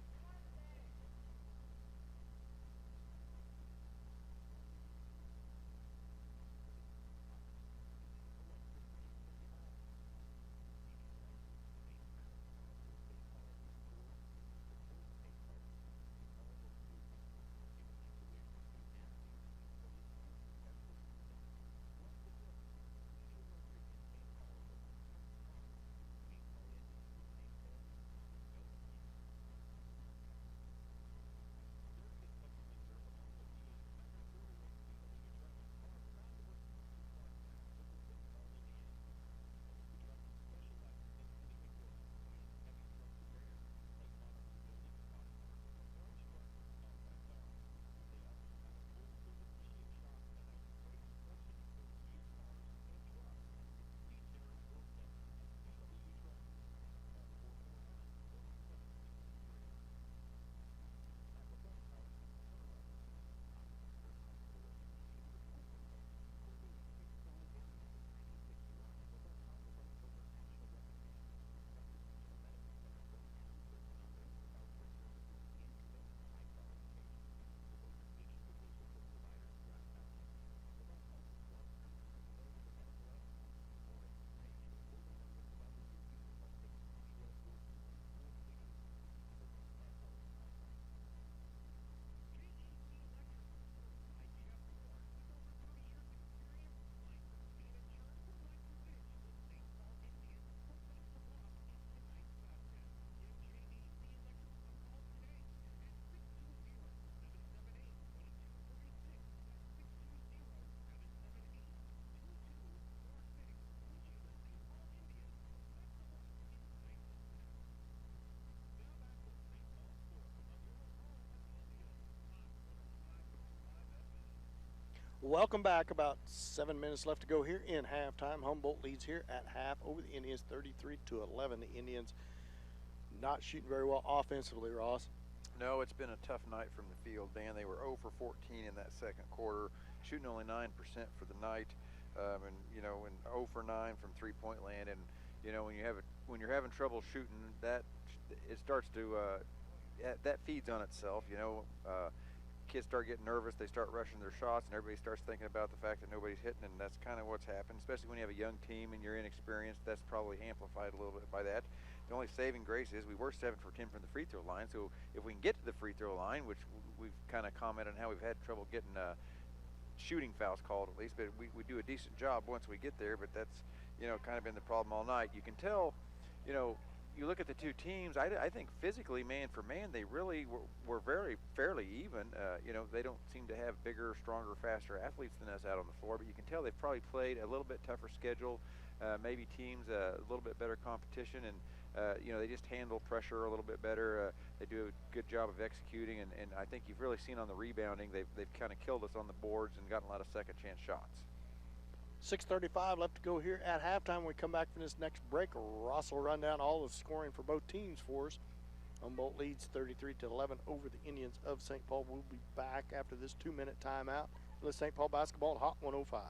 Welcome back. About 7 minutes left to go here in halftime. Humboldt leads here at half over the Indians 33-11. The Indians not shooting very well offensively, Ross. No, it's been a tough night from the field, Dan. They were 0 for 14 in that second quarter, shooting only 9% for the night, and 0 for 9 from three-point land. And when you're having trouble shooting, that it starts to that feeds on itself. Kids start getting nervous, they start rushing their shots, and everybody starts thinking about the fact that nobody's hitting, and that's kind of what's happened, especially when you have a young team and you're inexperienced. That's probably amplified a little bit by that. The only saving grace is we were 7 for 10 from the free throw line, so if we can get to the free throw line, which we've kind of commented on how we've had trouble getting shooting fouls called at least, but we do a decent job once we get there, but that's kind of been the problem all night. You can tell, you look at the two teams, I think physically, man for man, they really were very fairly even. They don't seem to have bigger, stronger, faster athletes than us out on the floor, but you can tell they've probably played a little bit tougher schedule, maybe teams a little bit better competition, and they just handle pressure a little bit better. They do a good job of executing, and I think you've really seen on the rebounding, they've kind of killed us on the boards and gotten a lot of second chance shots. 6:35 left to go here at halftime. When we come back from this next break, Ross will run down all the scoring for both teams for us. Humboldt leads 33-11 over the Indians of St. Paul. We'll be back after this 2-minute timeout. Let's St. Paul basketball at Hot 105.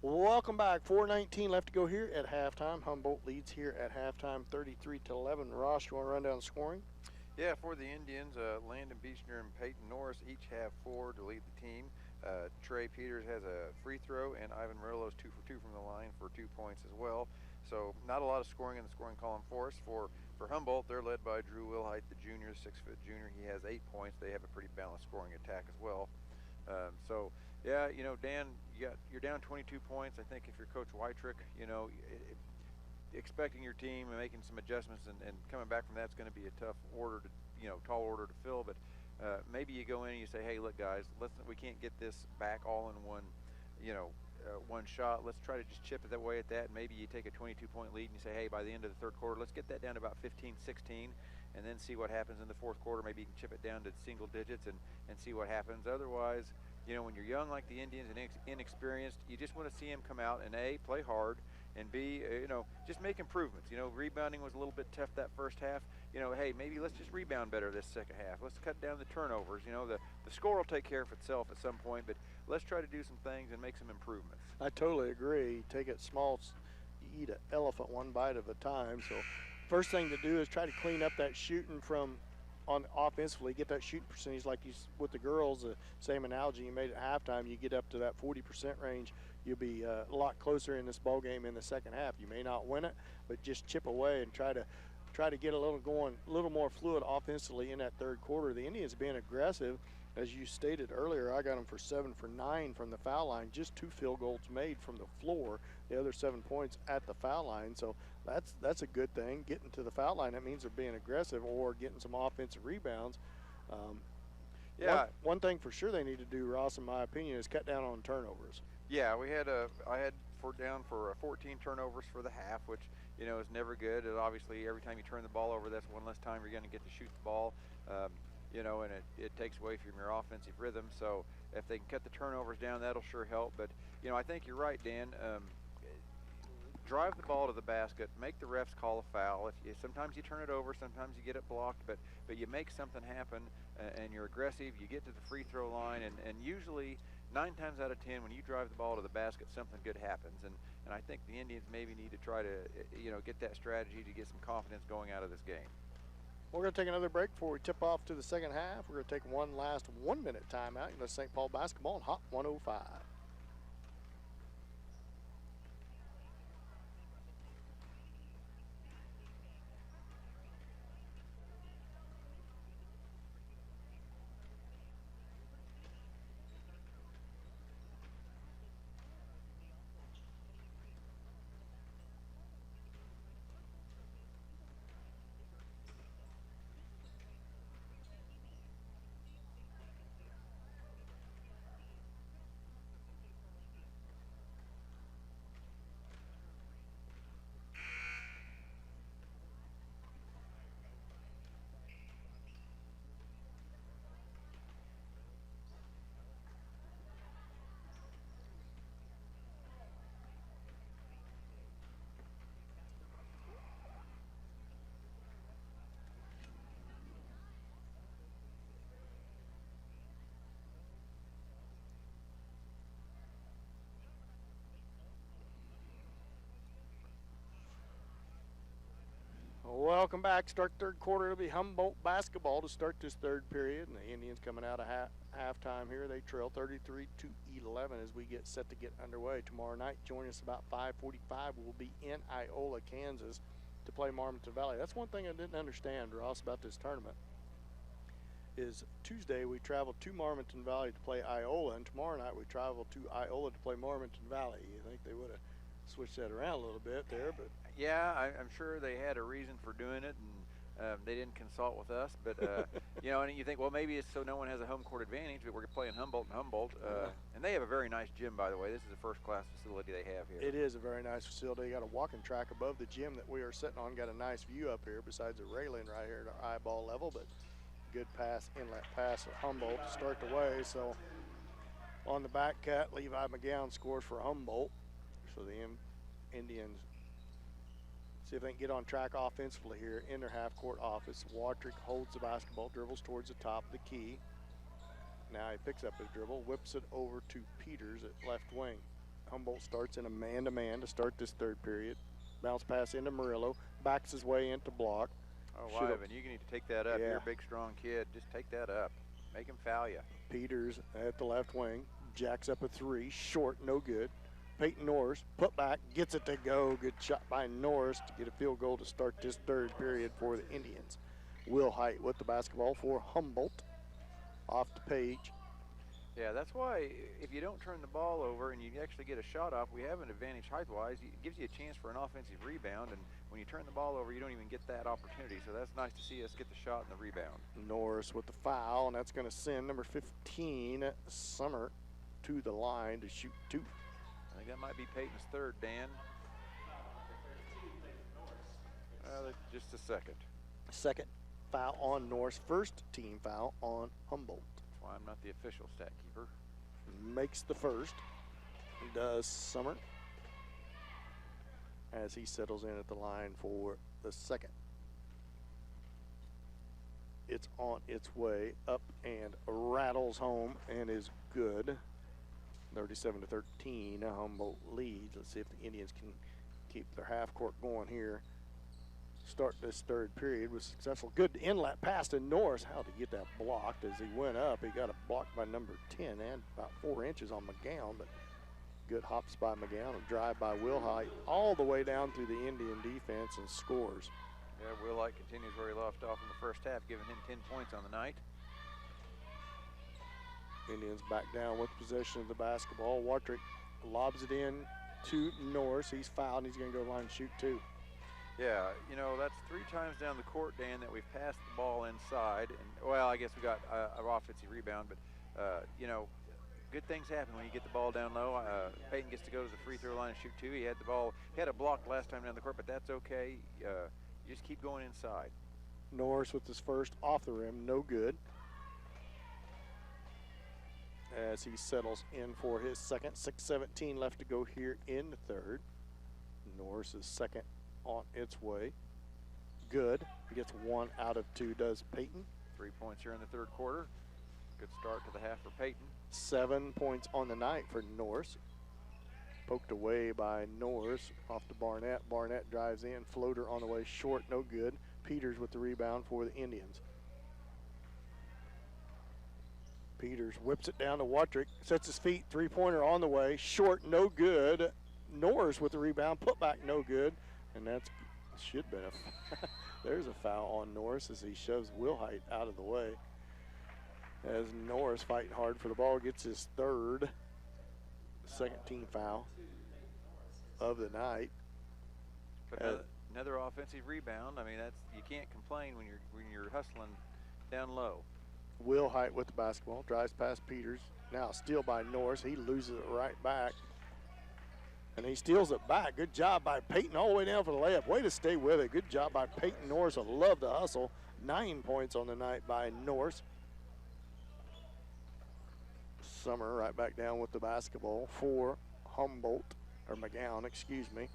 Welcome back. 4:19 left to go here at halftime. Humboldt leads here at halftime 33-11. Ross, you want to run down the scoring? Yeah, for the Indians, Landon Beechner and Peyton Norris each have 4 to lead the team. Trey Peters has a free throw, and Ivan Murillo's 2 for 2 from the line for 2 points as well. So not a lot of scoring in the scoring column for us. For Humboldt, they're led by Drew Wilhite, the junior, 6-foot junior. He has 8 points. They have a pretty balanced scoring attack as well. Yeah, Dan, you're down 22 points. I think if you're Coach Weitrick, expecting your team and making some adjustments and coming back from that's going to be a tough order to, tall order to fill. But maybe you go in and you say, hey, look, guys, we can't get this back all in one, one shot. Let's try to just chip it away at that. And maybe you take a 22-point lead and you say, hey, by the end of the third quarter, let's get that down to about 15, 16, and then see what happens in the fourth quarter. Maybe you can chip it down to single digits and see what happens. Otherwise, when you're young like the Indians and inexperienced, you just want to see them come out and A, play hard, and B, just make improvements. Rebounding was a little bit tough that first half. Hey, maybe let's just rebound better this second half. Let's cut down the turnovers. The score will take care of itself at some point, but let's try to do some things and make some improvements. I totally agree. Take it small. You eat an elephant one bite at a time. So first thing to do is try to clean up that shooting from on offensively, get that shooting percentage like you with the girls. Same analogy you made at halftime. You get up to that 40% range, you'll be a lot closer in this ball game in the second half. You may not win it, but just chip away and try to get a little more fluid offensively in that third quarter. The Indians being aggressive, as you stated earlier. I got them for 7 for 9 from the foul line, just 2 field goals made from the floor. The other 7 points at the foul line. So that's a good thing. Getting to the foul line, that means they're being aggressive or getting some offensive rebounds. Yeah. One thing for sure they need to do, Ross, in my opinion, is cut down on turnovers. Yeah, I had down for 14 turnovers for the half, which is never good. And obviously, every time you turn the ball over, that's one less time you're going to get to shoot the ball. And it takes away from your offensive rhythm. So if they can cut the turnovers down, that'll sure help. But I think you're right, Dan. Drive the ball to the basket, make the refs call a foul. Sometimes you turn it over, sometimes you get it blocked, but you make something happen and you're aggressive. You get to the free throw line, and usually 9 times out of 10, when you drive the ball to the basket, something good happens. And I think the Indians maybe need to try to get that strategy to get some confidence going out of this game. We're going to take another break before we tip off to the second half. We're going to take one last 1-minute timeout. You're St. Paul basketball on Hot 105. Welcome back. Start third quarter. It'll be Humboldt basketball to start this third period. And the Indians coming out of halftime here. They trail 33-11 as we get set to get underway. Tomorrow night, join us about 5:45. We'll be in Iola, Kansas to play Marmonton Valley. That's one thing I didn't understand, Ross, about this tournament. Is Tuesday we travel to Marmonton Valley to play Iola, and tomorrow night we travel to Iola to play Marmonton Valley. You think they would have switched that around a little bit there, but yeah, I'm sure they had a reason for doing it, and they didn't consult with us. But and you think, well, maybe it's so no one has a home court advantage. But we're playing Humboldt, and they have a very nice gym, by the way. This is a first-class facility they have here. It is a very nice facility. Got a walking track above the gym that we are sitting on. Got a nice view up here, besides a railing right here at our eyeball level. But good pass, inlet pass of Humboldt to start the way. So on the back cut, Levi McGowan scores for Humboldt. So the Indians see if they can get on track offensively here in their half-court office. Watrick holds the basketball, dribbles towards the top of the key. Now he picks up his dribble, whips it over to Peters at left wing. Humboldt starts in a man-to-man to start this third period. Bounce pass into Murillo, backs his way into block. Oh, Should've- Ivan, you need to take that up. Yeah. You're a big, strong kid. Just take that up. Make him foul you. Peters at the left wing, jacks up a three, short, no good. Peyton Norris, put back, gets it to go. Good shot by Norris to get a field goal to start this third period for the Indians. Will Height with the basketball for Humboldt. Off the page. Yeah, that's why if you don't turn the ball over and you actually get a shot off, we have an advantage height-wise. It gives you a chance for an offensive rebound, and when you turn the ball over, you don't even get that opportunity. So that's nice to see us get the shot and the rebound. Norris with the foul, and that's going to send number 15, Summer, to the line to shoot two. I think that might be Peyton's third, Dan. Just a second. Second foul on Norris, first team foul on Humboldt. That's why I'm not the official stat keeper. Makes the first, does Summer, as he settles in at the line for the second. It's on its way up and rattles home and is good. 37-13, Humboldt leads. Let's see if the Indians can keep their half court going here. Start this third period was successful. Good inlet pass to Norris. How to get that blocked as he went up. He got it blocked by number 10 and about 4 inches on McGowan, but good hops by McGowan. A drive by Wilhite all the way down through the Indian defense and scores. Yeah, Will Light continues where he left off in the first half, giving him 10 points on the night. Indians back down with possession of the basketball. Wartrick lobs it in to Norris. He's fouled, and he's going to go line and shoot two. Yeah, you know, that's 3 times down the court, Dan, that we've passed the ball inside. And, well, I guess we got an offensive rebound, but, you know, good things happen when you get the ball down low. Peyton gets to go to the free throw line and shoot two. He had the ball, he had a block last time down the court, but that's okay. You just keep going inside. Norris with his first off the rim, no good. As he settles in for his second. 6:17 left to go here in the third. Norris's second on its way. Good. He gets 1 out of 2, does Peyton. 3 points here in the third quarter. Good start to the half for Peyton. 7 points on the night for Norris. Poked away by Norris off to Barnett. Barnett drives in. Floater on the way short, no good. Peters with the rebound for the Indians. Peters whips it down to Watrick, sets his feet, three-pointer on the way, short, no good. Norris with the rebound, put back, no good. And that's, should have been there's a foul on Norris as he shoves Wilhite out of the way. As Norris fighting hard for the ball, gets his third, second team foul of the night. But another offensive rebound. I mean, that's, you can't complain when you're hustling down low. Wilhite with the basketball, drives past Peters. Now steal by Norris. He loses it right back. And he steals it back. Good job by Peyton all the way down for the layup. Way to stay with it. Good job by Peyton Norris. I love the hustle. 9 points on the night by Norris. Summer right back down with the basketball for Humboldt, or McGowan, excuse me.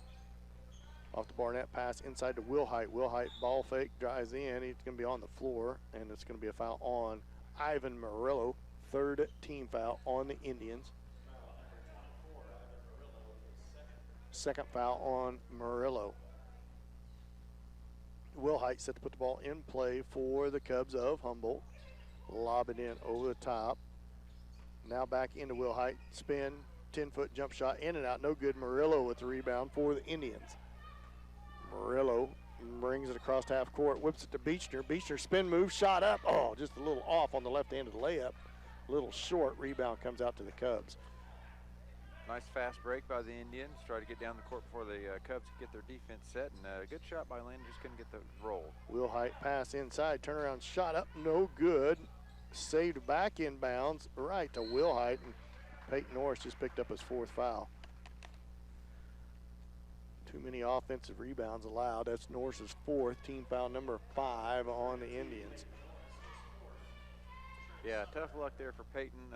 Off the Barnett pass inside to Wilhite. Wilhite ball fake, drives in. He's going to be on the floor, and it's going to be a foul on Ivan Murillo. Third team foul on the Indians. Second foul on Murillo. Wilhite set to put the ball in play for the Cubs of Humboldt. Lob it in over the top. Now back into Wilhite. Spin, 10-foot jump shot, in and out, no good. Murillo with the rebound for the Indians. Murillo brings it across half court, whips it to Beechner. Beechner spin move, shot up. Oh, just a little off on the left end of the layup. A little short, rebound comes out to the Cubs. Nice fast break by the Indians. Try to get down the court before the Cubs get their defense set. And a good shot by Landon, just couldn't get the roll. Wilhite pass inside, turnaround shot up, no good. Saved back inbounds, right to Wilhite. And Peyton Norris just picked up his 4th foul. Too many offensive rebounds allowed. That's Norris's 4th, team foul number 5 on the Indians. Yeah, tough luck there for Peyton.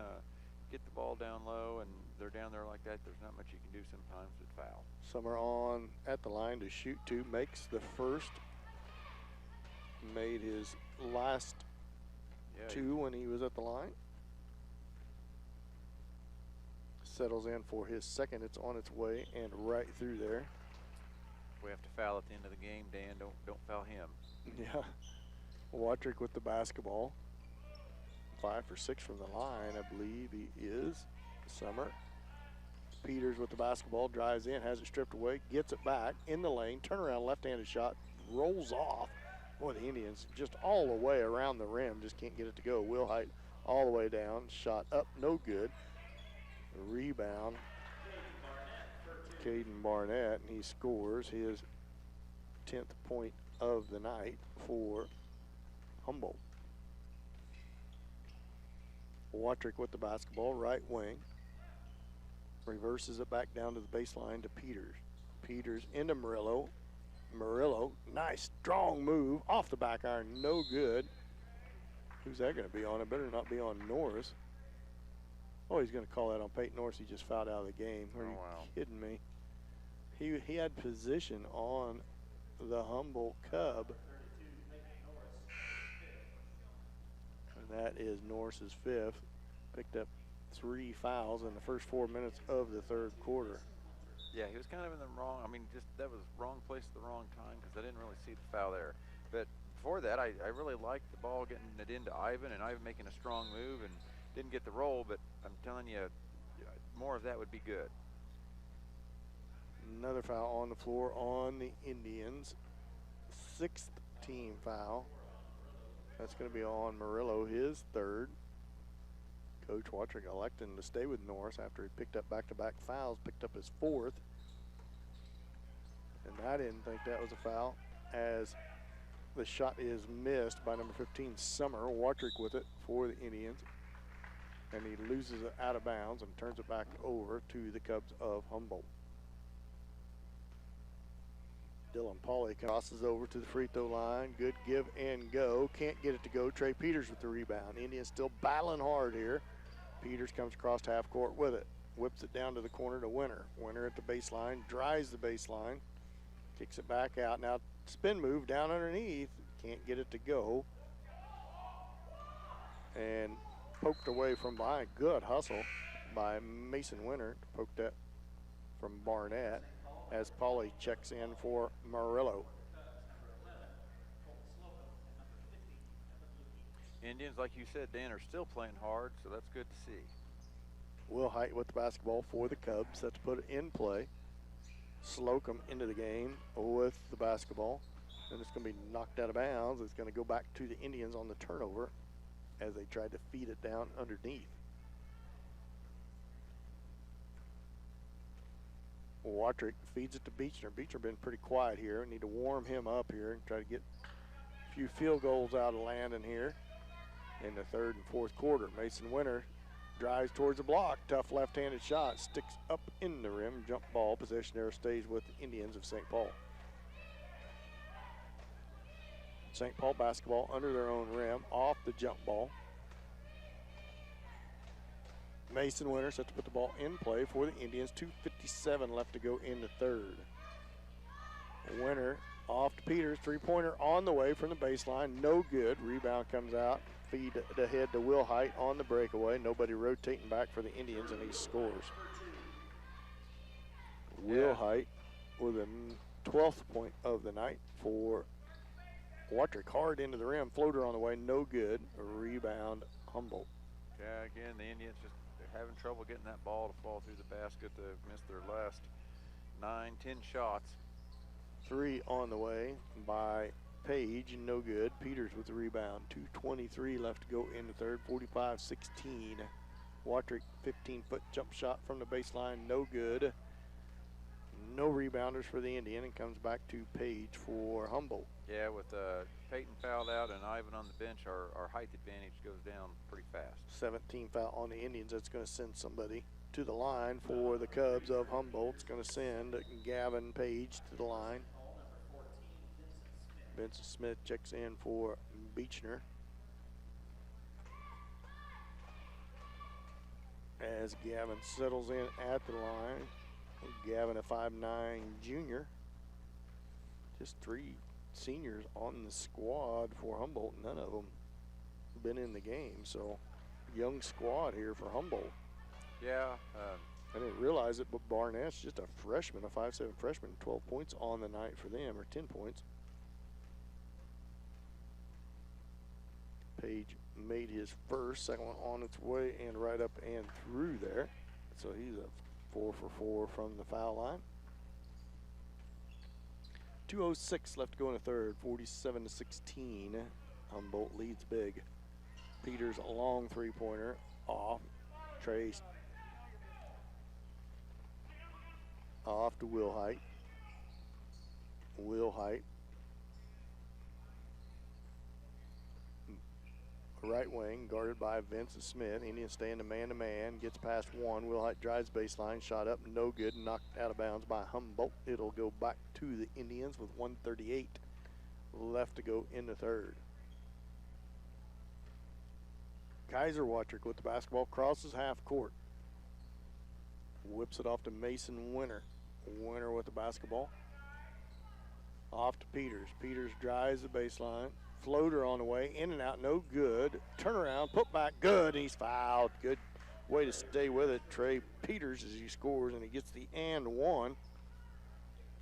Get the ball down low, and they're down there like that. There's not much you can do sometimes with foul. Summer on at the line to shoot two, makes the first. Made his last 2 when he was at the line. settles in for his second. It's on its way and right through there. We have to foul at the end of the game, Dan. Don't foul him. Yeah. Watrick with the basketball. 5 for 6 from the line, I believe he is. Summer. Peters with the basketball, drives in, has it stripped away, gets it back in the lane, turnaround left-handed shot, rolls off. Boy, the Indians just all the way around the rim, just can't get it to go. Will Height all the way down, shot up, no good. Rebound, Caden Barnett, and he scores his 10th point of the night for Humboldt. Watrick with the basketball, right wing. Reverses it back down to the baseline to Peters. Peters into Murillo. Murillo, nice strong move off the back iron, no good. Who's that going to be on? It better not be on Norris. Oh, he's going to call that on Peyton Norris. He just fouled out of the game. Are you kidding me? He had position on the Humboldt Cub. And that is Norris's 5th. Picked up 3 fouls in the first 4 minutes of the third quarter. Yeah, he was kind of in the wrong, I mean, just that was wrong place at the wrong time because I didn't really see the foul there. But before that, I really liked the ball getting it into Ivan, and Ivan making a strong move and didn't get the roll, but I'm telling you, more of that would be good. Another foul on the floor on the Indians. 6th team foul. That's going to be on Murillo, his 3rd. Coach Watrick electing to stay with Norris after he picked up back-to-back fouls, picked up his 4th. And I didn't think that was a foul, as the shot is missed by number 15, Summer. Watrick with it for the Indians. And he loses it out of bounds and turns it back over to the Cubs of Humboldt. Dylan Pauly crosses over to the free throw line. Good give and go. Can't get it to go. Trey Peters with the rebound. Indians still battling hard here. Peters comes across half court with it. Whips it down to the corner to Winter. Winter at the baseline. Drives the baseline. Kicks it back out. Now spin move down underneath. Can't get it to go. And poked away from behind. Good hustle by Mason Winter. Poked that from Barnett as Pauly checks in for Murillo. Indians, like you said, Dan, are still playing hard, so that's good to see. Will Height with the basketball for the Cubs. That's put it in play. Slocum into the game with the basketball. And it's going to be knocked out of bounds. It's going to go back to the Indians on the turnover as they tried to feed it down underneath. Watrick feeds it to Beechner. Beechner been pretty quiet here. Need to warm him up here and try to get a few field goals out of Landon here in the 3rd and 4th quarter. Mason Winter drives towards the block. Tough left-handed shot. Sticks up in the rim. Jump ball. Possession arrow stays with the Indians of St. Paul. St. Paul basketball under their own rim. Off the jump ball. Mason Winter set to put the ball in play for the Indians. 2:57 left to go in the 3rd. Winter off to Peters. 3-pointer on the way from the baseline. No good. Rebound comes out. Feed ahead to Will Height on the breakaway. Nobody rotating back for the Indians, and he scores. Will Height with a 12th point of the night for Watrick. Hard into the rim. Floater on the way. No good. A rebound Humboldt. Yeah, again, the Indians just having trouble getting that ball to fall through the basket. They've missed their last 9-10 shots. 3 on the way by Page, no good. Peters with the rebound. 2:23 left to go in the 3rd. 45-16. Watrick 15-foot jump shot from the baseline, no good. No rebounders for the Indian, and comes back to Page for Humboldt. Yeah, with Peyton fouled out and Ivan on the bench, our height advantage goes down pretty fast. 17 foul on the Indians. That's going to send somebody to the line for the Cubs of Humboldt. It's going to send Gavin Page to the line. Vincent Smith checks in for Beechner. As Gavin settles in at the line. Gavin, a 5'9" junior. Just 3 seniors on the squad for Humboldt. None of them been in the game, so young squad here for Humboldt. Yeah. realize it, but Barnett's just a freshman, a 5'7" freshman, 12 points on the night for them, or 10 points. Page made his first, second one on its way and right up and through there. So he's a 4 for 4 from the foul line. 2:06 left to go in the third, 47-16. Humboldt leads big. Peters a long three-pointer off. Trace off to Wilhite. Wilhite. Right wing, guarded by Vincent Smith. Indians stay in the man-to-man. Gets past one. Wilhite drives baseline. Shot up, no good. Knocked out of bounds by Humboldt. It'll go back to the Indians with 1:38 left to go in the third. Kaiser Watrick with the basketball. Crosses half court. Whips it off to Mason Winter. Winter with the basketball. Off to Peters. Peters drives the baseline. Floater on the way, in and out, no good. Turnaround, put back, good, and he's fouled. Good way to stay with it. Trey Peters as he scores, and he gets the and one.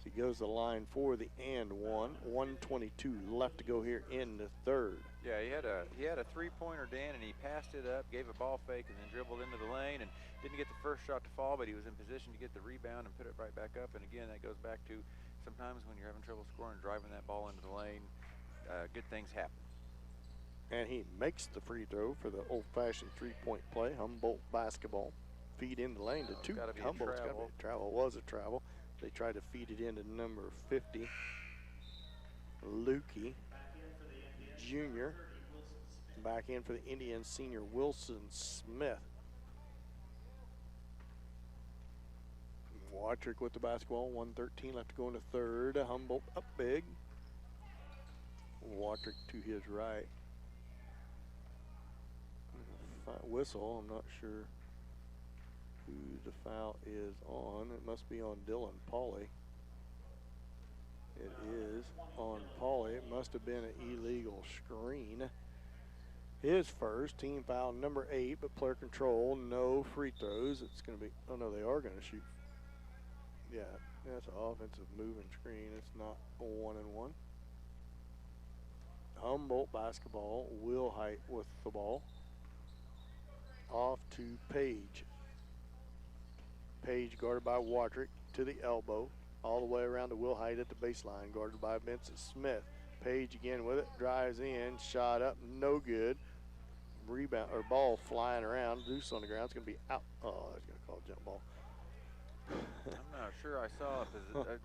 He goes to the line for the and one. 1:22 left to go here in the third. Yeah, he had a three-pointer, Dan, and he passed it up, gave a ball fake, and then dribbled into the lane, and didn't get the first shot to fall, but he was in position to get the rebound and put it right back up. And again, that goes back to sometimes when you're having trouble scoring, driving that ball into the lane, good things happen. And he makes the free throw for the old-fashioned three-point play. Humboldt basketball. Feed in the lane to two. Humboldt's got to be a travel. Was a travel. They tried to feed it into number 50, Lukey Jr. Back in for the Indians, senior Wilson Smith. Watrick with the basketball. 1:13 left to go in the third. Humboldt up big. Watrick to his right. Whistle, I'm not sure who the foul is on. It must be on Dylan Pauly. It is on Pauly. It must have been an illegal screen. His first, team foul number 8, but player control, no free throws. It's going to be, oh no, they are going to shoot. Yeah, that's an offensive moving screen. It's not a 1-and-1. Humboldt basketball. Wilhite with the ball. Off to Page. Page guarded by Watrick to the elbow. All the way around to Wilhite at the baseline, guarded by Vincent Smith. Page again with it. Drives in. Shot up. No good. Rebound or ball flying around. Loose on the ground. It's going to be out. Oh, it's going to call a jump ball. I'm not sure I saw it.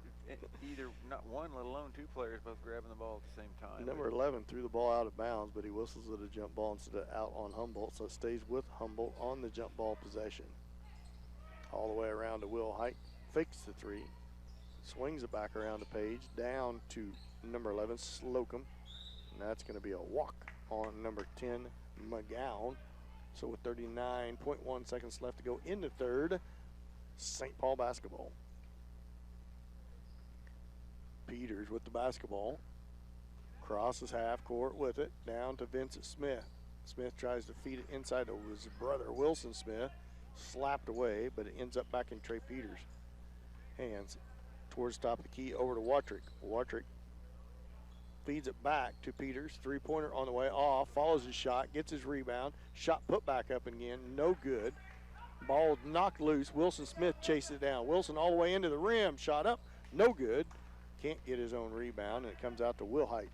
Either not one, let alone two players both grabbing the ball at the same time. Number 11 threw the ball out of bounds, but he whistles it a jump ball instead of out on Humboldt, so it stays with Humboldt on the jump ball possession. All the way around to Wilhite, fakes the three, swings it back around to Page, down to number 11, Slocum, and that's going to be a walk on number 10, McGowan. So with 39.1 seconds left to go in the third, St. Paul basketball. Peters with the basketball. Crosses half court with it. Down to Vincent Smith. Smith tries to feed it inside to his brother, Wilson Smith. Slapped away, but it ends up back in Trey Peters' hands. Towards the top of the key, over to Watrick. Watrick feeds it back to Peters. Three-pointer on the way off. Follows his shot. Gets his rebound. Shot put back up again. No good. Ball knocked loose. Wilson Smith chases it down. Wilson all the way into the rim. Shot up. No good. Can't get his own rebound, and it comes out to Wilhite.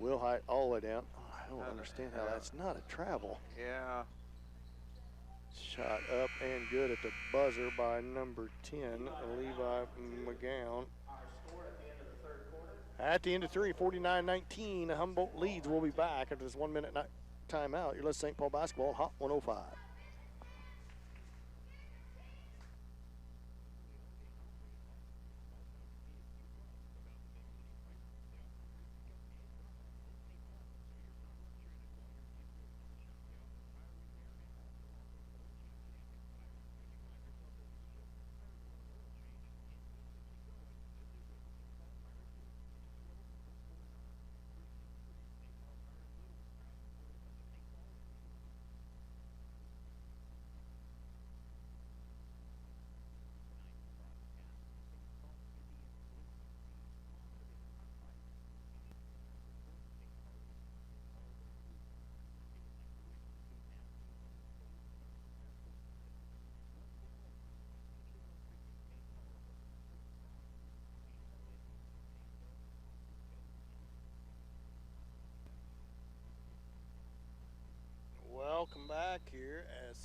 Wilhite all the way down. Oh, I don't understand how that's not a travel. Yeah. Shot up and good at the buzzer by number 10, Levi McGowan. At the end of three, 49-19, Humboldt leads. We'll be back after this 1 minute timeout. You're listening to St. Paul basketball, Hot 105.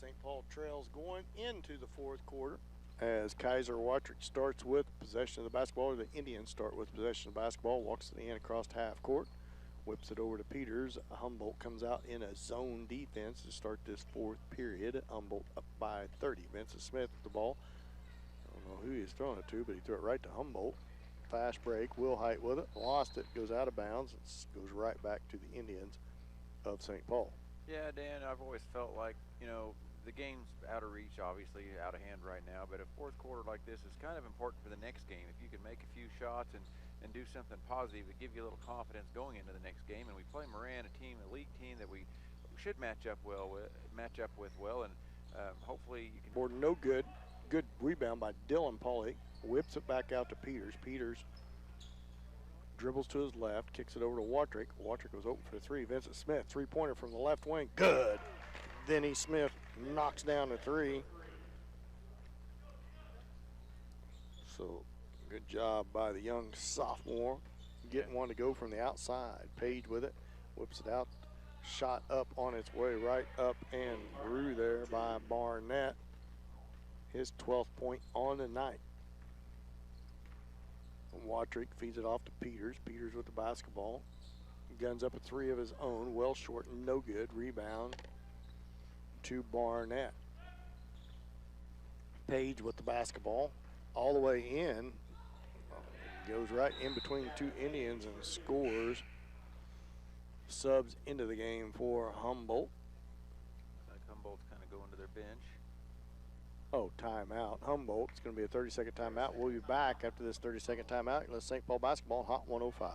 St. Paul trails going into the fourth quarter as Kaiser Watrick starts with possession of the basketball, or the Indians start with possession of the basketball, walks to the end across half court, whips it over to Peters. Humboldt comes out in a zone defense to start this fourth period. Humboldt up by 30. Vincent Smith with the ball. I don't know who he's throwing it to, but he threw it right to Humboldt. Fast break. Will Height with it. Lost it. Goes out of bounds. It goes right back to the Indians of St. Paul. Yeah, Dan, I've always felt like, the game's out of reach, obviously, out of hand right now, but a fourth quarter like this is kind of important for the next game. If you can make a few shots and do something positive to give you a little confidence going into the next game. And we play Moran, a league team that we should match up with well, and hopefully you can. For no good. Good rebound by Dylan Pauly. Whips it back out to Peters. Peters dribbles to his left, kicks it over to Watrick. Watrick was open for the three. Vincent Smith, three-pointer from the left wing. Good. Denny Smith knocks down the three. So good job by the young sophomore getting one to go from the outside. Page with it, whips it out. Shot up on its way right up and through there by Barnett. His 12th point on the night. Watrick feeds it off to Peters. Peters with the basketball. Guns up a three of his own. Well short and no good. Rebound to Barnett. Page with the basketball. All the way in. Goes right in between two Indians and scores. Subs into the game for Humboldt. Like Humboldt's kind of going to their bench. Oh, timeout. Humboldt. It's going to be a 30-second timeout. We'll be back after this 30-second timeout. Let's St. Paul basketball, Hot 105.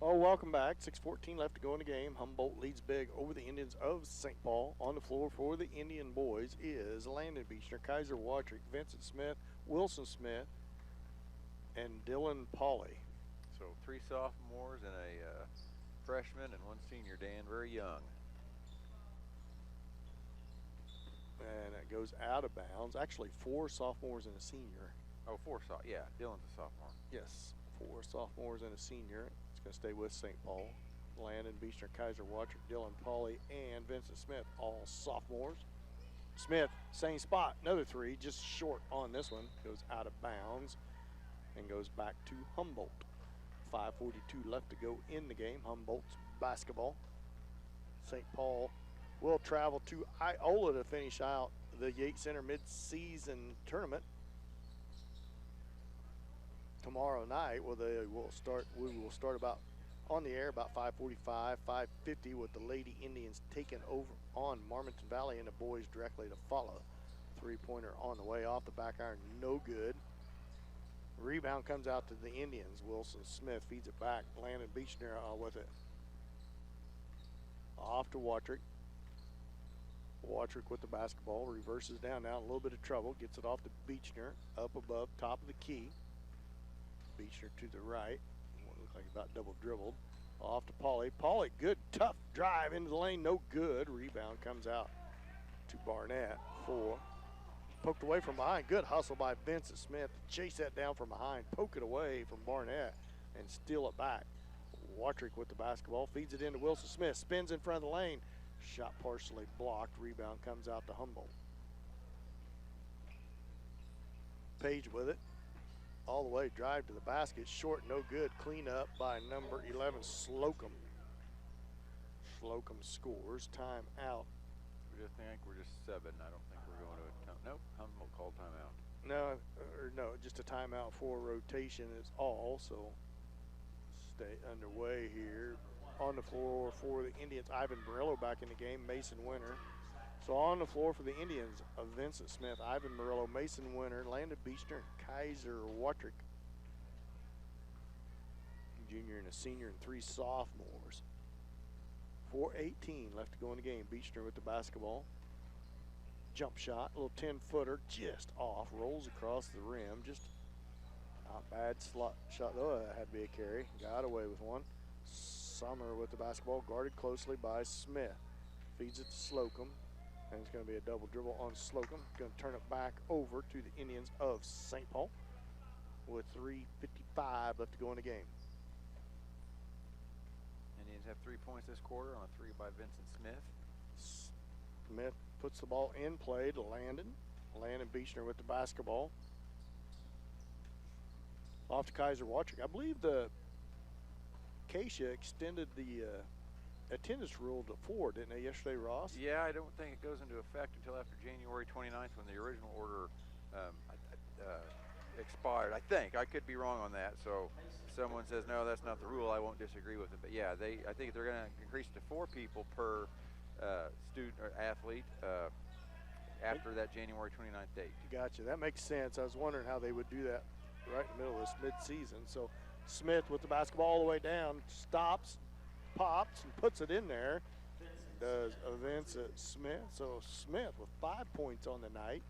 Oh, welcome back. 6:14 left to go in the game. Humboldt leads big over the Indians of St. Paul. On the floor for the Indian boys is Landon Beechner, Kaiser Watrick, Vincent Smith, Wilson Smith, and Dylan Pauly. So 3 sophomores and a freshman and 1 senior, Dan, very young. And it goes out of bounds. Actually, 4 sophomores and a senior. Oh, 4 yeah, Dylan's a sophomore. Yes, 4 sophomores and a senior. Going to stay with St. Paul. Landon Beechner, Kaiser Watrick, Dylan Pauly, and Vincent Smith, all sophomores. Smith, same spot, another 3, just short on this one. Goes out of bounds and goes back to Humboldt. 5:42 left to go in the game. Humboldt's basketball. St. Paul will travel to Iola to finish out the Yates Center mid-season tournament tomorrow night. Well, we will start about on the air about 5:45, 5:50 with the Lady Indians taking over on Marmonton Valley and the boys directly to follow. Three-pointer on the way off the back iron, no good. Rebound comes out to the Indians. Wilson Smith feeds it back. Landon Beechner with it. Off to Watrick. Watrick with the basketball, reverses down now, a little bit of trouble, gets it off to Beechner, up above, top of the key. Beechner to the right, looks like about double dribbled. Off to Pauly. Pauly, good, tough drive into the lane, no good. Rebound comes out to Barnett. 4. Poked away from behind, good hustle by Vincent Smith. Chase that down from behind, poke it away from Barnett, and steal it back. Watrick with the basketball, feeds it into Wilson Smith, spins in front of the lane. Shot partially blocked, rebound comes out to Humboldt. Page with it. All the way, drive to the basket, short, no good. Clean up by number 11, Slocum. Slocum scores, time out. We just think we're just 7. I don't think we're going to a time. Nope, Humboldt called timeout. No, just a timeout for rotation is all, so stay underway here. On the floor for the Indians, Ivan Murillo back in the game, Mason Winter. So on the floor for the Indians, Vincent Smith, Ivan Murillo, Mason Winter, Landon Beechner, Kaiser Watrick. junior and a senior, and 3 sophomores. 4:18 left to go in the game. Beechner with the basketball. Jump shot, a little 10-footer, just off, rolls across the rim. Just not bad slot shot, though. That had to be a carry. Got away with one. Summer with the basketball, guarded closely by Smith. Feeds it to Slocum, and it's going to be a double dribble on Slocum. Going to turn it back over to the Indians of St. Paul with 3:55 left to go in the game. Indians have 3 points this quarter on a 3 by Vincent Smith. Smith puts the ball in play to Landon. Landon Beechner with the basketball. Off to Kaiser Watrick. I believe the Acacia extended the attendance rule to 4, didn't they, yesterday, Ross? Yeah, I don't think it goes into effect until after January 29th when the original order expired. I think. I could be wrong on that. So if someone says, no, that's not the rule, I won't disagree with it. But yeah, I think they're going to increase it to 4 people per student or athlete after that January 29th date. Gotcha. That makes sense. I was wondering how they would do that right in the middle of this mid-season. So Smith with the basketball all the way down, stops, pops, and puts it in there. Does Vincent Smith. So Smith with 5 points on the night.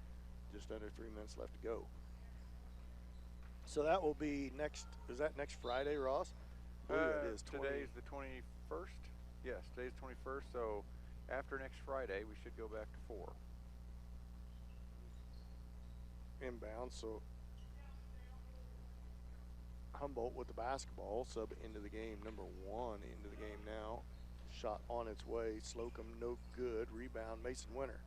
Just under 3 minutes left to go. So that will be next. Is that next Friday, Ross? It is. Today's the 21st. Yes, today's 21st. So after next Friday, we should go back to 4. Inbound. So Humboldt with the basketball, sub into the game. Number 1 into the game now. Shot on its way. Slocum no good. Rebound Mason Winter.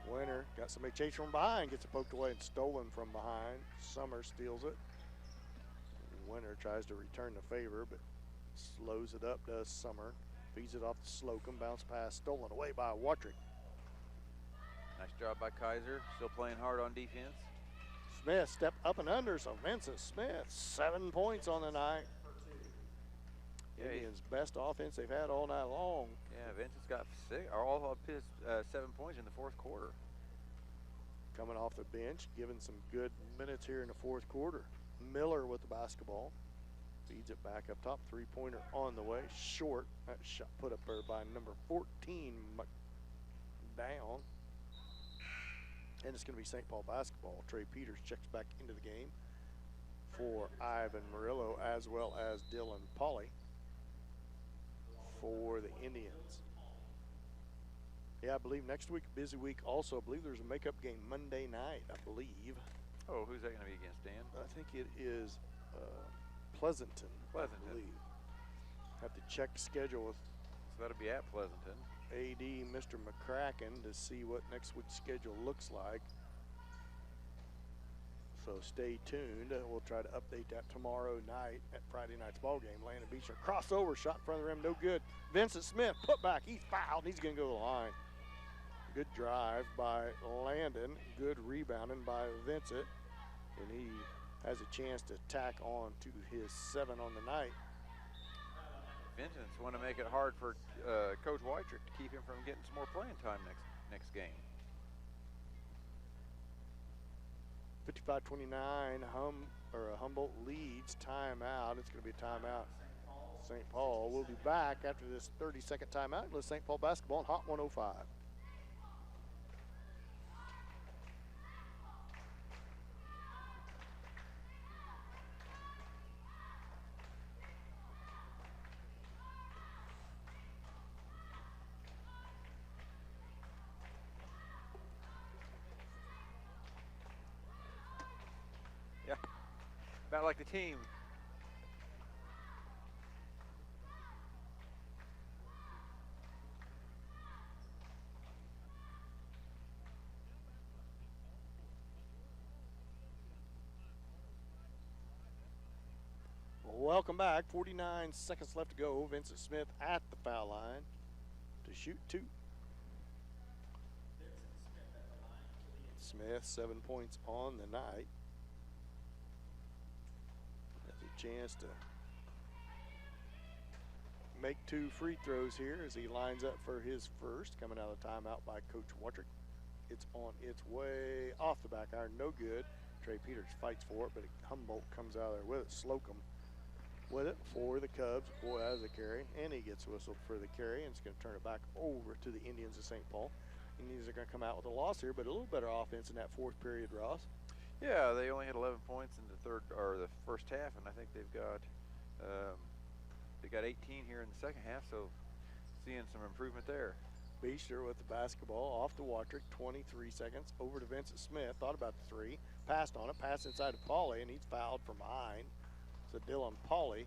Winter got somebody chasing from behind, gets it poked away and stolen from behind. Summer steals it. Winter tries to return the favor, but slows it up, does Summer. Feeds it off to Slocum, bounce pass, stolen away by Watrick. Nice job by Kaiser, still playing hard on defense. Smith step up and under, so Vincent Smith, 7 points on the night. Yeah, Indians' best offense they've had all night long. Yeah, Vincent's got all of his 7 points in the 4th quarter. Coming off the bench, giving some good minutes here in the 4th quarter. Miller with the basketball. Feeds it back up top. 3-pointer on the way. Short. That shot put up there by number 14, down. And it's going to be St. Paul basketball. Trey Peters checks back into the game for Ivan Murillo as well as Dylan Pauly for the Indians. Yeah, I believe next week, busy week also. I believe there's a makeup game Monday night, I believe. Oh, who's that going to be against, Dan? I think it is Pleasanton. Pleasanton. I believe. Have to check schedule with So that'll be at Pleasanton. AD Mr. McCracken to see what next week's schedule looks like. So stay tuned. We'll try to update that tomorrow night at Friday night's ball game. Landon Beechner crossover shot in front of the rim, no good. Vincent Smith put back. He's fouled. He's going to go to the line. Good drive by Landon. Good rebounding by Vincent, and he has a chance to tack on to his 7 on the night. Vincent's want to make it hard for Coach Wytrick to keep him from getting some more playing time next game. 55-29, Humboldt leads. Timeout. It's going to be a timeout. St. Paul will be back after this 30-second timeout with St. Paul basketball on Hot 105. Yeah, about like the team. Welcome back. 49 seconds left to go. Vincent Smith at the foul line to shoot 2. Smith 7 points on the night. Has a chance to make 2 free throws here as he lines up for his first. Coming out of the timeout by Coach Watrick. It's on its way off the back iron. No good. Trey Peters fights for it, but Humboldt comes out of there with it. Slocum with it for the Cubs. Boy, that was a carry, and he gets whistled for the carry, and it's going to turn it back over to the Indians of St. Paul. Indians are going to come out with a loss here, but a little better offense in that fourth period, Ross. Yeah, they only had 11 points in the first half, and I think they got 18 here in the second half, so seeing some improvement there. Beechler with the basketball off to Watrick, 23 seconds, over to Vincent Smith, thought about the three, passed on it, passed inside to Pauly, and he's fouled from behind. So Dylan Pauly,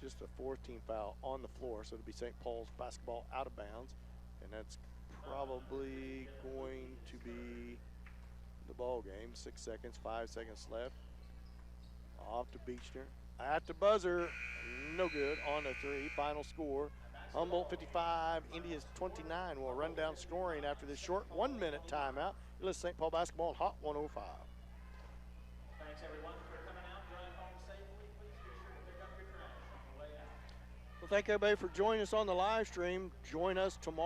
just a fourth team foul on the floor, so it'll be St. Paul's basketball out of bounds, and that's probably going to be the ball game. 6 seconds, 5 seconds left. Off to Beechner. At the buzzer, no good on the three. Final score, Humboldt 55, Indians 29. We'll run down scoring after this short 1 minute timeout. You listen to St. Paul basketball on Hot 105. Thanks everyone for coming out. Drive home safely. Please be sure to pick up your trash on the way out. Well, thank everybody for joining us on the live stream. Join us tomorrow.